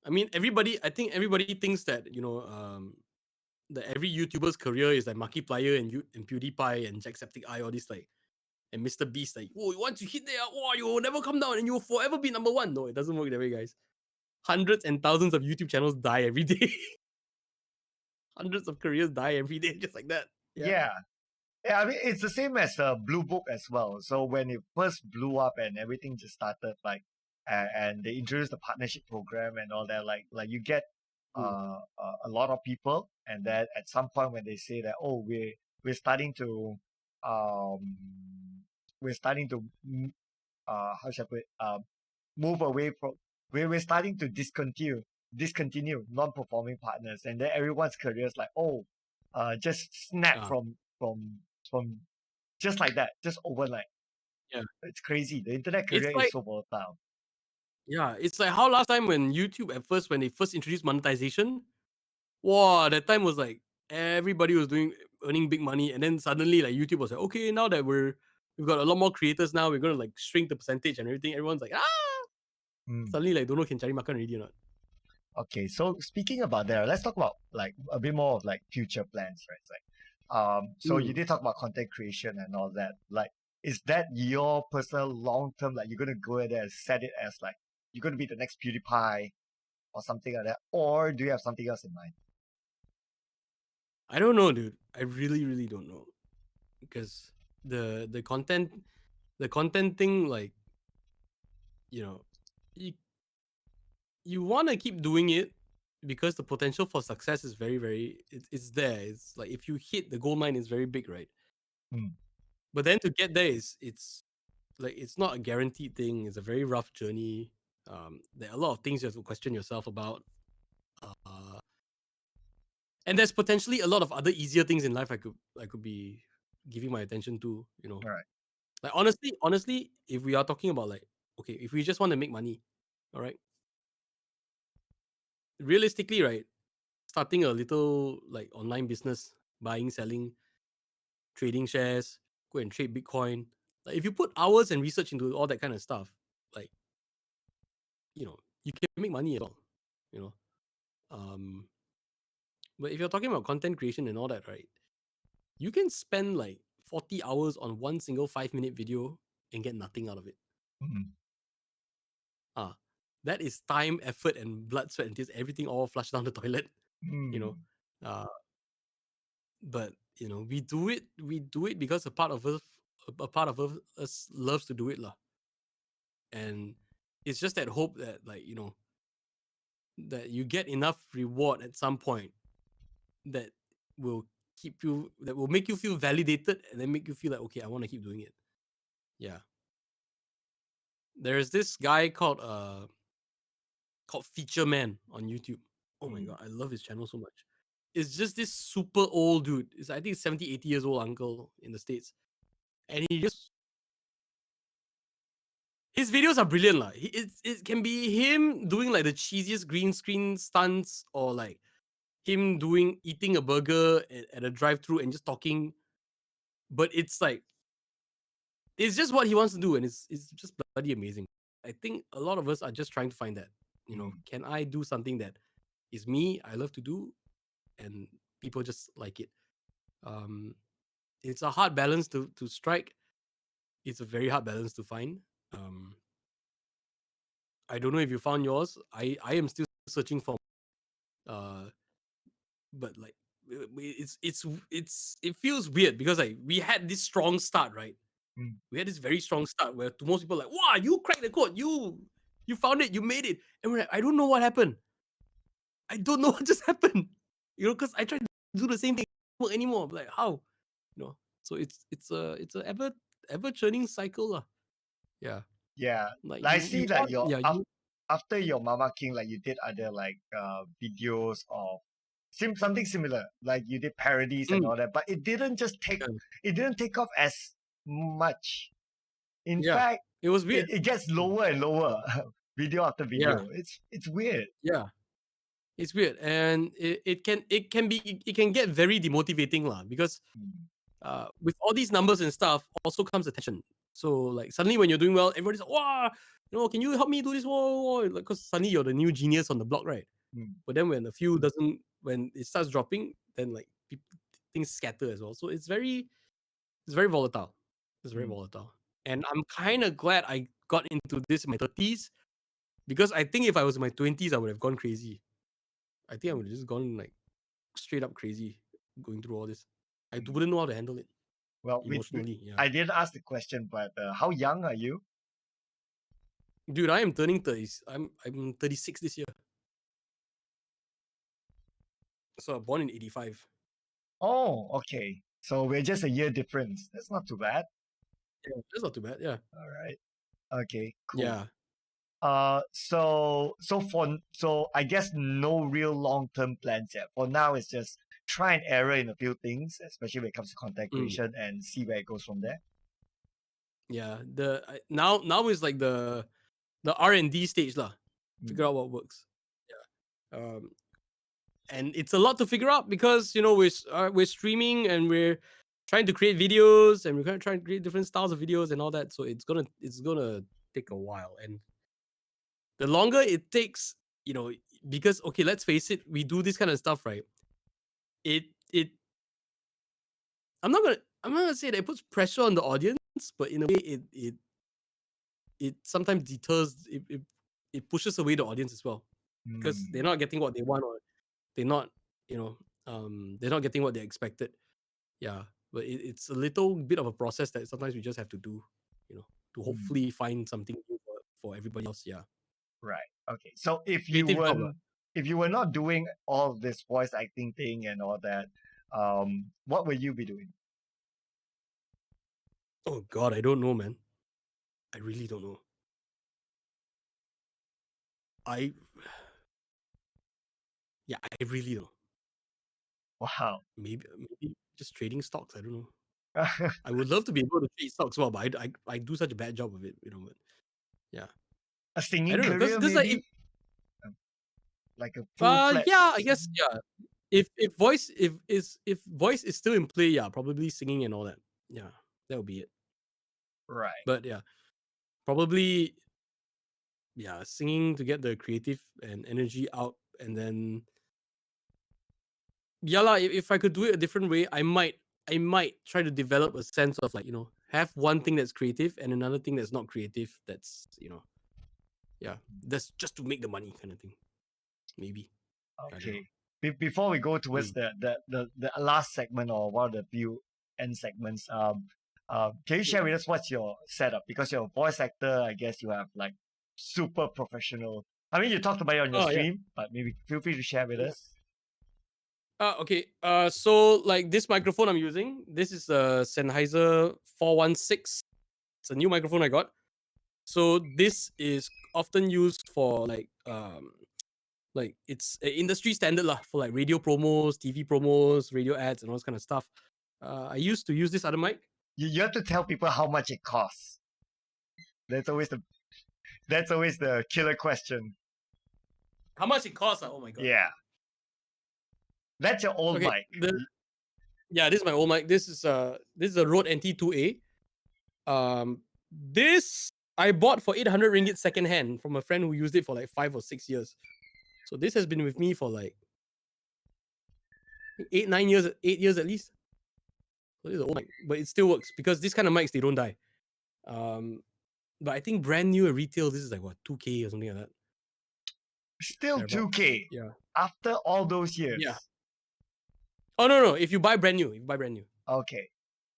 I mean, I think everybody thinks that that every YouTuber's career is like Markiplier and PewDiePie and Jacksepticeye, all these like, and Mr. Beast, like, oh, once you hit there, oh, you will never come down and you will forever be number one. No, it doesn't work that way, guys. Hundreds and thousands of YouTube channels die every day. Hundreds of careers die every day, just like that. Yeah. Yeah, I mean it's the same as Blue Book as well. So when it first blew up and everything just started like, and they introduced the partnership program and all that, like you get Mm. a lot of people, and then at some point when they say that, oh, we're starting to um we're starting to how should I put it, move away from, we're starting to discontinue non-performing partners, and then everyone's career is like, oh, just snap Ah, from just like that, just overnight. yeah. It's crazy. The internet It's career is like, so volatile. yeah, it's like how last time when YouTube at first, when they first introduced monetization, wow, that time was like everybody was earning big money, and then suddenly like YouTube was like, okay, now that we've got a lot more creators now, we're gonna like shrink the percentage and everything. Everyone's like, Mm. suddenly like don't know can cari makan already or not. Okay, so speaking about that, let's talk about like a bit more of like future plans, right? It's like, so you Mm. did talk about content creation and all that. Like, is that your personal long term? Like, you're gonna go there and set it as like you're gonna be the next PewDiePie or something like that, or do you have something else in mind? I don't know, dude. I really, really don't know, because the content thing, like, you you want to keep doing it because the potential for success is very, very, it's there. It's like if you hit the gold mine, it's very big, right? Mm. But then to get there it's like it's not a guaranteed thing. It's a very rough journey. There are a lot of things you have to question yourself about. Uh, and there's potentially a lot of other easier things in life I could be giving my attention to. All right. Like honestly, if we are talking about like, okay, if we just want to make money, all right, realistically, right, starting a little like online business, buying, selling, trading shares, go and trade Bitcoin. Like if you put hours and research into all that kind of stuff, like you can make money at all, you know. Um, but if you're talking about content creation and all that, right, you can spend like 40 hours on one single 5-minute video and get nothing out of it. Mm. Ah, that is time, effort, and blood, sweat, and tears. Everything all flushed down the toilet, you know. Mm. Uh, but we do it because a part of us loves to do it, lah. And it's just that hope that, like, that you get enough reward at some point that will that will make you feel validated, and then make you feel like, okay, I want to keep doing it. Yeah. There's this guy called Feature Man on YouTube. Oh my Mm. god, I love his channel so much. It's just this super old dude. I think 70, 80 years old uncle in the States. And his videos are brilliant. Lah. It can be him doing like the cheesiest green screen stunts, or like him eating a burger at a drive-through and just talking. But it's like, it's just what he wants to do, and it's just bloody amazing. I think a lot of us are just trying to find that. Mm. Can I do something that is me, I love to do, and people just like it? Um, it's a hard balance to strike. It's a very hard balance to find. Um, I don't know if you found yours. I am still searching for. Uh, but like, it feels weird because like we had this strong start, right? Mm. We had this very strong start where to most people like, wow, you cracked the code, you you found it, you made it. And we're like, I don't know what happened. I don't know what just happened. Because I tried to do the same thing, it doesn't work anymore. I'm like, how? So it's a ever churning cycle lah. Yeah. Yeah. Like Like I you see that want, yeah, you after your Mamak King, like you did other like videos of something similar. Like you did parodies and mm, all that, but it didn't take off as much. In yeah. fact, It was weird. it gets lower and lower video after Yeah. video. It's weird. Yeah. It's weird. And it can get very demotivating lah, because with all these numbers and stuff also comes attention. So like suddenly when you're doing well, everybody's like, wow, can you help me do this? Whoa. Like, because suddenly you're the new genius on the block, right? Mm. But then when when it starts dropping, then like things scatter as well. So it's very volatile. It's very Mm. volatile. And I'm kind of glad I got into this in my 30s, because I think if I was in my 20s, I would have gone crazy. I think I would have just gone like straight up crazy going through all this. I wouldn't know how to handle it Well, emotionally. Yeah. I didn't ask the question, but how young are you? Dude, I am turning 30s. I'm 36 this year. So I'm born in 85. Oh, okay. So we're just a year difference. That's not too bad. Yeah, that's not too bad. Yeah. All right. Okay, cool. Yeah. So I guess no real long-term plans yet. For now, it's just try and error in a few things, especially when it comes to content creation, and see where it goes from there. Yeah. Now is like the R&D stage lah. Figure out what works. Yeah. And it's a lot to figure out, because we're streaming and we're trying to create videos, and we're going to try and create different styles of videos and all that. So it's gonna take a while, and the longer it takes, because okay, let's face it, we do this kind of stuff, right? I'm not gonna say that it puts pressure on the audience, but in a way, it sometimes deters. It pushes away the audience as well, because they're not getting what they want, or they're not, they're not getting what they expected. Yeah, but it's a little bit of a process that sometimes we just have to do, to hopefully find something new for everybody else. Yeah. Right. Okay. So if you were not doing all of this voice acting thing and all that, what will you be doing? Oh God, I don't know, man. I really don't know. I really don't. Wow. Maybe just trading stocks. I don't know. I would love to be able to trade stocks well, but I do such a bad job of it, But yeah, A singing I don't know, career, because maybe? Like a full-fledged yeah, I guess If voice is still in play, yeah, probably singing and all that. Yeah, that would be it. Right. But yeah, probably singing to get the creative and energy out, and then if I could do it a different way, I might try to develop a sense of like, have one thing that's creative and another thing that's not creative, that's that's just to make the money kind of thing, maybe. Okay. Before we go towards the last segment, or one of the few end segments, can you share with us what's your setup? Because you're a voice actor, I guess you have like super professional. I mean, you talked about it on your stream, but maybe feel free to share with us. Okay. So like this microphone I'm using, this is a Sennheiser 416. It's a new microphone I got. So this is often used for like it's an industry standard lah, for like radio promos, TV promos, radio ads, and all this kind of stuff. I used to use this other mic. You have to tell people how much it costs. That's always the killer question. How much it costs? Oh my God. Yeah. That's your old mic. This is my old mic. This is a Rode NT2A. This I bought for 800 ringgit secondhand from a friend who used it for like 5 or 6 years. So this has been with me for like 8 years at least. So this is an old mic, but it still works, because this kind of mics, they don't die. But I think brand new at retail, this is like what, 2K or something like that. Still 2K. Yeah. After all those years. Yeah. Oh no! If you buy brand new, Okay,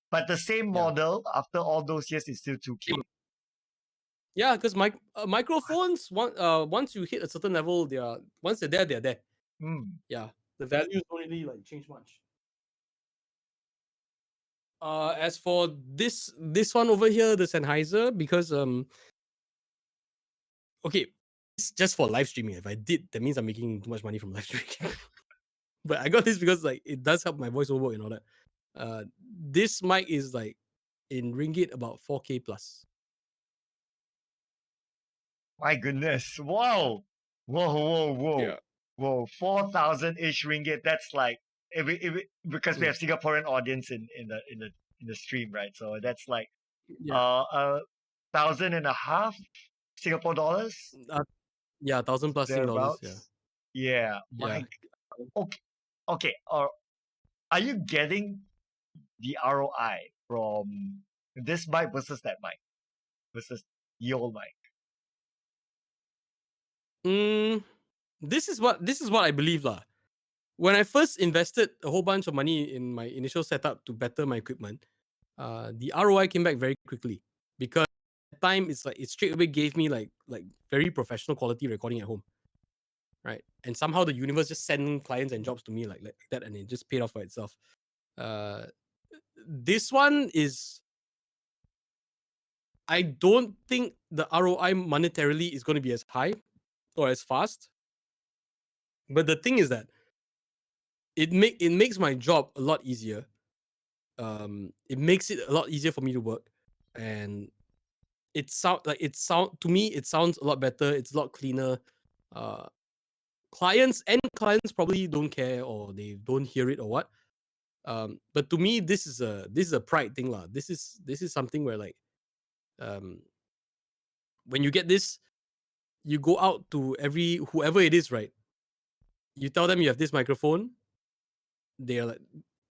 but the same model after all those years is still 2K. Yeah, because microphones, once you hit a certain level, once they're there, they're there. Mm. Yeah, the values don't really like change much. As for this one over here, the Sennheiser, because okay, it's just for live streaming. If I did, that means I'm making too much money from live streaming. But I got this because like it does help my voiceover work and all that. This mic is like in ringgit about 4K plus. My goodness. Whoa. Whoa, whoa, whoa. Yeah. Whoa. 4,000-ish ringgit. That's like because we Mm. have Singaporean audience in the stream, right? So that's like Yeah. 1,500 Singapore dollars Yeah, 1,000 plus Sing dollars. Yeah. thereabouts. Yeah. Yeah. Okay. Okay. Are you getting the ROI from this mic versus that mic versus the old mic? This is what I believe lah. When I first invested a whole bunch of money in my initial setup to better my equipment, the ROI came back very quickly because at the time it's like it straight away gave me like very professional quality recording at home, right? And somehow the universe just sent clients and jobs to me like that, and it just paid off by itself. This one is, I don't think the ROI monetarily is going to be as high or as fast. But the thing is that it makes my job a lot easier. It makes it a lot easier for me to work, and to me it sounds a lot better. It's a lot cleaner. Uh, clients probably don't care or they don't hear it or what. But to me, this is a pride thing lah. This is something where like, when you get this, you go out to whoever it is, right? You tell them you have this microphone. They're like,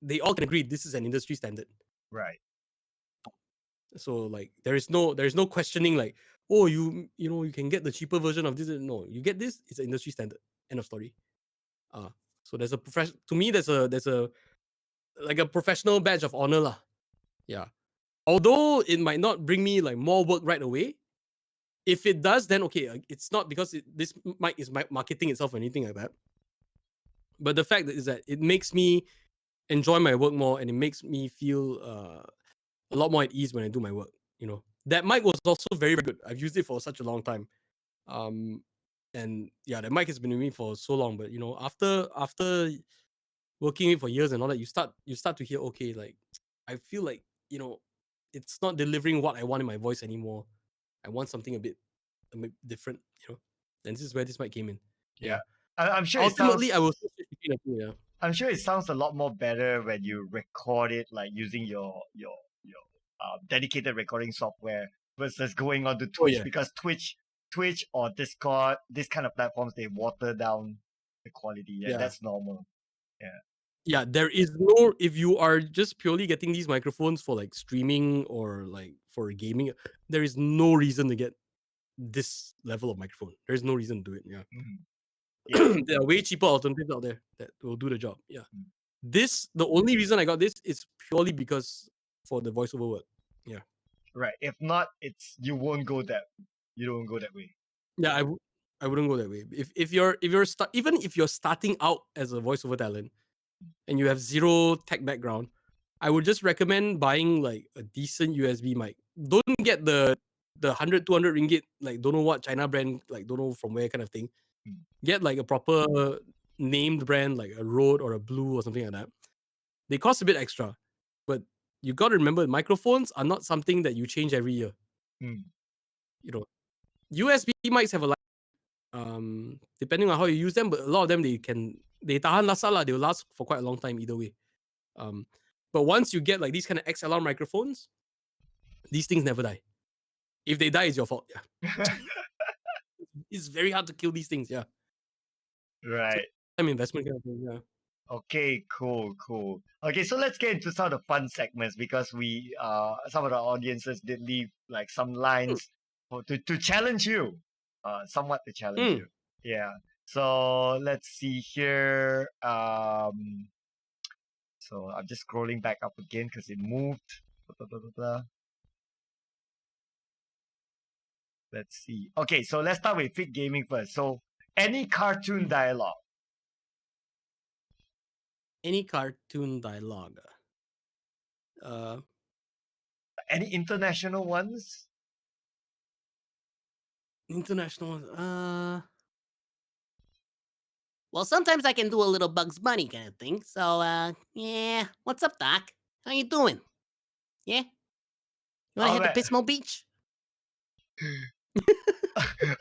they all can agree this is an industry standard. Right. So like there is no questioning like, oh, you know you can get the cheaper version of this. No, you get this. It's an industry standard. End of story. So there's a to me there's a like a professional badge of honor lah. Yeah. Although it might not bring me like more work right away, if it does, then okay, it's not because this mic is marketing itself or anything like that. But the fact is that it makes me enjoy my work more, and it makes me feel a lot more at ease when I do my work. You know, that mic was also very, very good. I've used it for such a long time. And yeah, that mic has been with me for so long. But you know, after working it for years and all that, you start to hear, okay, like I feel like, you know, it's not delivering what I want in my voice anymore. I want something a bit different, you know. And this is where this mic came in. Yeah. I'm sure Ultimately, it I sounds, will switch between the two. Yeah. I'm sure it sounds a lot more better when you record it like using your dedicated recording software versus going onto Oh Twitch, yeah. because Twitch or Discord, this kind of platforms, they water down the quality. Yeah, Yeah. that's normal. Yeah, there is no, if you are just purely getting these microphones for like streaming or like for gaming, there is no reason to get this level of microphone. There's no reason to do it. Yeah. Mhm. Yeah. There are way cheaper alternatives out there that will do the job. Yeah. Mm. The only reason I got this is purely because for the voiceover work. Yeah. Right. If not, you don't go that way. Yeah, I wouldn't go that way. If you're even if you're starting out as a voiceover talent and you have zero tech background, I would just recommend buying like a decent USB mic. Don't get the 100 200 ringgit like don't know what China brand, like don't know from where kind of thing. Mm. Get like a proper named brand like a Rode or a Blue or something like that. They cost a bit extra, but you got to remember microphones are not something that you change every year. Mm. You know, USB mics have a life, depending on how you use them, but a lot of them they tahan lasa lah. They will last for quite a long time either way. But once you get like these kind of XLR microphones, these things never die. If they die, it's your fault. Yeah, it's very hard to kill these things. Yeah, Right. time investment kind of thing. Yeah. Okay, cool. Okay, so let's get into some of the fun segments, because we some of the audiences did leave like some lines to challenge you. Somewhat to challenge you. Yeah. So let's see here. So I'm just scrolling back up again because it moved. Blah, blah, blah, blah, blah. Let's see. Okay, so let's start with Fit Gaming first. So, any cartoon dialogue? Any cartoon dialogue? Any international ones? International. Well, sometimes I can do a little Bugs Bunny kind of thing. So, yeah. What's up, Doc? How you doing? Yeah? You want to Oh, head man. to Pismo Beach?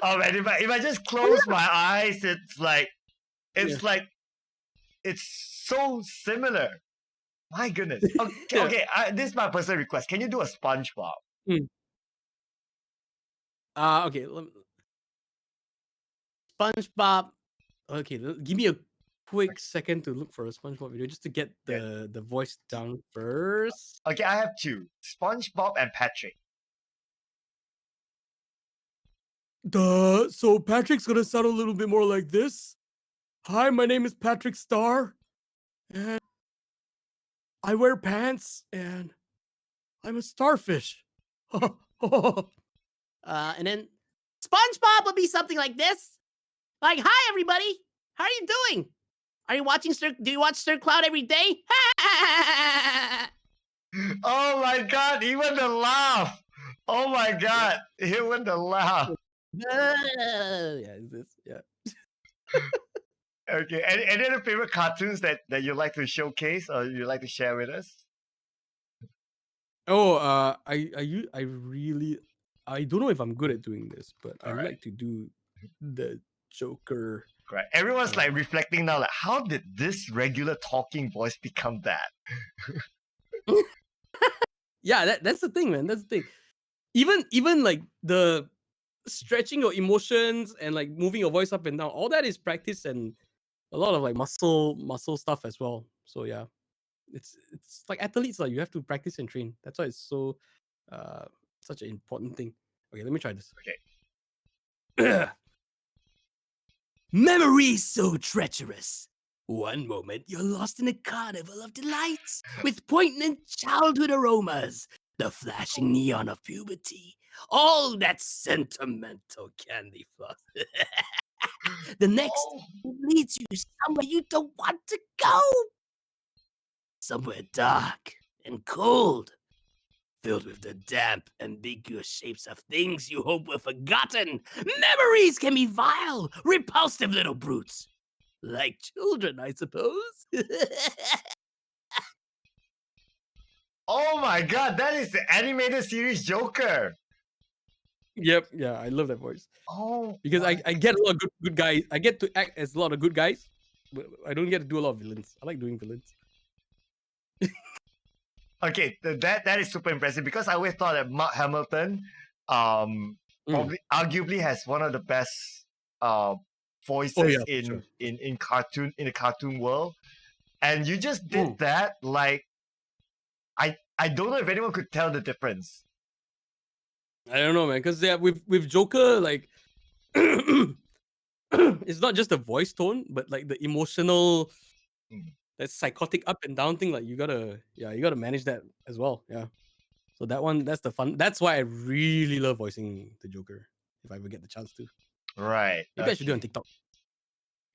Oh man, if I just close my eyes, it's like it's so similar. My goodness. Okay, Yeah. okay. This is my personal request. Can you do a SpongeBob? Okay. SpongeBob. Okay, give me a quick second to look for a SpongeBob video just to get the voice down first. Okay, I have two: SpongeBob and Patrick. So Patrick's gonna sound a little bit more like this. Hi, my name is Patrick Star, and I wear pants, and I'm a starfish. And then SpongeBob would be something like this. Like, hi, everybody. How are you doing? Are you watching Do you watch Sir Cloud every day? Oh my god, even the laugh. Oh my god, even the laugh. Yeah, is this? Yeah. Okay, any other favorite cartoons that you like to showcase or you like to share with us? Oh, I don't know if I'm good at doing this, but I Alright. like to do the Joker. Right. Everyone's like reflecting now, like, how did this regular talking voice become that? Yeah, that's the thing, man. That's the thing. Even like the stretching your emotions and like moving your voice up and down, all that is practice and a lot of like muscle stuff as well. So yeah, it's like athletes, like you have to practice and train. That's why it's so such an important thing. Okay, let me try this. Okay. Memories so treacherous. One moment you're lost in a carnival of delights with poignant childhood aromas, the flashing neon of puberty, all that sentimental candy floss. The next leads you somewhere you don't want to go. Somewhere dark and cold, filled with the damp, ambiguous shapes of things you hope were forgotten. Memories can be vile, repulsive little brutes. Like children, I suppose. Oh my god, that is the animated series Joker. Yep, yeah, I love that voice. Oh, Because I get a lot of good guys. I get to act as a lot of good guys, but I don't get to do a lot of villains. I like doing villains. okay. That is super impressive because I always thought that Mark Hamilton, probably arguably has one of the best voices in the cartoon world, and you just did that. Like, I don't know if anyone could tell the difference. I don't know, man. Because yeah, with Joker, like it's not just the voice tone, but like the emotional, that psychotic up and down thing. Like you gotta manage that as well. Yeah. So that's the fun. That's why I really love voicing the Joker. If I ever get the chance to, Right. maybe I should do it on TikTok.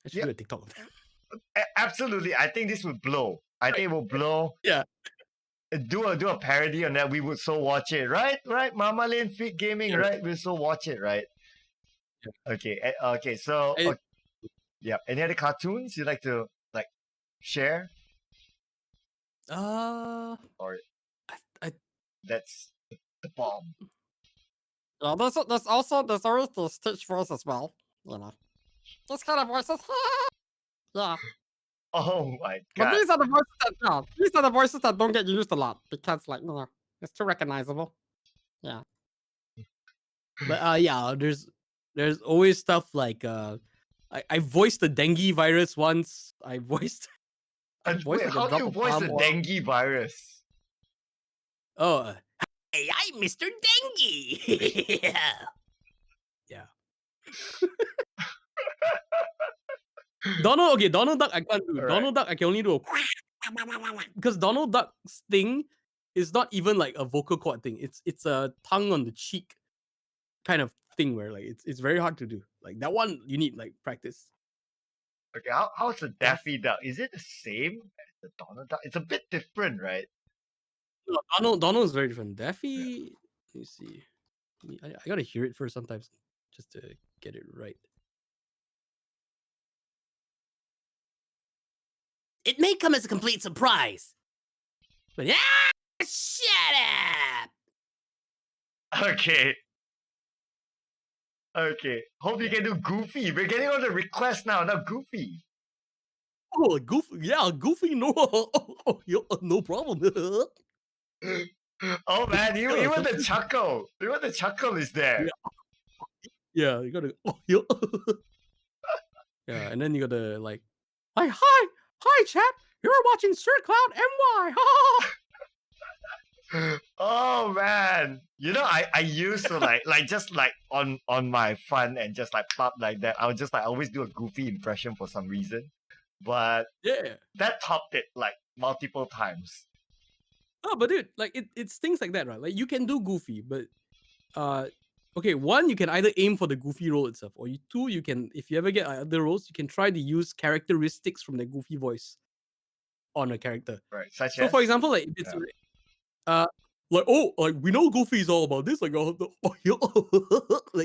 I should do a TikTok of that. Absolutely. I think this would blow. I think it will blow. Yeah. Do a parody on that. We would so watch it, right? Mama Lane Fit Gaming, right? We'll so watch it, right? Yeah. Okay. Okay. So, yeah. Any other cartoons you'd like to share? I That's the bomb. Yeah, there's always the Stitch voice as well. You know, this kind of voices. Yeah, Oh my but god. these are the voices that don't get used a lot because, like, it's too recognizable. Yeah. But yeah, there's always stuff like I voiced the dengue virus once. I voiced Wait, like, how do you voice the dengue virus? Oh, Hey, I'm Mr. Dengue. yeah. Donald Duck I can't do. Alright. Donald Duck I can only do a because Donald Duck's thing is not even like a vocal cord thing. It's a tongue on the cheek kind of thing where like it's very hard to do. Like that one, you need like practice. Okay, how's the Daffy Duck? Is it the same as the Donald Duck? It's a bit different, right? No, Donald is very different. Daffy, let me see. I gotta hear it first sometimes just to get it right. It may come as a complete surprise, but shut up! Okay. Okay. Hope you can do Goofy. We're getting all the requests now. Now Goofy. Oh, Goofy, yeah, Goofy, no, no problem. Oh man, even the chuckle. Even the chuckle is there. Yeah, you gotta. Yeah, and then you gotta like, hi, chat. You're watching Sir Cloud MY. Oh man. You know, I used to like just like on my fun and just like pop like that. I would just like always do a Goofy impression for some reason. But Yeah. that topped it like multiple times. Oh, but dude, like it's things like that, right? Like you can do Goofy, but okay, one, you can either aim for the Goofy role itself, or two, you can, if you ever get other roles, you can try to use characteristics from the Goofy voice on a character. Right. Such So as for example, like if it's like, oh, like we know Goofy is all about this, like like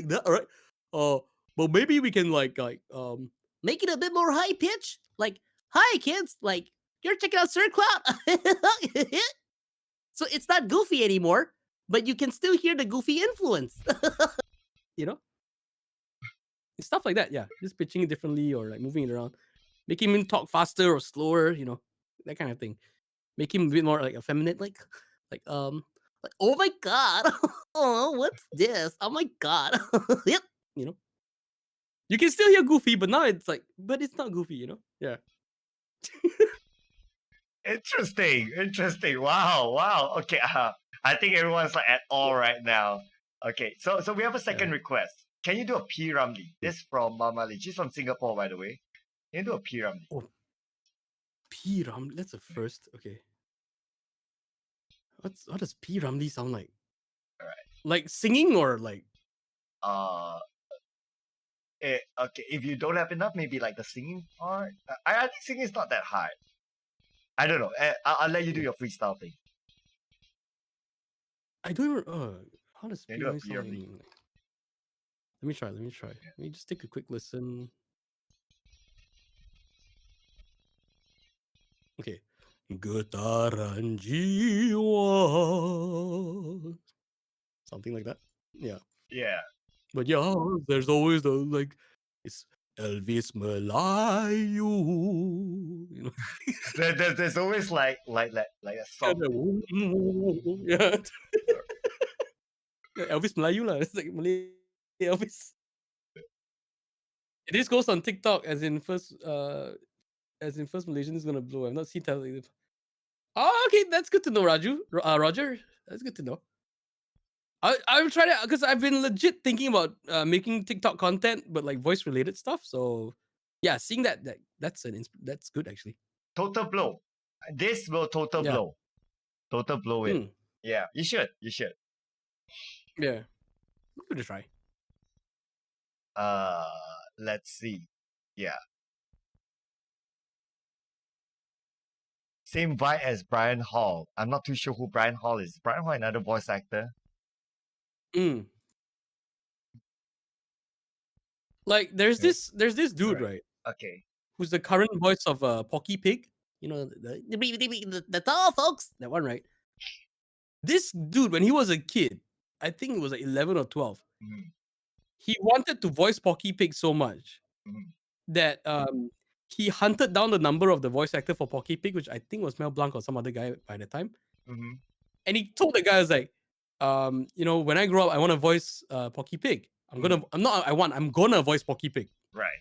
that, all right? But maybe we can like Make it a bit more high pitch. Like, hi kids, like you're checking out Sir Cloud. So it's not Goofy anymore, but you can still hear the Goofy influence. you know, stuff like that. Yeah, just pitching it differently or like moving it around, making him talk faster or slower. You know, that kind of thing. Make him a bit more like effeminate, like oh my god, oh what's this? Oh my god, yep. You know, you can still hear Goofy, but now it's like, but it's not Goofy. You know, yeah. Interesting. Wow. Okay. I think everyone's like at all right now. Okay. So we have a second request. Can you do a P Ramli? This from Mama Lee. She's from Singapore, by the way. Can you do a P Ramli? Oh, P Ramli. That's a first. Okay. What does P Ramli sound like? All right. Like singing or like? Okay. If you don't have enough, maybe like the singing part. I think singing is not that hard. I don't know. I'll let you do your freestyle thing. I don't even. How does P Can you do a Ramli P sound? Ramli? Let me try. Let me just take a quick listen. Okay. Getaran jiwa. Something like that. Yeah. Yeah. But yeah, there's always the like, it's Elvis Melayu. You know. There's always like a song. Yeah. Elvis Melayu lah. It's like Malay Elvis. This goes on TikTok as in first Malaysian is gonna blow. I've not seen that. Oh, okay, that's good to know, Roger. That's good to know. I'll try to, because I've been legit thinking about making TikTok content, but like voice related stuff. So yeah, seeing that's good actually. Total blow. This will total blow. Total blow it. Yeah, you should. Yeah, give it a try. Let's see. Yeah. Same vibe as Brian Hall. I'm not too sure who Brian Hall is. Brian Hall, another voice actor. Like there's this dude, right? Okay. Who's the current voice of Porky Pig? You know, the tall folks. That one, right? This dude, when he was a kid, I think it was like 11 or 12. He wanted to voice Porky Pig so much that he hunted down the number of the voice actor for Porky Pig, which I think was Mel Blanc or some other guy by the time. And he told the guy, I was like, you know, when I grow up, I want to voice Porky Pig. I'm gonna voice Porky Pig. Right.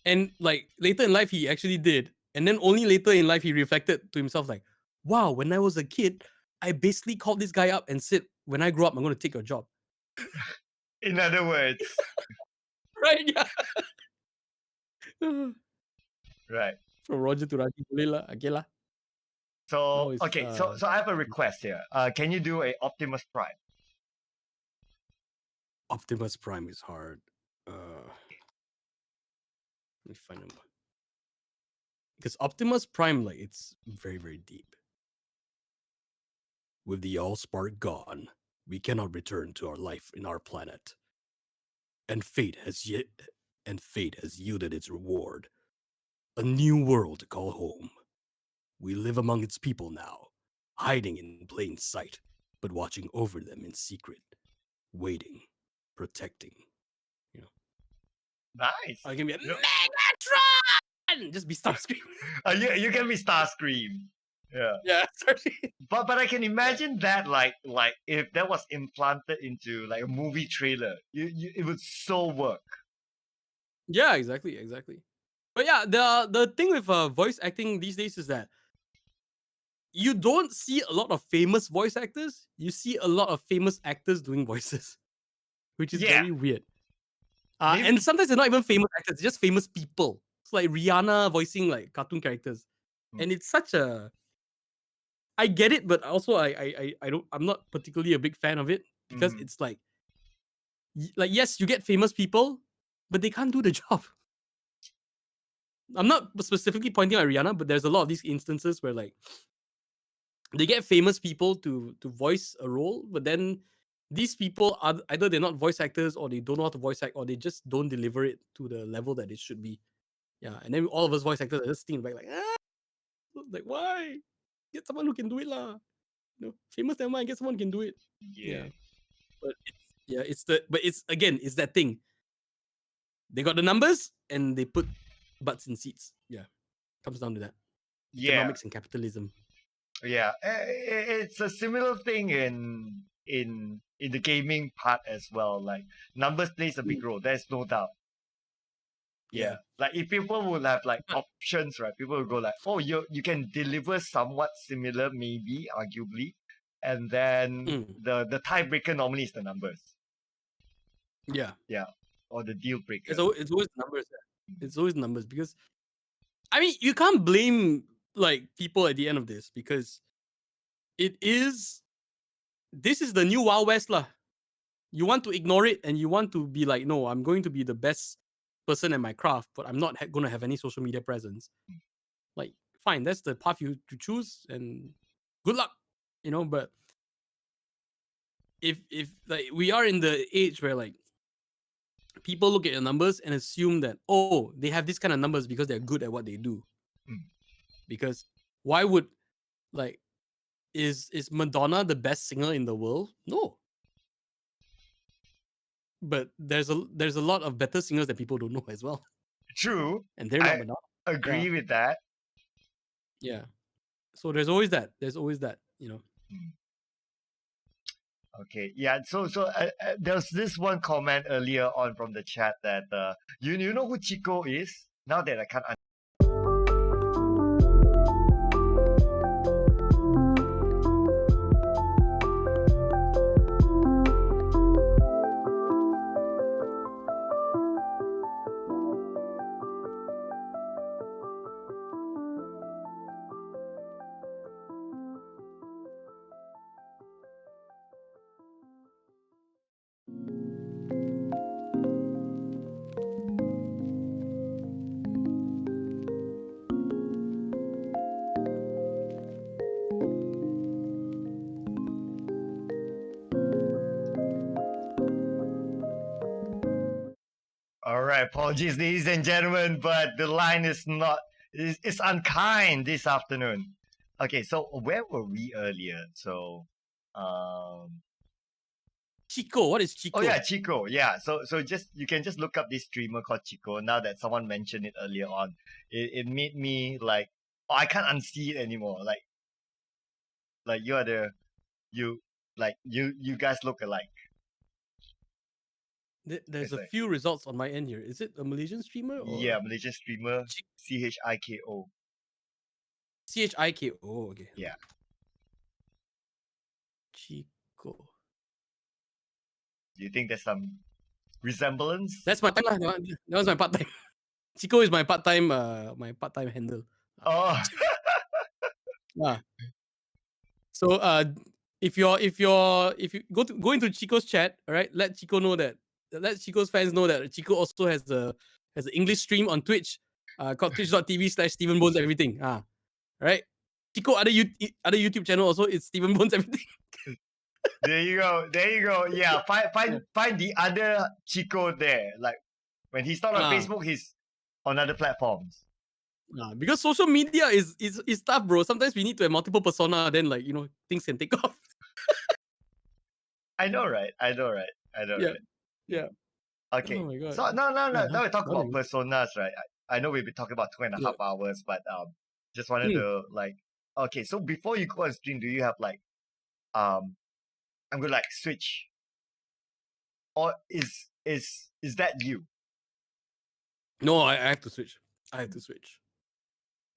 And like later in life, he actually did. And then only later in life, he reflected to himself like, wow, when I was a kid, I basically called this guy up and said, when I grow up, I'm going to take your job. In other words. Right, yeah. Right. From Roger to Raji, boleh lah. Okay lah. So, okay, so I have a request here. Can you do a Optimus Prime? Optimus Prime is hard. Let me find him. Because Optimus Prime, like, it's very, very deep. With the Allspark gone, we cannot return to our life in our planet. And fate has yielded its reward. A new world to call home. We live among its people now, hiding in plain sight, but watching over them in secret, waiting, protecting. You know, Nice. I can be a Yep. Megatron. Just be Starscream. You can be Starscream. Yeah. Yeah, sorry. But I can imagine that like if that was implanted into like a movie trailer, it would so work. Yeah, exactly. But yeah, the thing with voice acting these days is that you don't see a lot of famous voice actors. You see a lot of famous actors doing voices, which is Yeah. very weird. Maybe- And sometimes they're not even famous actors; they're just famous people. It's like Rihanna voicing like cartoon characters, and it's such a. I get it, but also I don't. I'm not particularly a big fan of it because Mhm. it's like yes, you get famous people, but they can't do the job. I'm not specifically pointing at Rihanna, but there's a lot of these instances where like they get famous people to voice a role, but then these people are either they're not voice actors or they don't know how to voice act or they just don't deliver it to the level that it should be. Yeah, and then all of us voice actors are just sitting back like why? Get someone who can do it lah. You know, famous never mind, get someone who can do it. Yeah. But it's again, it's that thing. They got the numbers and they put butts in seats. Yeah. Comes down to that. Yeah. Economics and capitalism. Yeah. It's a similar thing in the gaming part as well. Like numbers plays a big role. There's no doubt. Yeah. Like if people would have like options, right? People would go like, oh, you can deliver somewhat similar, maybe, arguably. And then the tiebreaker normally is the numbers. Yeah. Yeah. Or the deal breaker. It's always numbers. It's always numbers because I mean you can't blame like people at the end of this because this is the new Wild West lah. You want to ignore it and you want to be like, no, I'm going to be the best person at my craft, but I'm not going to have any social media presence. Like, fine, that's the path you to choose, and good luck, you know. But if like we are in the age where like people look at your numbers and assume that they have this kind of numbers because they're good at what they do. Because why would like is Madonna the best singer in the world? No. But there's a lot of better singers that people don't know as well. True. And they're not Madonna. Agree with that. Yeah. So there's always that, you know. Okay, yeah. So there's this one comment earlier on from the chat that you know who Chico is? Now that I can't. All right, apologies, ladies and gentlemen, but the line is not. It's unkind this afternoon. Okay, so where were we earlier? So, Chico, what is Chico? Oh yeah, Chico. Yeah. So you can just look up this streamer called Chico. Now that someone mentioned it earlier on, it made me like, I can't unsee it anymore. Like you guys look alike. There's a few results on my end here. Is it a Malaysian streamer? Or? Yeah, Malaysian streamer. CHIKO. CHIKO. Okay. Yeah. Chico. Do you think there's some resemblance? That's my time. That was my part time. Chico is my part time handle. Oh. Yeah. So if you go into Chico's chat, all right, let Chico's fans know that Chico also has an English stream on Twitch, called twitch.tv/Stephen Bones Everything. Right. Chico other YouTube channel also is Stephen Bones Everything. There you go. There you go. Yeah, Yeah. find the other Chico there. Like when he's not on Ah. Facebook, he's on other platforms. Because social media is tough, bro. Sometimes we need to have multiple persona, then like things can take off. I know, right? I know, right? Yeah. Yeah. Okay. Oh my god. So no. Yeah, Now we talk what about are you- personas, right? I know we've been talking about 2.5 hours, but just wanted to like, okay. So before you go on stream, do you have like, I'm gonna like switch, or is that you? No, I have to switch.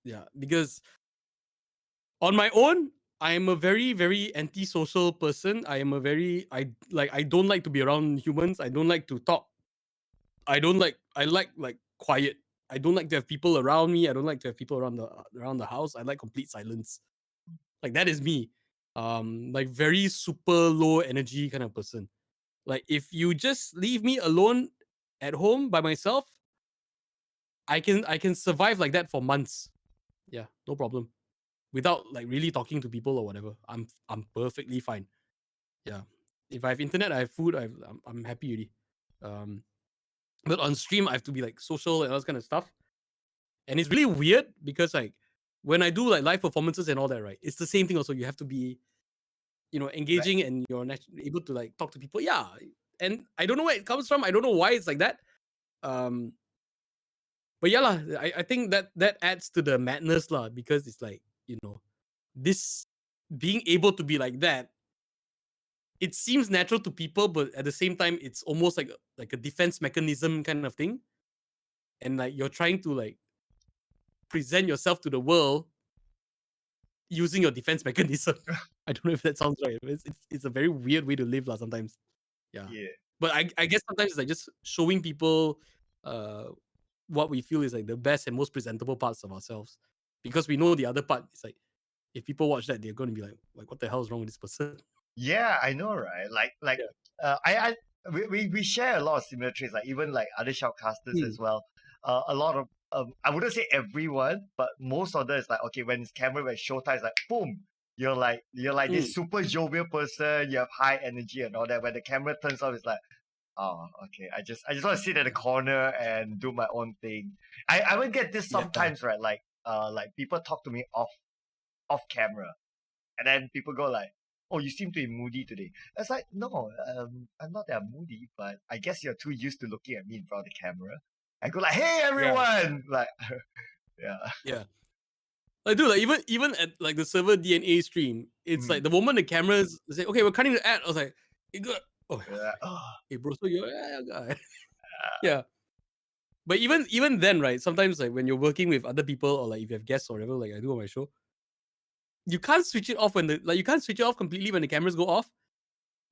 Yeah, because on my own, I am a very, very antisocial person. I don't like to be around humans. I don't like to talk. I like quiet. I don't like to have people around me. I don't like to have people around the house. I like complete silence. Like that is me. Like very super low energy kind of person. Like if you just leave me alone at home by myself, I can survive like that for months. Yeah, no problem. Without like really talking to people or whatever. I'm perfectly fine. Yeah. If I have internet, I have food, I'm happy already. But on stream I have to be like social and all this kind of stuff. And it's really weird because like when I do like live performances and all that, right? It's the same thing also. You have to be, engaging and you're able to like talk to people. Yeah. And I don't know where it comes from. I don't know why it's like that. Um but yeah lah, I think that adds to the madness lah, because it's like, this being able to be like that, it seems natural to people, but at the same time, it's almost like a defense mechanism kind of thing. And like you're trying to like present yourself to the world using your defense mechanism. I don't know if that sounds right. It's a very weird way to live lah sometimes. Yeah. But I guess sometimes it's like just showing people what we feel is like the best and most presentable parts of ourselves. Because we know the other part is like, if people watch that, they're going to be like, what the hell is wrong with this person? Yeah, I know, right? Like, I we share a lot of similar traits. Like even like other shoutcasters as well. A lot of I wouldn't say everyone, but most of them is like, okay, when it's camera, when it's showtime, it's like boom. You're like this super jovial person. You have high energy and all that. When the camera turns off, it's like, oh, okay. I just want to sit in the corner and do my own thing. I would get this sometimes, right? Like people talk to me off camera, and then people go like, oh, you seem to be moody today. It's like, no, I'm not that moody, but I guess you're too used to looking at me in front of the camera. I go like, hey everyone, like, yeah. Like, dude, like even at like the server DNA stream, it's like the moment the cameras say, okay, we're cutting the ad. I was like, hey, good. Oh, hey, bro, so you're guy. Yeah. But even then, right? Sometimes like when you're working with other people or like if you have guests or whatever, like I do on my show, you can't switch it off you can't switch it off completely when the cameras go off,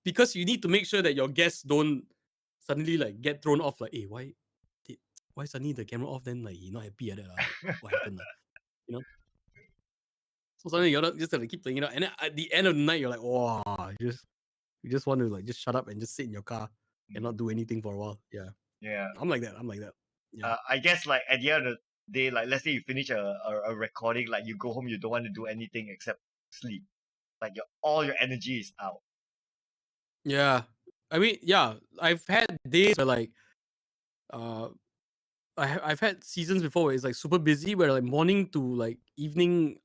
because you need to make sure that your guests don't suddenly like get thrown off. Like, hey, why suddenly the camera off? Then like you're not happy at that. What happened? So suddenly you're not just have to keep playing it out, and then at the end of the night you're like, oh, you just want to like just shut up and just sit in your car and not do anything for a while. Yeah. I'm like that. Yeah. I guess like at the end of the day, like let's say you finish a recording, like you go home, you don't want to do anything except sleep. Like all your energy is out. Yeah. I mean, yeah, I've had days where like I've had seasons before where it's like super busy, where like morning to like evening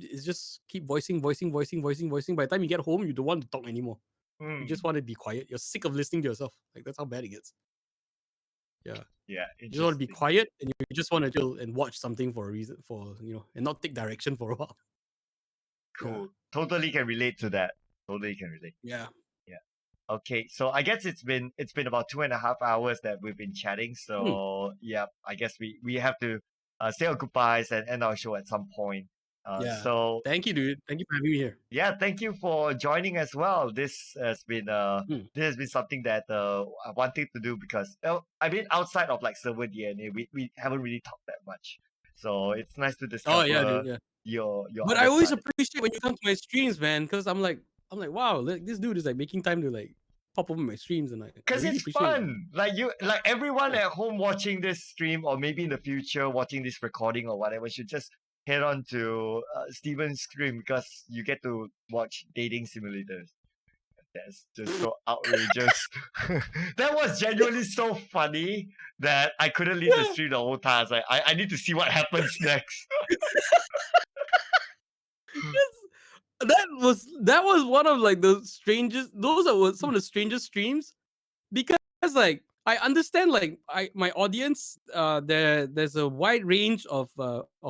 it's just keep voicing. By the time you get home, you don't want to talk anymore. You just want to be quiet. You're sick of listening to yourself. Like that's how bad it gets. Yeah. Yeah. You just want to be quiet and you just want to chill and watch something for a reason, and not take direction for a while. Cool. Yeah. Totally can relate to that. Totally can relate. Yeah. Okay, so I guess it's been about 2.5 hours that we've been chatting. So yeah, I guess we have to say our goodbyes and end our show at some point. So thank you, dude. Thank you for having me here. Yeah, thank you for joining as well. This has been something that I wanted to do because I mean outside of like server DNA, we haven't really talked that much. So it's nice to discover. Oh yeah, dude. Yeah. Your But I always appreciate when you come to my streams, man, because I'm like, I'm like, wow, like this dude is like making time to like pop over my streams, and I Because really it's appreciate it. fun. Like everyone at home watching this stream, or maybe in the future watching this recording or whatever, should just head on to Steven's stream because you get to watch dating simulators. That's just so outrageous. That was genuinely so funny that I couldn't leave the stream the whole time. I was like, I need to see what happens next. That was one of like the strangest. Those are some of the strangest streams because like I understand like my audience. There's a wide range of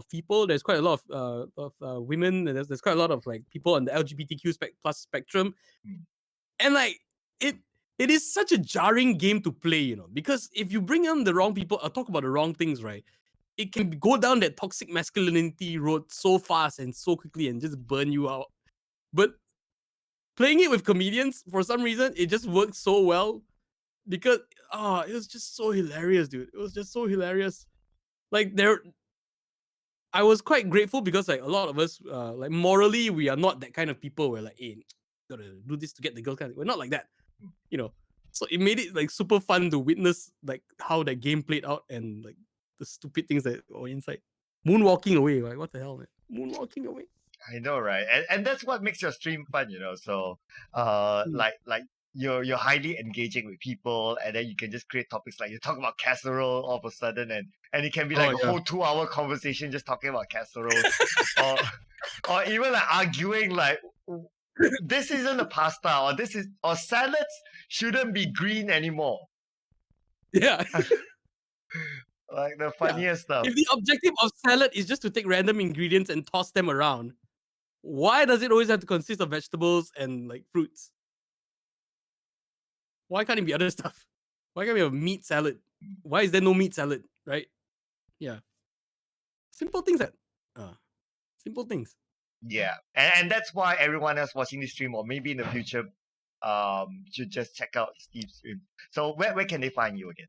people. There's quite a lot of women. And there's quite a lot of like people on the LGBTQ plus spectrum, and like it is such a jarring game to play, you know, because if you bring on the wrong people or talk about the wrong things, right, it can go down that toxic masculinity road so fast and so quickly and just burn you out. But playing it with comedians, for some reason, it just works so well because it was just so hilarious, dude. It was just so hilarious. Like I was quite grateful because like a lot of us, like morally, we are not that kind of people. We're like, hey, gotta do this to get the girl. We're not like that, you know. So it made it like super fun to witness like how that game played out and like the stupid things that were inside. Moonwalking away, like what the hell, man? Moonwalking away. I know, right? And that's what makes your stream fun, you know. So, like you're highly engaging with people, and then you can just create topics like you talk about casserole all of a sudden, and it can be like a whole 2-hour conversation just talking about casseroles, or even like arguing like this isn't a pasta, or salads shouldn't be green anymore. Yeah. Like the funniest stuff. If the objective of salad is just to take random ingredients and toss them around, why does it always have to consist of vegetables and like fruits? Why can't it be other stuff? Why can't we have meat salad? Why is there no meat salad? Right? Yeah. Simple things simple things. Yeah. And that's why everyone else watching this stream, or maybe in the future, should just check out Steve's stream. So where can they find you again?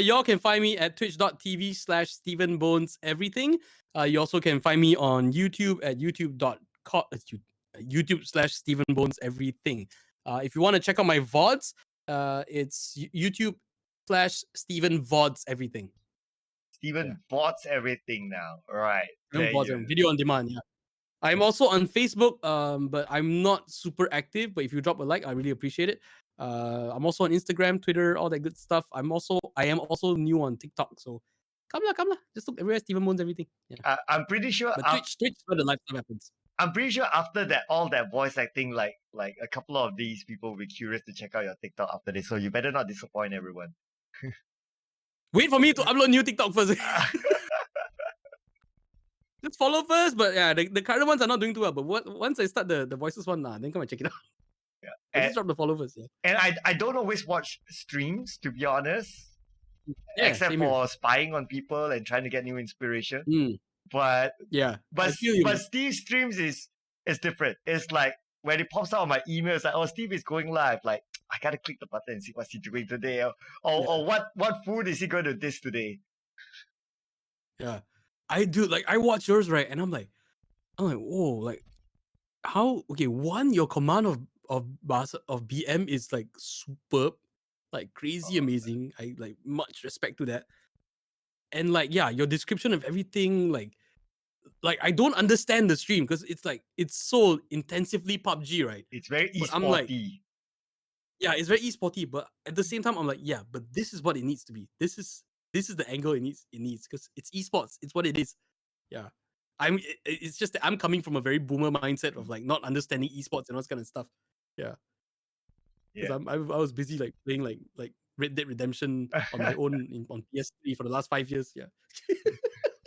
Y'all can find me at twitch.tv/StephenBonesEverything. You also can find me on YouTube at YouTube/StephenBonesEverything. If you want to check out my VODs, it's YouTube/StephenVodsEverything. Steven VODs everything now. All right. Video on demand, yeah. I'm also on Facebook, but I'm not super active. But if you drop a like, I really appreciate it. I'm also on Instagram, Twitter, all that good stuff. I am also new on TikTok. So come lah. Just look everywhere, Stephen Bones, everything. Yeah. I'm pretty sure. But Twitch where the live stuff happens. I'm pretty sure after that, all that voice acting, like a couple of these people will be curious to check out your TikTok after this. So you better not disappoint everyone. Wait for me to upload new TikTok first. Just follow first, but yeah, the current ones are not doing too well. But once I start the voices one, then come and check it out. Yeah, just drop the follow first. Yeah. And I don't always watch streams, to be honest. Yeah, except for spying on people and trying to get new inspiration. But Steve's streams is different. It's like when it pops out on my email, it's like, oh, Steve is going live. Like, I gotta click the button and see what's he doing today, or what food is he going to dish today. Yeah, I do. Like, I watch yours, right, and I'm like, whoa, like, how? Okay, one, your command of BM is like superb, like crazy amazing. I like much respect to that. And like, yeah, your description of everything, like I don't understand the stream because it's like it's so intensively PUBG, right? It's very esporty. I'm like, yeah, it's very esporty, but at the same time, I'm like, yeah, but this is what it needs to be. This is the angle it needs because it's esports. It's what it is. Yeah. It's just that I'm coming from a very boomer mindset of like not understanding esports and all this kind of stuff. Yeah. Because I was busy like playing like Red Dead Redemption on my own on PS3 for the last 5 years. Yeah.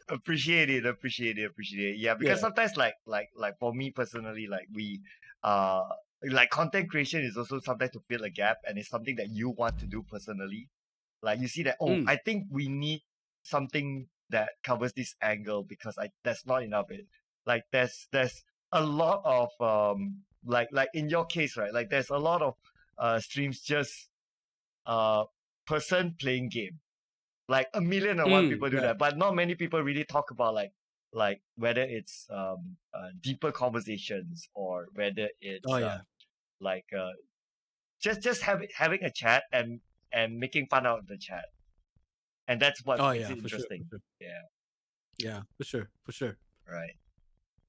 Appreciate it. Yeah, because sometimes like for me personally, like we like content creation is also sometimes to fill a gap, and it's something that you want to do personally. Like you see that, I think we need something that covers this angle because that's not enough. Like there's a lot of like in your case, right? Like there's a lot of streams just person playing game. Like 1,000,001 people do that, but not many people really talk about like like whether it's deeper conversations or whether it's Oh yeah. like just having a chat and making fun out of the chat, and that's what Oh makes yeah, it for sure. interesting. For sure. Yeah, Yeah, for sure. right.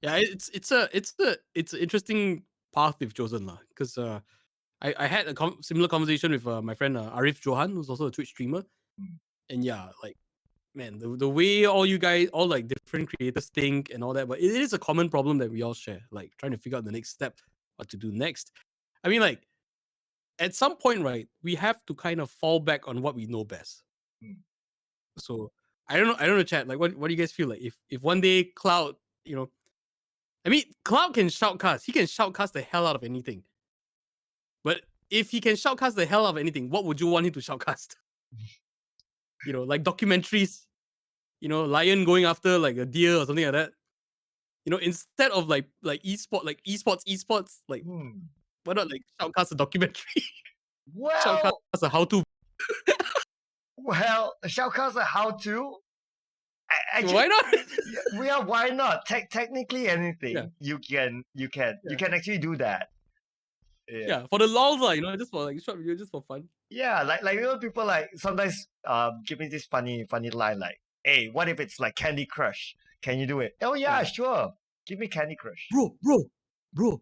Yeah, it's an interesting path they've chosen lah. Because I had a similar conversation with my friend Arif Johan, who's also a Twitch streamer, Mm. and yeah, like man, the way all you guys, all like different creators think and all that, but it is a common problem that we all share, like trying to figure out the next step, what to do next. I mean, like at some point, right, we have to kind of fall back on what we know best. Mm. So I don't know, chat. Like, what do you guys feel like if one day Cloud, I mean, Cloud can shoutcast. He can shoutcast the hell out of anything. But if he can shoutcast the hell out of anything, what would you want him to shoutcast? Like documentaries. Lion going after like a deer or something like that. Instead of like esports, like Hmm. why not like shoutcast a documentary? Well, Shoutcast a how-to. shoutcast a how to. Actually, Why not? why not? Technically, anything Yeah. you can actually do that. Yeah, for the lols, just for like short video, just for fun. Yeah, like people like sometimes give me this funny line like, hey, what if it's like Candy Crush? Can you do it? Oh yeah, Yeah. sure. Give me Candy Crush. Bro,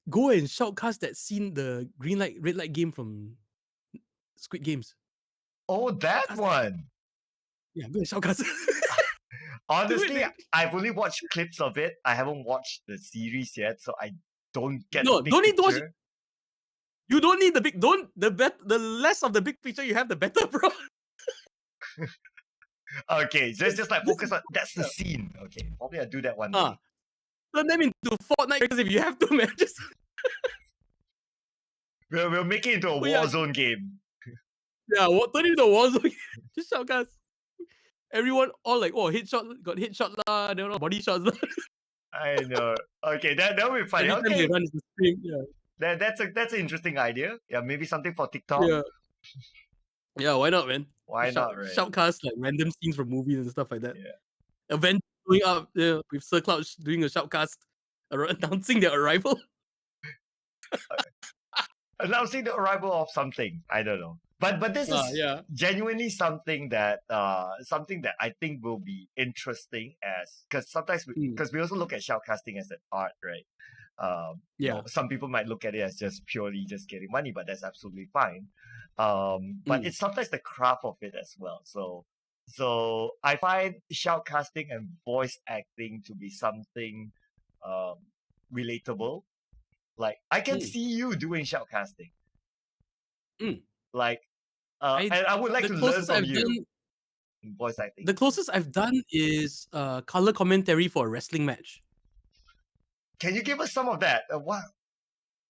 go and shoutcast that scene, the green light, red light game from Squid Games. Oh, that Shoutcast one. Yeah, go and shoutcast. Honestly, man. I've only watched clips of it. I haven't watched the series yet, so I don't get No, the big don't need to watch. picture. You don't need the less of the big picture you have, the better, bro. Okay, so it's just like This- focus on that's the scene. Okay, probably I'll do that one day. Turn them into Fortnite because if you have to, man, just We'll make it into a yeah. Warzone game. turn it into a Warzone. Just shoutcast. Everyone all like, got headshot lah, body shots lah. I know. Okay, that would be funny. Every time Okay, they run is the string. Yeah. that's an interesting idea. Yeah, maybe something for TikTok. Yeah. Yeah, why not, man? Why not, right? Shoutcast like random scenes from movies and stuff like that. Yeah. Avengers going up with Sir Cloud doing a shoutcast announcing their arrival. Announcing the arrival of something. I don't know. But this is Yeah. genuinely something that I think will be interesting because sometimes because we also look at shoutcasting as an art, right? Yeah. Some people might look at it as just purely just getting money, but that's absolutely fine. But it's sometimes the craft of it as well. So I find shoutcasting and voice acting to be something relatable. Like I can see you doing shoutcasting. Like and I would like to learn from you in voice acting. The closest I've done is color commentary for a wrestling match. Can you give us some of that? What?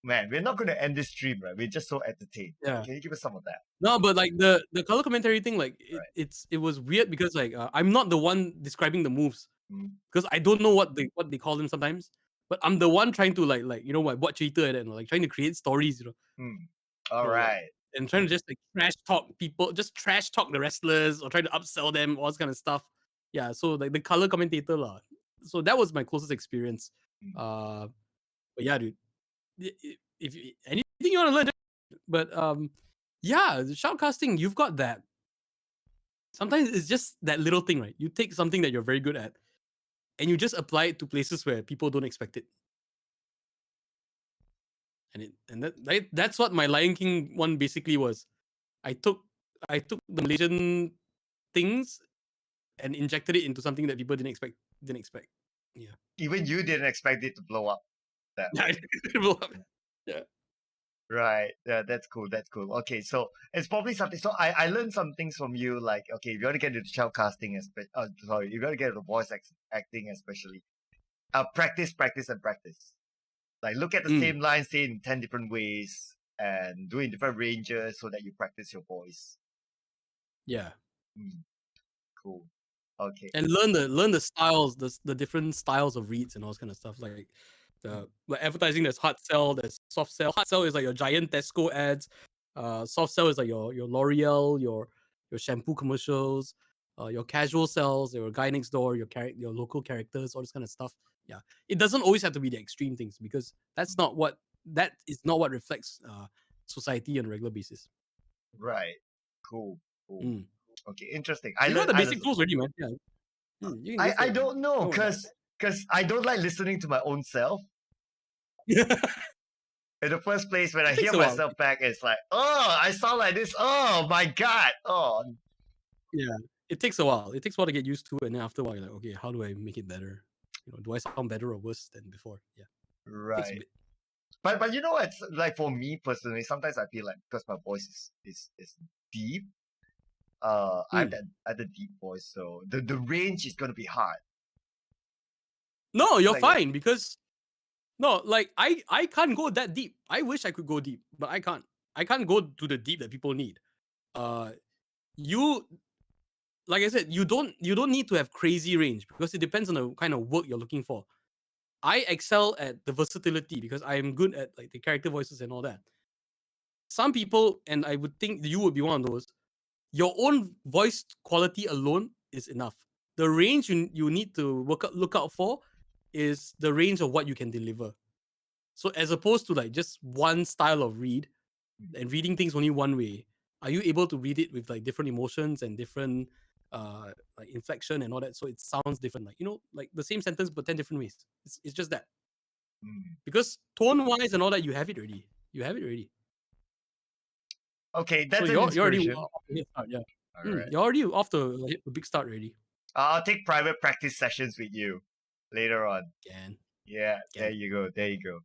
Man, we're not going to end this stream, right? We're just so entertained. Yeah. Can you give us some of that? No, but like the color commentary thing, like it was weird because like I'm not the one describing the moves because I don't know what they call them sometimes. But I'm the one trying to like what cerita and like trying to create stories, All right. and trying to just like trash talk people, just trash talk the wrestlers or try to upsell them, all this kind of stuff. Yeah, so like the color commentator lah. So that was my closest experience. But yeah, dude, if anything you want to learn, but yeah, the shoutcasting, you've got that. Sometimes it's just that little thing, right? You take something that you're very good at, and you just apply it to places where people don't expect it. And that's what my Lion King one basically was. I took the Malaysian things and injected it into something that people didn't expect. Yeah. Even you didn't expect it to blow up. That way. Yeah. Right. Yeah, that's cool. Okay, so it's probably something. So I learned some things from you. Like, okay, if you want to get into shoutcasting, if you want to get into voice acting, especially, practice. Like, look at the same line, say in 10 different ways, and do it in different ranges so that you practice your voice. Yeah. Cool. Okay. And learn the styles, the different styles of reads and all this kind of stuff. Like like advertising, there's hard sell, there's soft sell. Hard sell is like your giant Tesco ads. Soft sell is like your L'Oreal, your shampoo commercials. your casual selves, your guy next door, your local characters, all this kind of stuff. Yeah, it doesn't always have to be the extreme things because that is not what reflects society on a regular basis. Right. Cool. Mm. Okay, interesting. You got the basic tools already, man. Yeah. You can go for I it, man. don't know Don't worry about because I don't like listening to my own self. it. In the first place, when I takes hear a while. myself back, it's like, oh, I sound like this. Oh my god. Oh, Yeah, it takes a while. It takes a while to get used to, and then after a while, you're like, okay, how do I make it better? Do I sound better or worse than before? Yeah, it takes a right. bit. But you know, it's like for me personally, sometimes I feel like because my voice is deep. I'm at the deep voice, so the range is gonna be hard. No, you're Like- fine because no, like I can't go that deep. I wish I could go deep, but I can't. I can't go to the deep that people need. You like I said, you don't need to have crazy range because it depends on the kind of work you're looking for. I excel at the versatility because I am good at like the character voices and all that. Some people, and I would think you would be one of those, your own voice quality alone is enough. The range you need to look out for is the range of what you can deliver. So as opposed to like just one style of read and reading things only one way, are you able to read it with like different emotions and different like inflection and all that? So it sounds different, like like the same sentence but 10 different ways. It's just that. Because tone wise and all that, you have it already. Okay, that's So an you're already inspiration. off to a head start, yeah. Alright. You're already off to a big start already. I'll take private practice sessions with you later on. Can. Yeah, Yeah. there you go.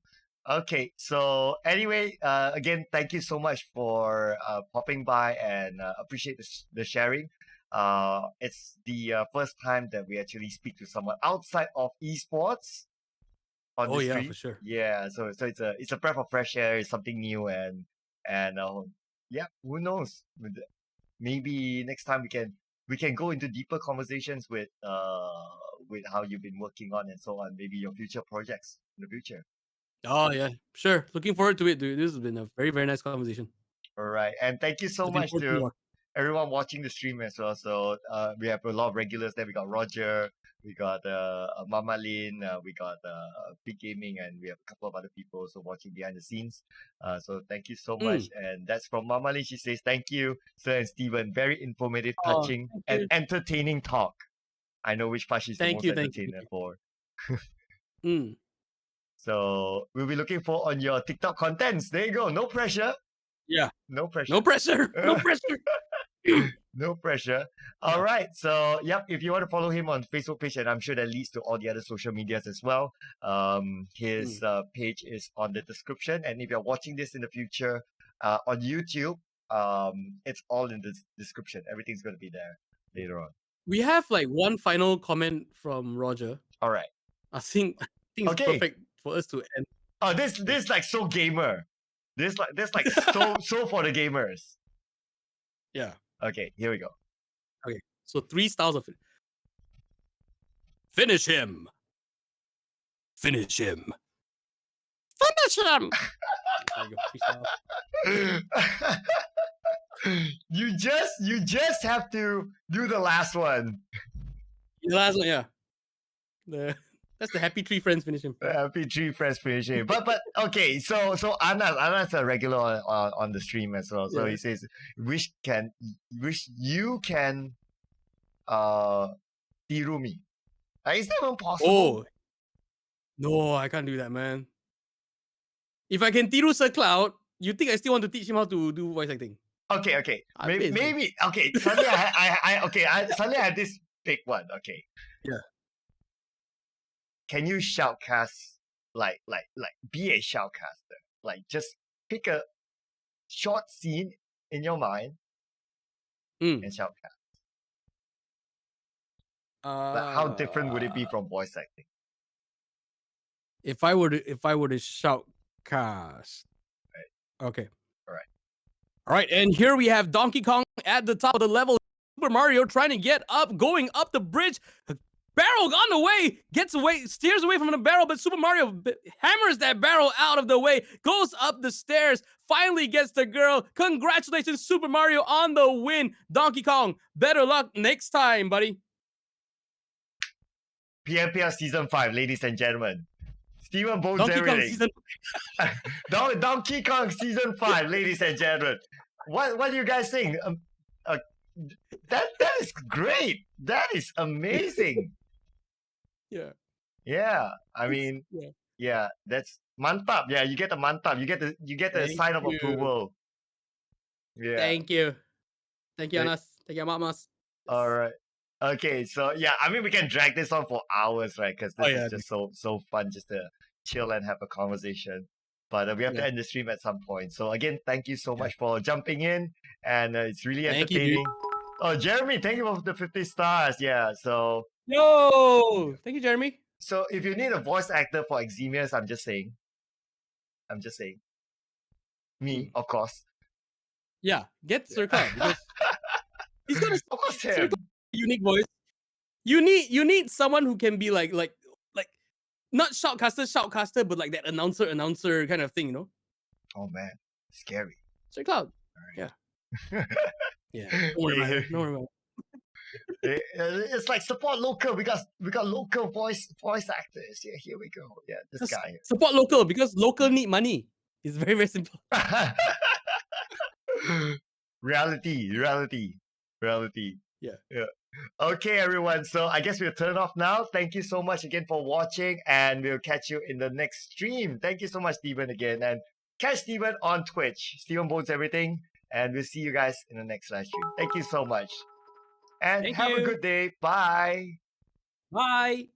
Okay, so anyway, again, thank you so much for popping by and appreciate the sharing. It's the first time that we actually speak to someone outside of esports on Oh the yeah, stream. for sure. Yeah, so it's a breath of fresh air. It's something new and yeah, who knows? Maybe next time we can go into deeper conversations with how you've been working on and so on. Maybe your future projects in the future. Oh yeah, sure. Looking forward to it, dude. This has been a very, very nice conversation. All right, and thank you so Looking much forward to to more. everyone watching the stream as well. So we have a lot of regulars there. We got Roger, we got Mama Lin, we got Big Gaming, and we have a couple of other people also watching behind the scenes. So thank you so much. And that's from Mama Lin. She says, thank you, Sir and Steven. Very informative, touching, thank and you. entertaining talk. I know which part she's the Thank most you, thank you, entertained thank you. for. Mm. So we'll be looking for on your TikTok contents. There you go. No pressure. Yeah. No pressure. No pressure. No pressure. No pressure. All right. So, yep. If you want to follow him on Facebook page, and I'm sure that leads to all the other social medias as well. His page is on the description. And if you're watching this in the future on YouTube, it's all in the description. Everything's going to be there later on. We have like one final comment from Roger. All right. I think it's Okay. perfect for us to end. Oh, this like so gamer. This like so for the gamers. Yeah. Okay, here we go. Okay. So 3 styles of it. Finish him. Finish him. Finish him. There you go. 3 styles. you just have to do the last one. The last one, yeah. That's the happy 3 friends finish him. Happy 3 friends finishing. But okay, so Anna's a regular on the stream as well. So Yeah. he says, wish you can tiru me. Is that even possible? Oh. No, I can't do that, man. If I can tiru Sir Cloud, you think I still want to teach him how to do voice acting? Okay. I bet it's Maybe okay. Suddenly suddenly I have this big one. Okay. Yeah. Can you shoutcast like be a shoutcaster? Like just pick a short scene in your mind and shoutcast. Like how different would it be from voice acting? If I were to shout cast. Right. Okay. Alright. All right, and here we have Donkey Kong at the top of the level. Super Mario trying to get up, going up the bridge. Barrel on the way, gets away, steers away from the barrel, but Super Mario hammers that barrel out of the way, goes up the stairs, finally gets the girl. Congratulations, Super Mario, on the win. Donkey Kong, better luck next time, buddy. PMPL Season 5, ladies and gentlemen. Steven bones Donkey Kong everything. season. Donkey Kong Season 5, ladies and gentlemen. What do you guys think? That is great. That is amazing. Yeah. Yeah, I mean, Yeah. yeah, that's mantap. Yeah, you get the mantap. You get the Thank sign of you. approval. Yeah. Thank you. Thank you, Thank- Anas. Thank you, Mamas. All right. Okay, so yeah, I mean we can drag this on for hours, right? Because this is just so fun just to chill and have a conversation. But we have to end the stream at some point. So again, thank you so much for jumping in, and it's really Thank you, dude. entertaining. Oh, Jeremy, thank you for the 50 stars. Yeah, so Yo! Thank you, Jeremy. so if you need a voice actor for Exemius, I'm just saying. Me, of course. Yeah, get Circle because he's got a Of course, him. Circle unique voice. You need someone who can be like not shoutcaster, but like that announcer kind of thing, you know? Oh man, scary. Circle. Right. Yeah. Yeah. Don't worry about it. Don't worry about it. It's like support local. We got local voice actors. Yeah, here we go. Yeah, this Just guy. support local because local need money. It's very, very simple. reality. Yeah. Okay, everyone. So I guess we'll turn off now. Thank you so much again for watching, and we'll catch you in the next stream. Thank you so much, Steven, again, and catch Steven on Twitch. Steven Bones Everything, and we'll see you guys in the next live stream. Thank you so much, and Thank have a you. good day. Bye. Bye.